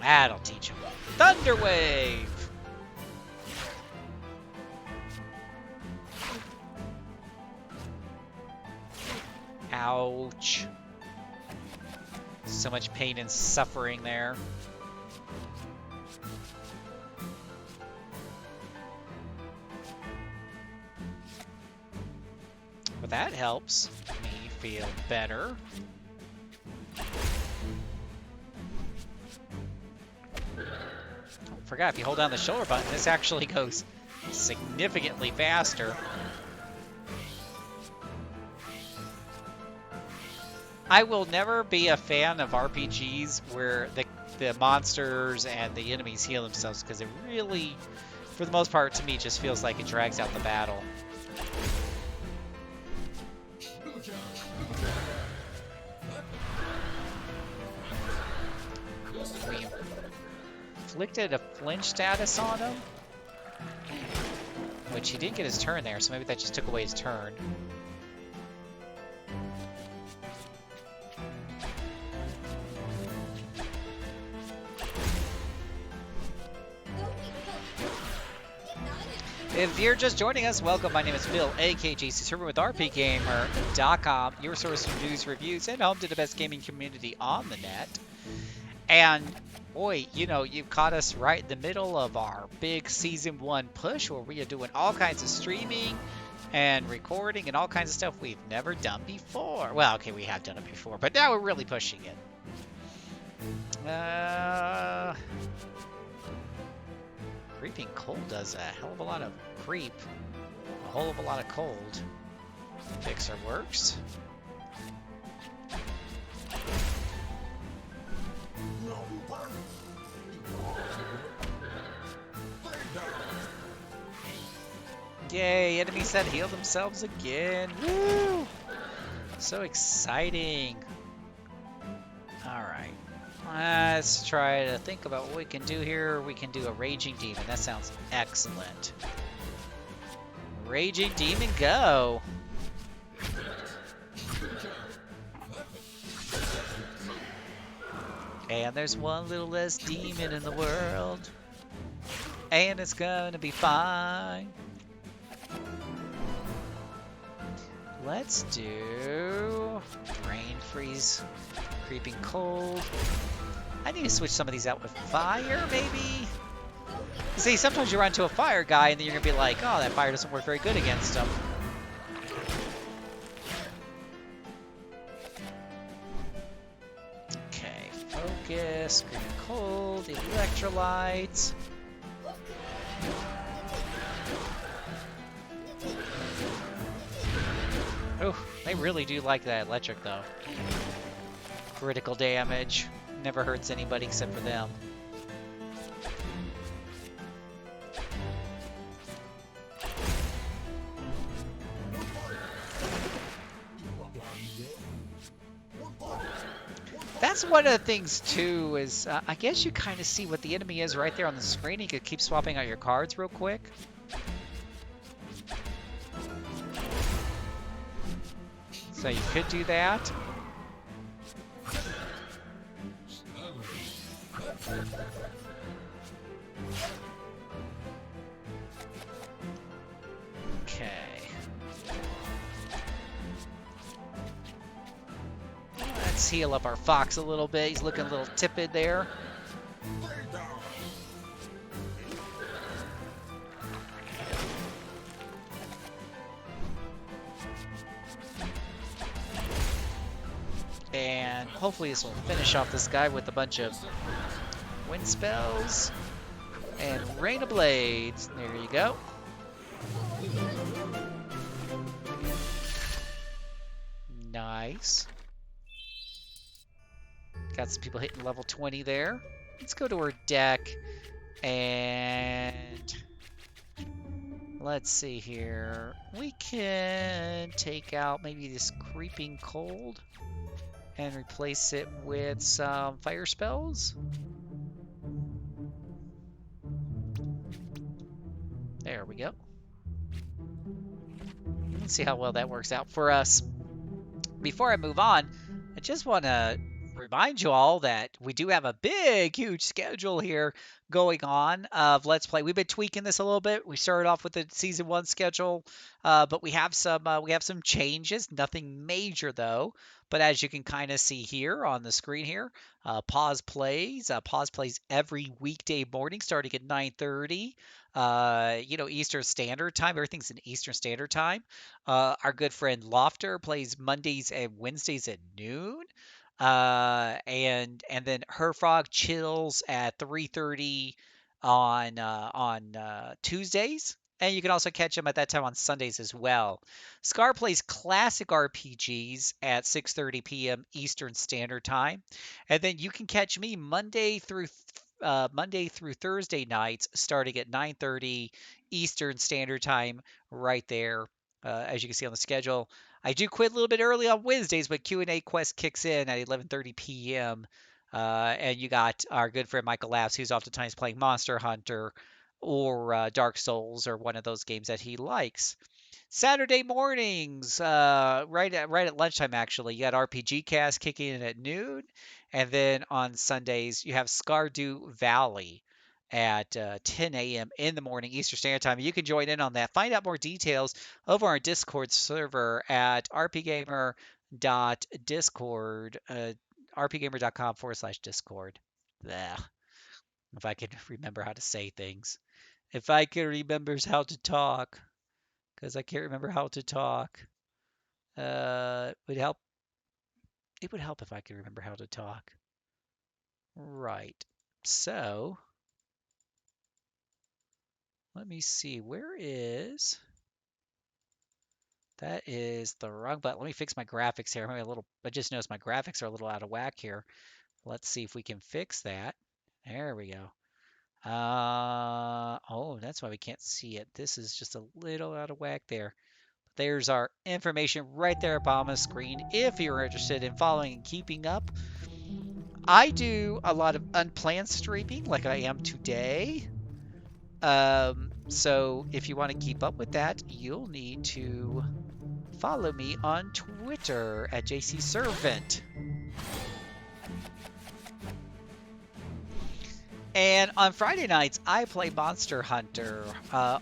That'll teach him. Thunder Wave! Ouch. So much pain and suffering there. But that helps me feel better. Forgot, if you hold down the shoulder button, this actually goes significantly faster. I will never be a fan of RPGs where the monsters and the enemies heal themselves, because it really, for the most part, to me, just feels like it drags out the battle. We inflicted a flinch status on him, which he didn't get his turn there, so maybe that just took away his turn. If you're just joining us, welcome. My name is Phil, aka JCServant with RPGamer.com, your source for news, reviews, and home to the best gaming community on the net. And boy, you know, you've caught us right in the middle of our big Season 1 push, where we are doing all kinds of streaming and recording and all kinds of stuff we've never done before. Well, okay, we have done it before, but now we're really pushing it. Creeping cold does a hell of a lot of creep, a whole of a lot of cold. Fixer works. Yay, enemies that heal themselves again. Woo! So exciting. Alright. Let's try to think about what we can do here. We can do a Raging Demon. That sounds excellent. Raging Demon, go! And there's one little less demon in the world. And it's gonna be fine. Let's do Brain Freeze, Creeping Cold. I need to switch some of these out with Fire, maybe? See, sometimes you run into a Fire guy and then you're going to be like, oh, that Fire doesn't work very good against him. Okay, Focus, Screaming Cold, Electrolytes. Oh, they really do like that electric, though. Critical damage. Never hurts anybody except for them. That's one of the things, too, is I guess you kind of see what the enemy is right there on the screen. You could keep swapping out your cards real quick. So you could do that. Okay. Let's heal up our fox a little bit. He's looking a little tepid there. And hopefully this will finish off this guy with a bunch of wind spells and rain of blades. There you go. Nice. Got some people hitting level 20 there. Let's go to our deck and let's see here. We can take out maybe this Creeping Cold and replace it with some fire spells. There we go. Let's see how well that works out for us. Before I move on, I just want to remind you all that we do have a big, huge schedule here going on of Let's Play. We've been tweaking this a little bit. We started off with the Season 1 schedule, but we have some changes. Nothing major, though. But as you can kind of see here on the screen here, Pause plays. Pause plays every weekday morning starting at 9:30. Eastern Standard Time. Everything's in Eastern Standard Time. Our good friend Lofter plays Mondays and Wednesdays at noon. And then Herfrog chills at 3:30 on Tuesdays. And you can also catch him at that time on Sundays as well. Scar plays classic RPGs at 6:30 p.m. Eastern Standard Time. And then you can catch me Monday through Thursday nights starting at 9:30 Eastern Standard Time right there, as you can see on the schedule. I do quit a little bit early on Wednesdays, but Q&A quest kicks in at 11:30 p.m. And you got our good friend Michael Laughs, who's oftentimes playing Monster Hunter or Dark Souls or one of those games that he likes. Saturday mornings, right at lunchtime, actually, you got RPG Cast kicking in at noon, and then on Sundays you have Scardu Valley at 10 a.m. in the morning Eastern Standard Time. You can join in on that. Find out more details over our Discord server at rpgamer.discord, rpgamer.com/discord. Blech. If I could remember how to say things. If I could remember how to talk. Because I can't remember how to talk. It would help. It would help if I could remember how to talk. Right. So, let me see. Where is... That is the wrong button. Let me fix my graphics here. I just noticed my graphics are a little out of whack here. Let's see if we can fix that. There we go. Oh, that's why we can't see it. This is just a little out of whack there. There's our information right there up on the screen if you're interested in following and keeping up. I do a lot of unplanned streaming like I am today. So if you want to keep up with that, you'll need to follow me on Twitter at JCServant. And on Friday nights, I play Monster Hunter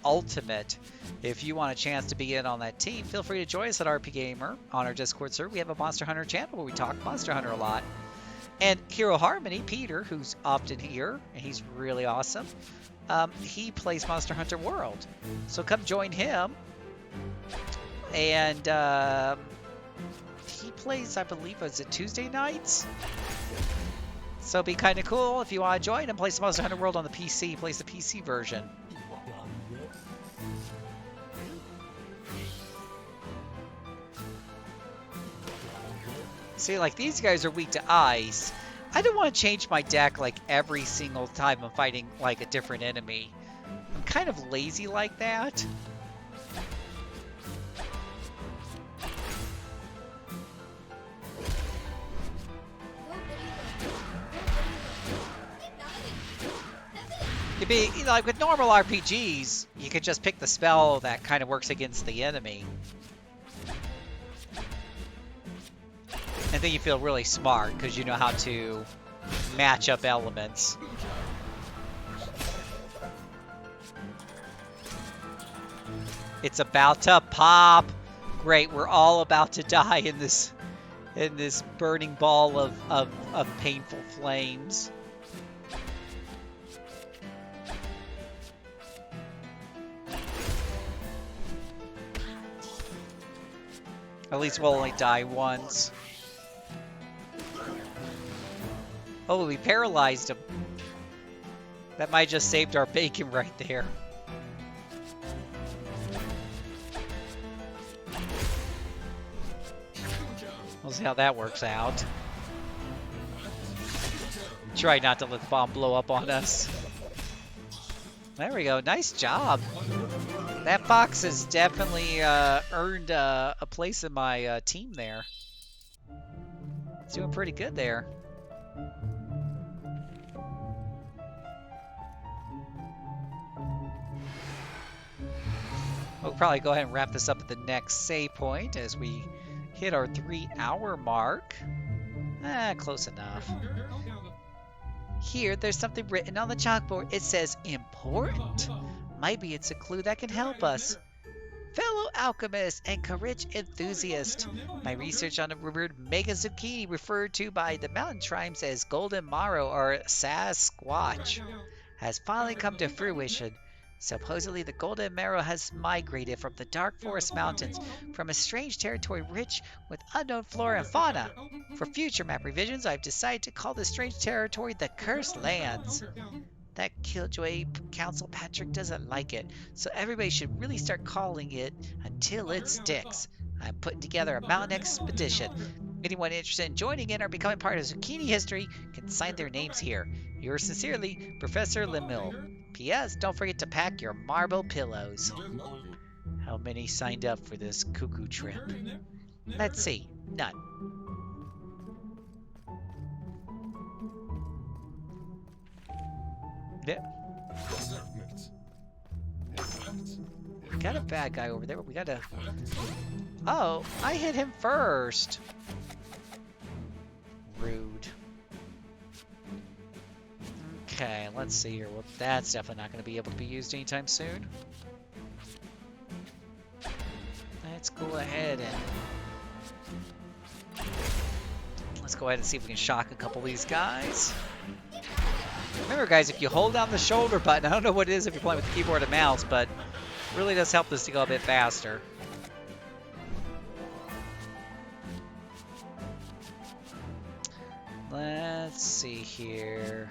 Ultimate. If you want a chance to be in on that team, feel free to join us at RP Gamer on our Discord server. We have a Monster Hunter channel where we talk Monster Hunter a lot. And Hero Harmony, Peter, who's often here, and he's really awesome, he plays Monster Hunter World. So come join him. And he plays, I believe, is it Tuesday nights? So it'd be kind of cool if you want to join and play some Monster Hunter World on the PC. He plays the PC version. See, like, these guys are weak to ice. I don't want to change my deck, like, every single time I'm fighting, like, a different enemy. I'm kind of lazy like that. It'd be, like, with normal RPGs, you could just pick the spell that kind of works against the enemy. And then you feel really smart because you know how to match up elements. It's about to pop. Great, we're all about to die in this burning ball of painful flames. At least we'll only die once. Oh, we paralyzed him. That might just saved our bacon right there. We'll see how that works out. Try not to let the bomb blow up on us. There we go. Nice job. That fox has definitely earned a place in my team there. It's doing pretty good there. We'll probably go ahead and wrap this up at the next save point as we hit our 3-hour mark. Close enough. Here, there's something written on the chalkboard. It says important. Maybe it's a clue that can help us. Fellow alchemist and courage enthusiast, my research on the rumored mega zucchini referred to by the mountain tribes as golden marrow or Sasquatch has finally come to fruition. Supposedly, the golden marrow has migrated from the dark forest mountains from a strange territory rich with unknown flora and fauna. For future map revisions, I've decided to call this strange territory the Cursed Lands. That Killjoy Council Patrick doesn't like it, so everybody should really start calling it until it sticks. I'm putting together a mountain expedition. Anyone interested in joining in or becoming part of Zucchini history can sign their names here. Yours sincerely, Professor Lemille. P.S. Don't forget to pack your marble pillows. How many signed up for this cuckoo trip? Let's see. None. Yeah. We got a bad guy over there, but we gotta... Oh, I hit him first. Rude. Okay, let's see here. Well, that's definitely not going to be able to be used anytime soon. Let's go ahead and see if we can shock a couple of these guys. Remember, guys, if you hold down the shoulder button, I don't know what it is if you're playing with the keyboard and mouse, but it really does help this to go a bit faster. Let's see here.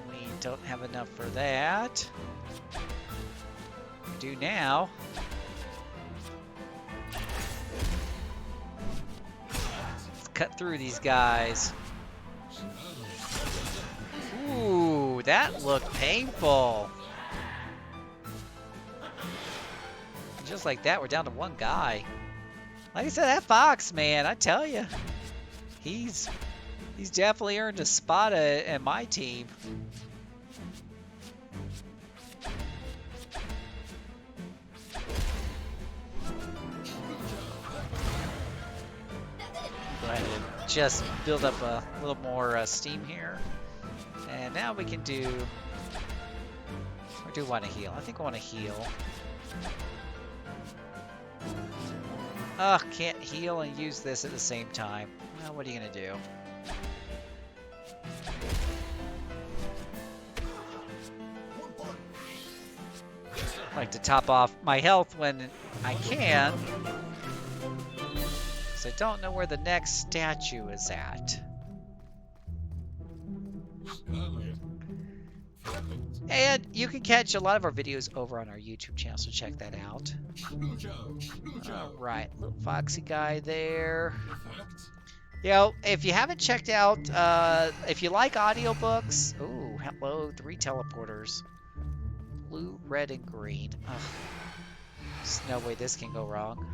We don't have enough for that. We do now. Let's cut through these guys. Ooh, that looked painful. Just like that, we're down to one guy. Like I said, that Fox, man, I tell you, he's definitely earned a spot in my team. Go ahead and just build up a little more steam here. And now we can do... Or do want to heal? I think I want to heal. Ugh, can't heal and use this at the same time. Well, what are you going to do? I like to top off my health when I can. Because I don't know where the next statue is at. And you can catch a lot of our videos over on our YouTube channel, so check that out. Alright, little foxy guy there. You know, if you haven't checked out, if you like audiobooks... Ooh, hello, 3 teleporters. Blue, red, and green. Ugh. There's no way this can go wrong.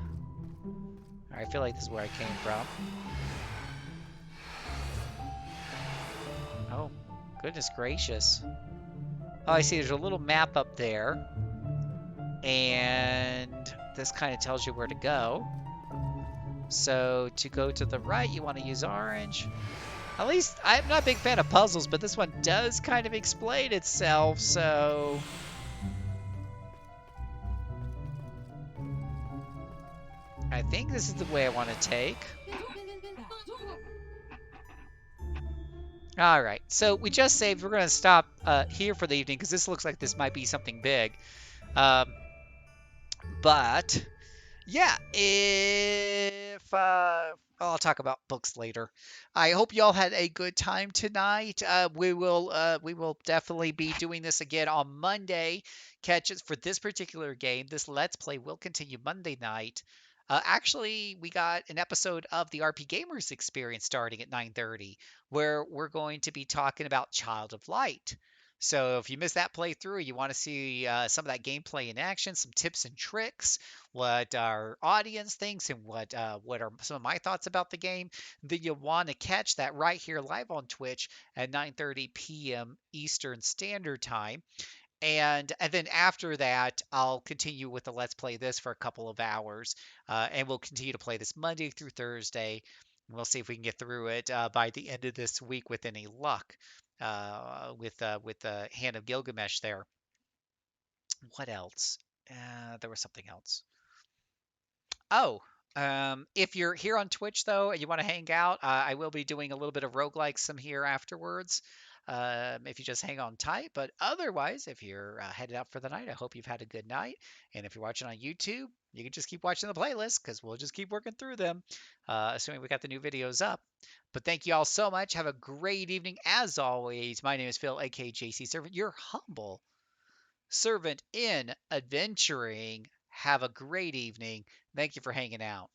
Alright, I feel like this is where I came from. Oh, goodness gracious. Oh, I see there's a little map up there. And this kind of tells you where to go. So to go to the right, you want to use orange. At least, I'm not a big fan of puzzles, but this one does kind of explain itself, so... I think this is the way I want to take. Alright, so we just saved. We're going to stop here for the evening because this looks like this might be something big. But, yeah, I'll talk about books later. I hope y'all had a good time tonight. We will definitely be doing this again on Monday. Catch us for this particular game. This Let's Play will continue Monday night. Actually, we got an episode of the RP Gamers Experience starting at 9:30, where we're going to be talking about Child of Light. So if you missed that playthrough, you want to see some of that gameplay in action, some tips and tricks, what our audience thinks, and what are some of my thoughts about the game, then you'll want to catch that right here live on Twitch at 9:30 p.m. Eastern Standard Time. And then after that, I'll continue with the Let's Play this for a couple of hours. And we'll continue to play this Monday through Thursday. We'll see if we can get through it by the end of this week with any luck with the Hand of Gilgamesh there. What else? There was something else. Oh, if you're here on Twitch though and you want to hang out, I will be doing a little bit of roguelike some here afterwards. If you just hang on tight, but otherwise, if you're headed out for the night, I hope you've had a good night. And if you're watching on YouTube, you can just keep watching the playlist because we'll just keep working through them, assuming we got the new videos up. But thank you all so much. Have a great evening. As always, my name is Phil, aka JCServant, your humble servant in adventuring. Have a great evening. Thank you for hanging out.